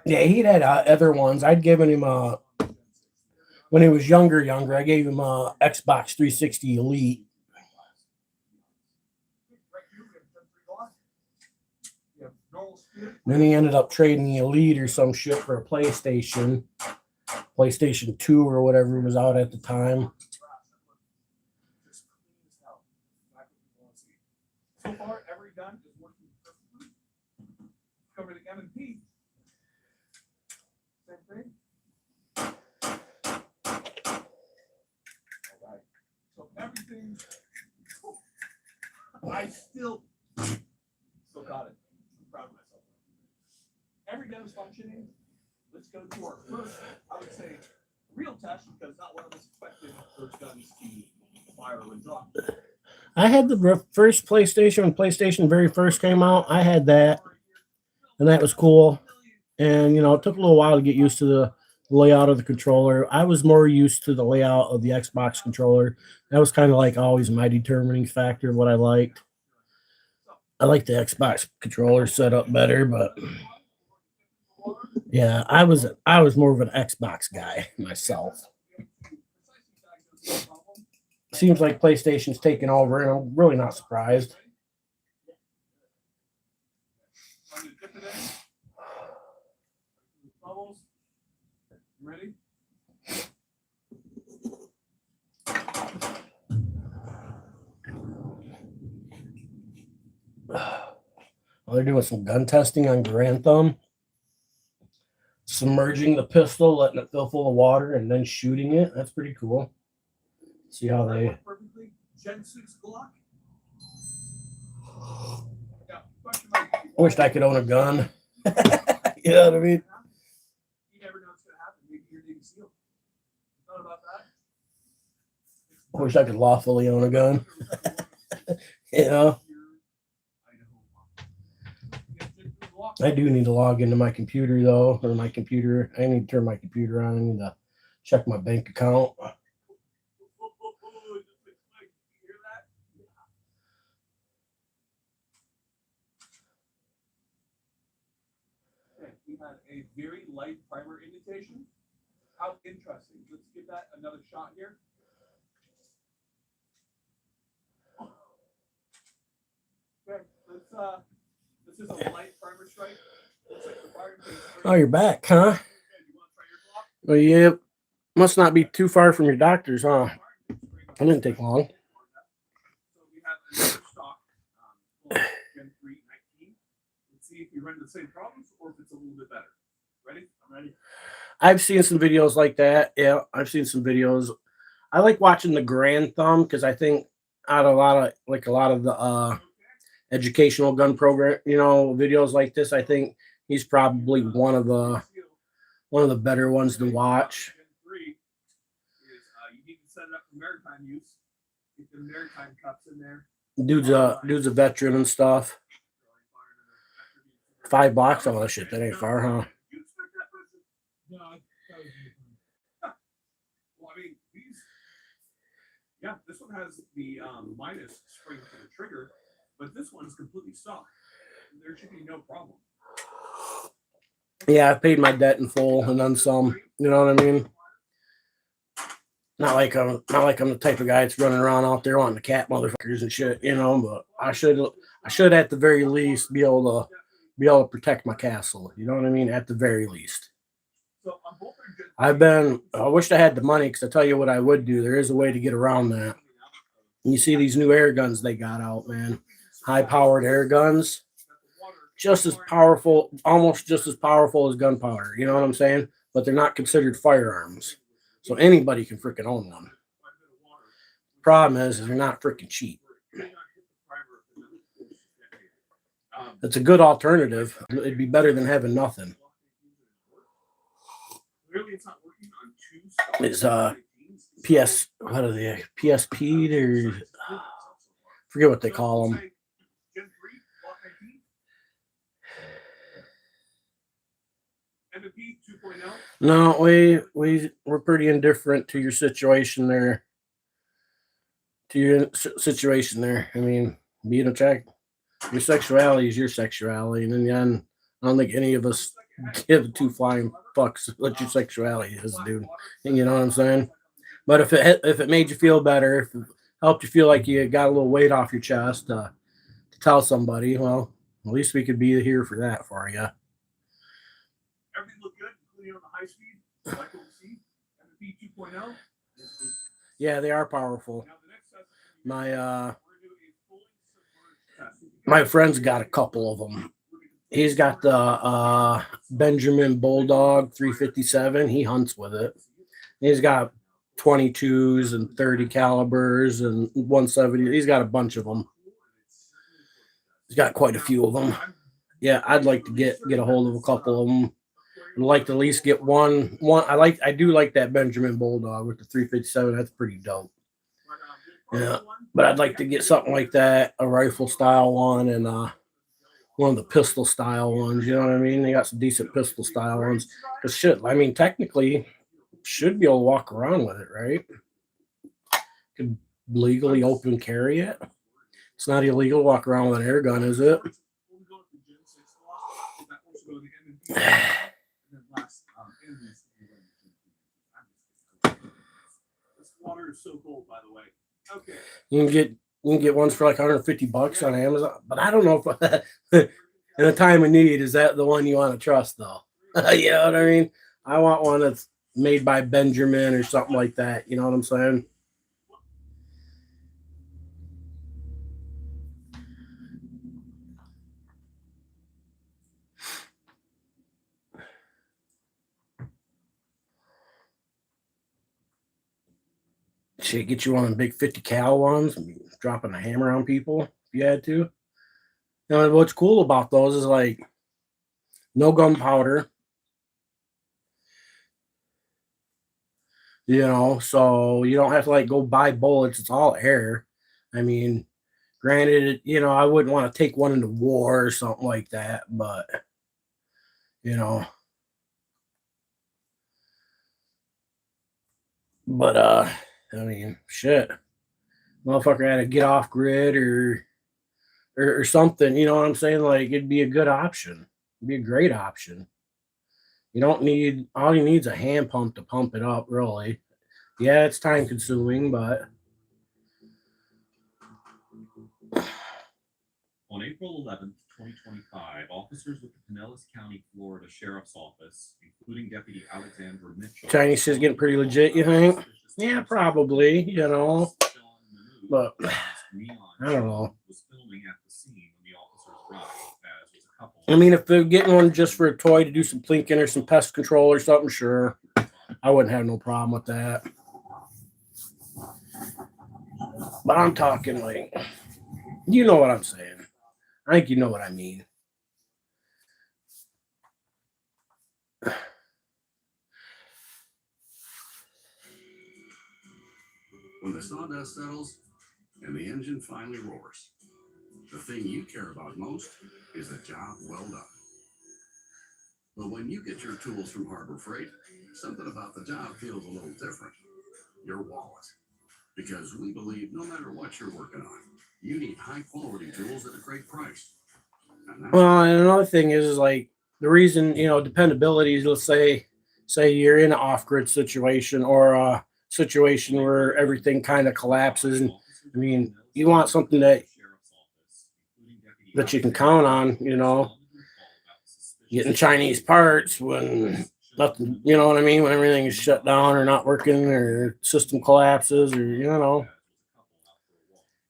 Yeah, he'd had other ones. I'd given him when he was younger. I gave him a Xbox 360 Elite. Then he ended up trading the Elite or some shit for a PlayStation 2 or whatever was out at the time. So far, every gun is working perfectly. Cover the M&P. Same thing. All right. So everything. I still got it. I'm proud of myself. Every gun is functioning. Let's go to our first, I would say, real test, because not one of us expected those guns to fire or drop. I had the first PlayStation when PlayStation very first came out. I had that, and that was cool. And, you know, it took a little while to get used to layout of the controller. I was more used to the layout of the Xbox controller. That was kind of like always my determining factor of what I liked. I like the Xbox controller setup better, but yeah, I was more of an Xbox guy myself. Seems like PlayStation's taking over, and I'm really not surprised. Bubbles. You ready? Well, they're doing some gun testing on Grantham, submerging the pistol, letting it fill full of water, and then shooting it. That's pretty cool. See how they. Perfectly. Gen 6 Glock. I wished I could own a gun. You know what I mean? You never know what's going to happen. Maybe you're Navy SEAL. Thought about that? I wish I could lawfully own a gun. You know? I do need to log into my computer though, or my computer. I need to turn my computer on. I need to check my bank account. We had a very light primer indentation. How interesting. Let's give that another shot here. Okay, this is a light primer strike. Looks like the fire thing. Oh, you're back, huh? Well, yeah. Must not be too far from your doctor's, huh? That didn't take long. So we have another stock, Gen 3 19. Let's see if we run into the same problems or if it's a little bit better. Ready? I'm ready. I've seen some videos like that. Yeah, I've seen some videos. I like watching the Grantham because I think out of a lot of the educational gun program, videos like this, I think he's probably one of the better ones to watch. Gen 3 is you need to set it up for maritime use. Get the maritime cups in there. Dude's a veteran and stuff. $5 on that shit. That ain't far, huh? You expect that person? No, that was well, I mean, this one has the minus spring for the trigger, but this one is completely soft. There should be no problem. Yeah, I paid my debt in full and then some. You know what I mean? Not like I'm the type of guy that's running around out there wanting to cat motherfuckers and shit, but I should at the very least be able to protect my castle. You know what I mean? At the very least. I wish I had the money, because I tell you what I would do. There is a way to get around that. You see these new air guns they got out, man. High-powered air guns. Just as powerful, almost just as powerful as gunpowder. You know what I'm saying? But they're not considered firearms. So anybody can freaking own one. Problem is they're not freaking cheap. It's a good alternative. It'd be better than having nothing. It's PSP or forget what they call them. No, we're pretty indifferent to your situation there. I mean, being a chick, your sexuality is your sexuality, and in the end, I don't think any of us give two flying fucks what your sexuality is, dude. You know what I'm saying? But if it made you feel better, if it helped you feel like you got a little weight off your chest to tell somebody, well, at least we could be here for that for you. Everything looked good, including on the high speed. Like what we see, MVP 2.0. Yeah, they are powerful. My friend's got a couple of them. He's got the Benjamin Bulldog 357. He hunts with it. He's got 22s and 30 calibers and 170. He's got a bunch of them. He's got quite a few of them. Yeah, I'd like to get a hold of a couple of them. I'd like to at least get one. I do like that Benjamin Bulldog with the 357. That's pretty dope. Yeah, but I'd like to get something like that, a rifle style one, and one of the pistol style ones. You know what I mean? They got some decent pistol style ones. Cause shit, I mean, technically, should be able to walk around with it, right? Could legally open carry it. It's not illegal to walk around with an air gun, is it? This water is so cold, by the way. Okay. You can get ones for like $150 on Amazon, but I don't know if in a time of need, is that the one you want to trust though? You know what I mean? I want one that's made by Benjamin or something like that. You know what I'm saying? Shit, get you one of the big 50 cal ones, and dropping a hammer on people if you had to. You know what's cool about those is like no gunpowder. You know, so you don't have to like go buy bullets. It's all air. I mean, granted, you know, I wouldn't want to take one into war or something like that, but you know, but I mean, shit, motherfucker had to get off grid or something. You know what I'm saying? Like it'd be a good option. It'd be a great option. You don't need all you need is a hand pump to pump it up, really. Yeah, it's time consuming, but On April 11th, 2025, officers with the Pinellas County, Florida Sheriff's Office, including Deputy Alexandra Mitchell, Chinese shit's getting pretty legit, you think? Yeah, probably, you know. But I don't know. was filming at the scene when the officers arrived, as was a couple. I mean, if they're getting one just for a toy to do some plinking or some pest control or something, sure. I wouldn't have no problem with that. But I'm talking like, you know what I'm saying. I think you know what I mean. When the sawdust settles and the engine finally roars, the thing you care about most is a job well done. But when you get your tools from Harbor Freight, something about the job feels a little different. Your wallet. Because we believe no matter what you're working on, you need high quality tools at a great price. Well, and another thing is like the reason, you know, dependability is, let's say you're in an off-grid situation or a situation where everything kind of collapses, and I mean, you want something that you can count on, you know, getting Chinese parts when nothing, you know what I mean, when everything is shut down or not working or system collapses or, you know.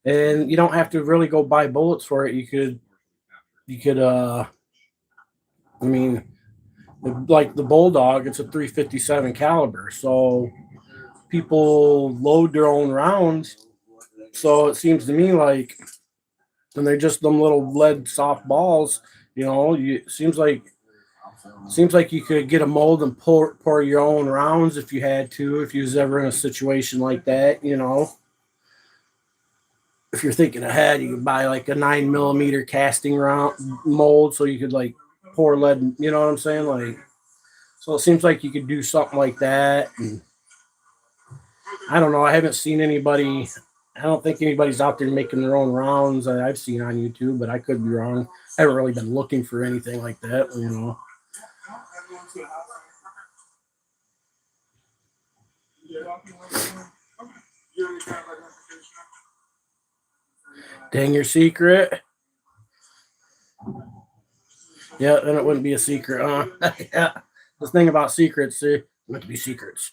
And you don't have to really go buy bullets for it. You could I mean, like the Bulldog, it's a 357 caliber, so people load their own rounds. So it seems to me like, and they're just them little lead soft balls, you know. Seems like you could get a mold and pour your own rounds if you had to, if you was ever in a situation like that, you know. If you're thinking ahead, you could buy like a 9mm casting round mold so you could like pour lead, you know what I'm saying? Like, so it seems like you could do something like that. And I don't know. I haven't seen anybody. I don't think anybody's out there making their own rounds that I've seen on YouTube, but I could be wrong. I haven't really been looking for anything like that, you know. Dang your secret. Yeah, then it wouldn't be a secret, huh? Yeah. The thing about secrets, they're meant to be secrets.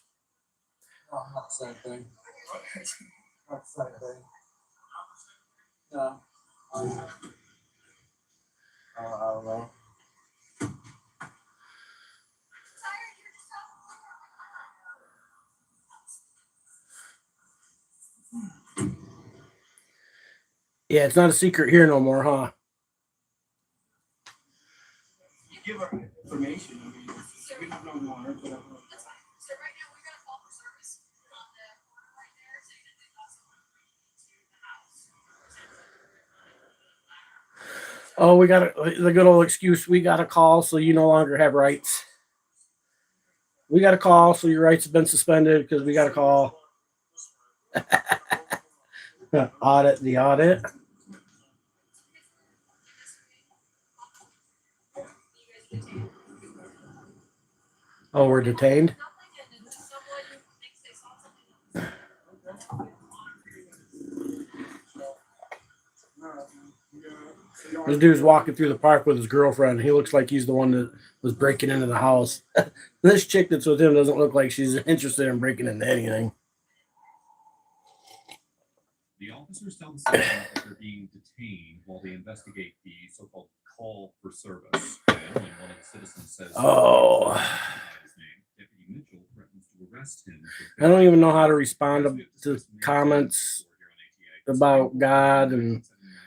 Oh, not the same thing. Not the same thing. No. I don't know. Yeah, it's not a secret here no more, huh? You give her information. I mean, we don't know more, but That's fine. So right now we're gonna call for service on the corner right there, saying that they got someone to the house. Oh, we got the good old excuse. We got a call, so you no longer have rights. We got a call, so your rights have been suspended because we got a call. Audit the audit. Oh, we're detained. This dude's walking through the park with his girlfriend. He looks like he's the one that was breaking into the house. This chick that's with him doesn't look like she's interested in breaking into anything. The officers tell the citizens that they're being detained while they investigate the so-called call for service. And when one of the citizens says, Oh. his name, Deputy Mitchell threatens to arrest him. I don't even know how to respond to comments about God and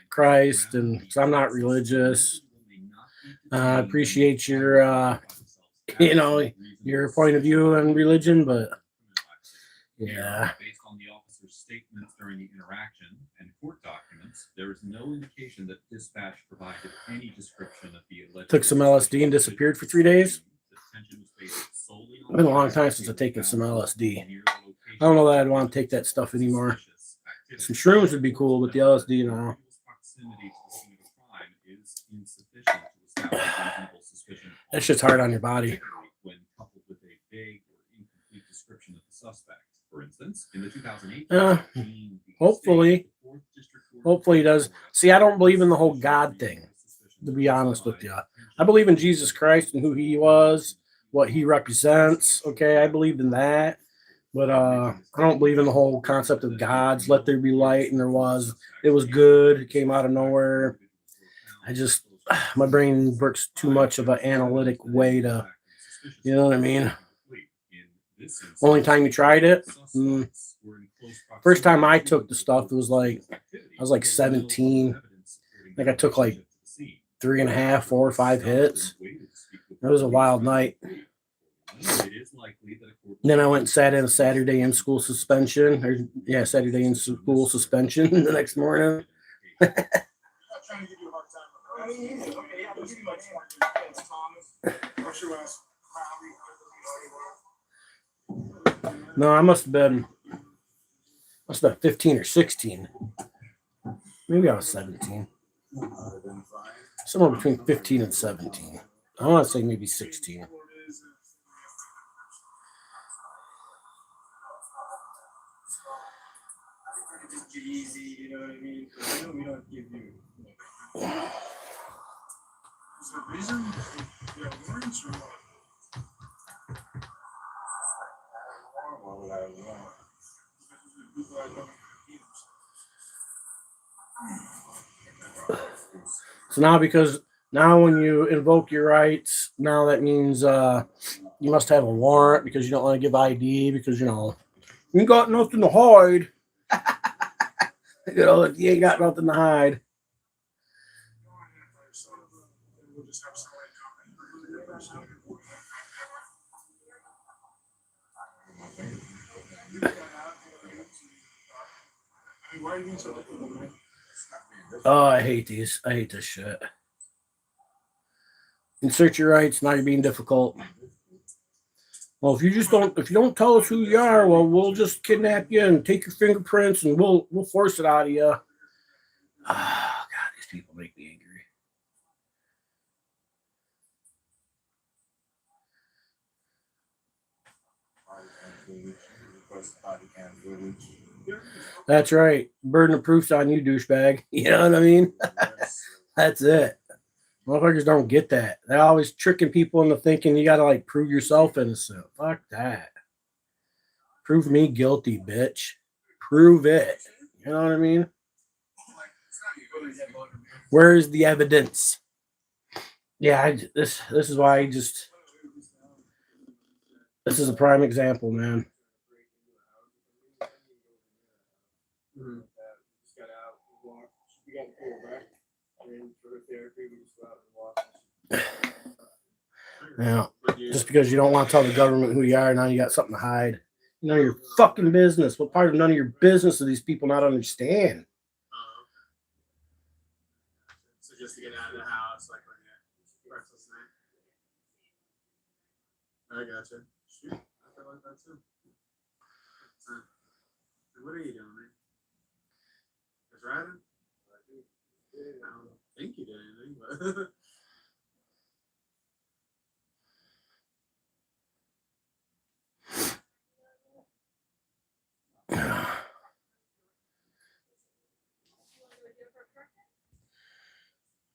Christ, and because I'm not religious. I appreciate your, your point of view on religion, but yeah. Based on the officer's statements during the interaction and court documents, there is no indication that dispatch provided any description of the alleged. Took some LSD and disappeared for 3 days. It's been a long time since I've taken some LSD. I don't know that I'd want to take that stuff anymore. Some shrooms would be cool, but the LSD, no. That shit's hard on your body. When coupled with a vague or incomplete description of the suspect. For instance, in the 2008 hopefully he does. See, I don't believe in the whole God thing, to be honest with you. I believe in Jesus Christ and who he was, what he represents. Okay, I believe in that. But I don't believe in the whole concept of gods. Let there be light, and there was. It was good. It came out of nowhere. My brain works too much of an analytic way to, you know what I mean? Only time you tried it? First time I took the stuff, I was like 17. I took like 3.5, 4 or 5 hits. It was a wild night. Then I went and sat in a Saturday in school suspension. Saturday in school suspension the next morning. No, I must have been 15 or 16. Maybe I was 17. Somewhere between 15 and 17. I want to say maybe 16. Easy, you know what I mean? We don't give you. So reason warrants or what? So now when you invoke your rights, now that means you must have a warrant because you don't want to give ID because you ain't got nothing to hide. You ain't got nothing to hide. Oh, I hate these. I hate this shit. Insert your rights. Now you're being difficult. Well, if you don't tell us who you are, well, we'll just kidnap you and take your fingerprints and we'll force it out of you. Oh, God, these people make me angry. That's right. Burden of proof's on you, douchebag. You know what I mean? That's it. Motherfuckers don't get that. They're always tricking people into thinking you got to prove yourself innocent. Fuck that. Prove me guilty, bitch. Prove it. You know what I mean? Where is the evidence? Yeah, this is why this is a prime example, man. Now, just because you don't want to tell the government who you are, now you got something to hide. None of your fucking business. What part of none of your business do these people not understand? just to get out of the house, like when you breakfast night. I gotcha. Shoot, I feel like that too. What are you doing, man? Just riding? I don't think you did anything, but.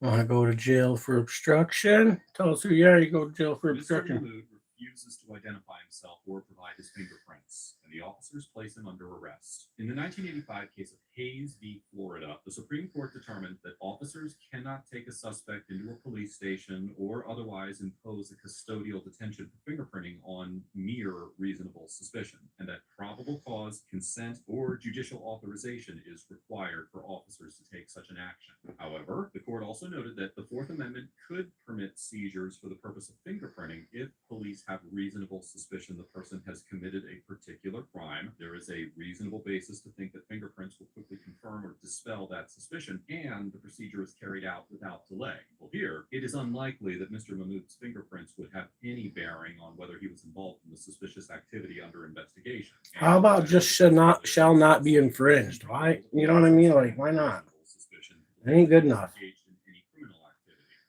Want to go to jail for obstruction? Tell us who you are. You go to jail for Mr. obstruction. Mahmood refuses to identify himself or provide his fingerprints, and the officers place him under arrest. In the 1985 case of Hayes v. Florida, the Supreme Court determined that officers cannot take a suspect into a police station or otherwise impose a custodial detention for fingerprinting on mere reasonable suspicion, and that probable cause, consent, or judicial authorization is required for officers to take such an action. However, the court also noted that the Fourth Amendment could permit seizures for the purpose of fingerprinting if police have reasonable suspicion the person has committed a particular crime. There is a reasonable basis to think that fingerprints will quickly confirm or dispel that suspicion, and the procedure is carried out without delay. Well, here, it is unlikely that Mr. Mahmood's fingerprints would have any bearing on whether he was involved in the suspicious activity under investigation. How about just shall not be infringed? Why? You know what I mean? Like, why not? It ain't good enough.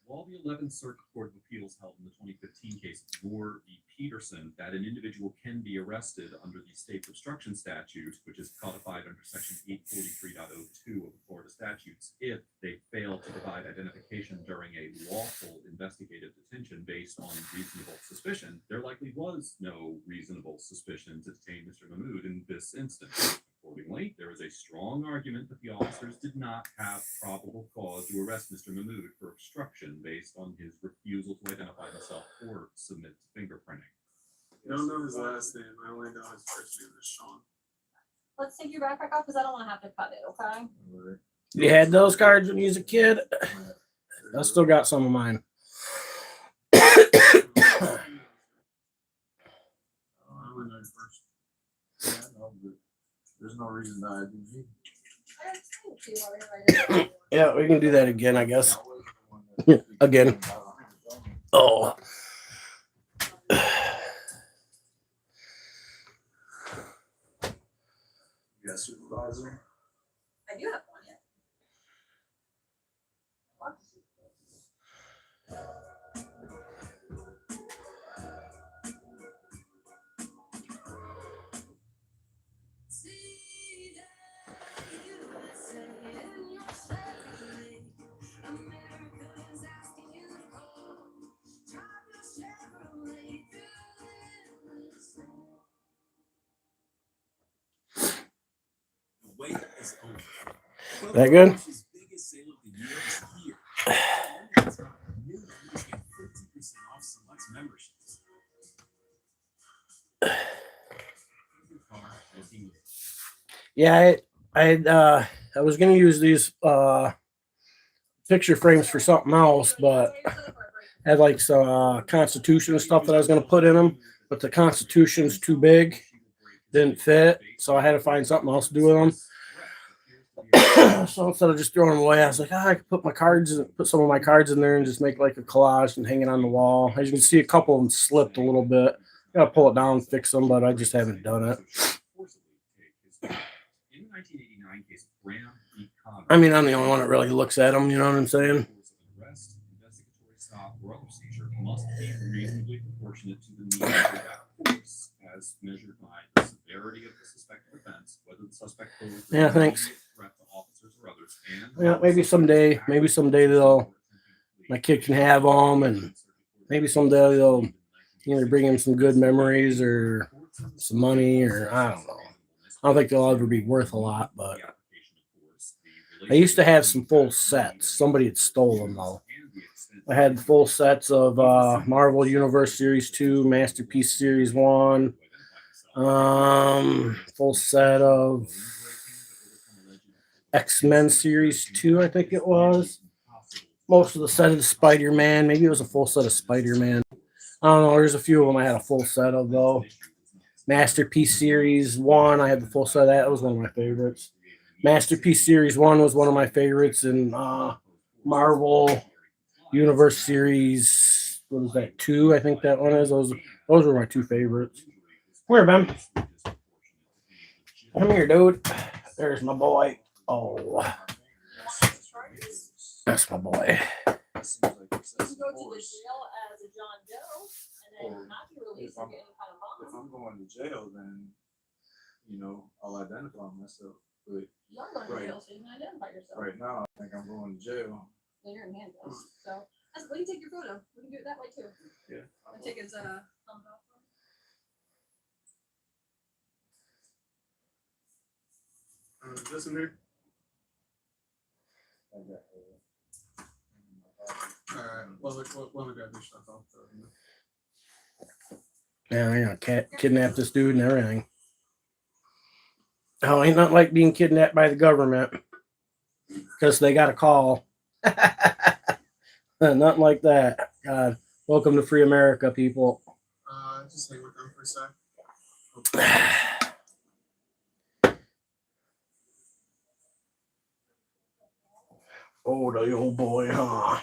While the 11th Circuit Court of Appeals held in the 2015 case of Moore v. Peterson that an individual can be arrested under the state obstruction statute, which is codified under section 843.02 of the Florida statutes, if they fail to provide identification during a lawful investigative detention based on reasonable suspicion, there likely was no reasonable suspicion to detain Mr. Mahmood in this instance. Accordingly, there is a strong argument that the officers did not have probable cause to arrest Mr. Mahmood for obstruction based on his refusal to identify himself or submit to fingerprinting. I don't know his last name. I only know his first name is Sean. Let's take your backpack off because I don't want to have to cut it, okay? You had those cards when you was a kid? I still got some of mine. I only know his first. Yeah, no, but there's no reason to ID. Yeah, we can do that again, I guess. Again. Oh. Yeah, supervisor. I do have one yet. That good? Yeah, I was gonna use these picture frames for something else, but I had like some Constitution stuff that I was gonna put in them, but the Constitution's too big, didn't fit, so I had to find something else to do with them. So instead of just throwing them away, I was like, I could put some of my cards in there and just make like a collage and hang it on the wall. As you can see, a couple of them slipped a little bit. Gotta pull it down and fix them, but I just haven't done it. I mean, I'm the only one that really looks at them, you know what I'm saying? Must be reasonably proportionate to the need of that force as measured by the severity of the suspected offense, whether the suspect poses Yeah, thanks. threat to officers or others, and Yeah, maybe someday my kid can have them, and maybe someday they'll either bring him some good memories or some money, or I don't know. I don't think they'll ever be worth a lot, but I used to have some full sets. Somebody had stolen them though. I had full sets of Marvel Universe Series 2, Masterpiece Series 1, full set of X-Men Series 2, I think it was. Most of the set of the Spider-Man. Maybe it was a full set of Spider-Man. I don't know. There's a few of them I had a full set of, though. Masterpiece Series 1, I had the full set of that. That was one of my favorites. Masterpiece Series 1 was one of my favorites, and Marvel Universe Series. What is that? 2, I think that one is. Those were my 2 favorites. Come here, Ben. Come here, dude. There's my boy. Oh, that's my boy. You go to the jail as a John Doe and then not be released or get any kind of If bond. I'm going to jail, then, you know, I'll identify myself. But You are going to jail, so you can identify yourself. right now, I think I'm going to jail. Well, you're in handcuffs. So that's, we can take your photo. We can do it that way too. Yeah. I'll take his thumb off. Is this in here? Alright, well, let me grab this stuff off. Yeah, I'm gonna kidnap this dude and everything. Oh, ain't nothing like being kidnapped by the government because they got a call. Nothing like that. God, welcome to free America, people. Just hang with them for a sec. Oh, the old boy, huh?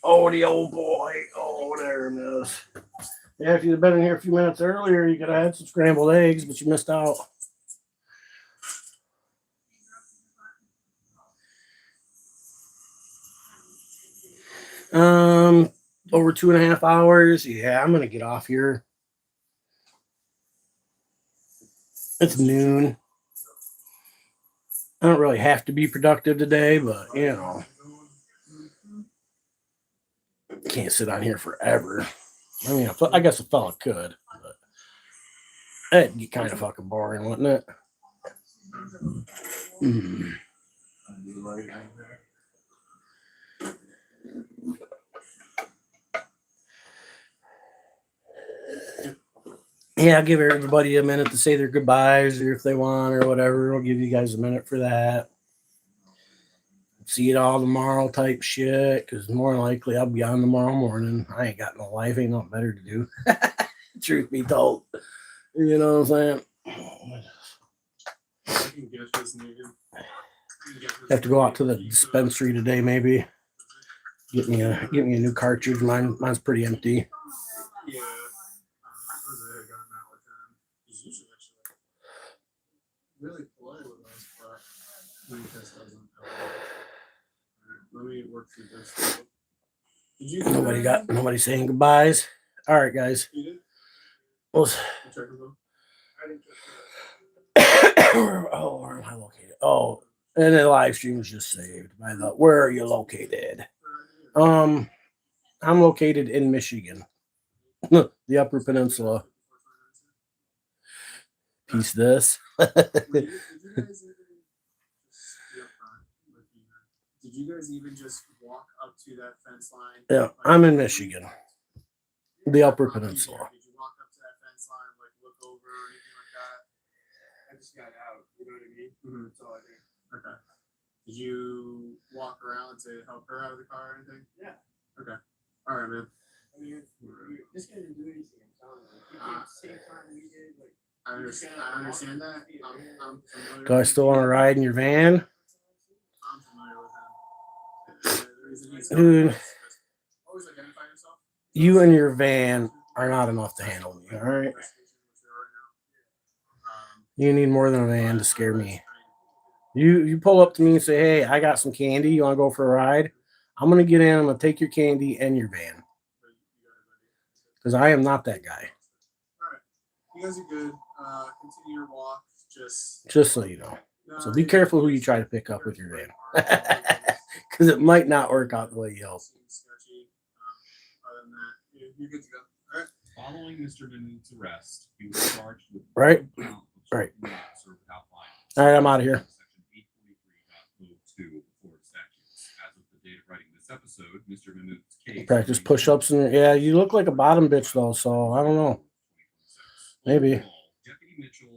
Oh, the old boy. Oh, there it is. Yeah, if you'd have been in here a few minutes earlier, you could have had some scrambled eggs, but you missed out. Over 2.5 hours. Yeah, I'm gonna get off here. It's noon. I don't really have to be productive today, but you know, can't sit on here forever. I mean, I guess a fella could, but it'd get kind of fucking boring, wouldn't it? Yeah, I'll give everybody a minute to say their goodbyes or if they want or whatever. I'll give you guys a minute for that. See you all tomorrow type shit, because more than likely I'll be on tomorrow morning. I ain't got no life, ain't nothing better to do. Truth be told. You know what I'm saying? Have to go out to the dispensary today, maybe. Get me a new cartridge. Mine's pretty empty. Yeah. Really polite with us, but this doesn't help. Let me work through this. Did you Nobody saying goodbyes. All right, guys. You did? Well, oh, where am I located? Oh, and the live stream was just saved by the where are you located? I'm located in Michigan. The Upper Peninsula. Piece this. Did you guys even just walk up to that fence line? Yeah, I'm in Michigan. The Upper Peninsula. Did you walk up to that fence line, like look over or anything like that? I just got out. You know what I mean? Mm-hmm. That's all I did. Okay. Did you walk around to help her out of the car or anything? Yeah. Okay. All right, man. I mean, this guy didn't do anything. I'm telling you. He did the same time we did. Like, I understand that. I'm familiar. Do I still want to ride in your van? I'm familiar with him. The reason he's Dude, always identify yourself. you and your van are not enough to handle me, all right? You need more than a van to scare me. You pull up to me and say, hey, I got some candy. You want to go for a ride? I'm going to get in. I'm going to take your candy and your van. Because I am not that guy. All right. You guys are good. Continue your walk. Just so you know. So be careful who you try to pick up with your van. Because it might not work out the way you hope. Other than that, you're good to go. All right. Following Mr. Minute's arrest, he was charged with Right. All right, I'm out of here. Section 843.02 Florida statutes. As of the date of writing this episode, Mr. Minute's case. Practice push-ups and yeah, you look like a bottom bitch though, so I don't know. Maybe. Deputy Mitchell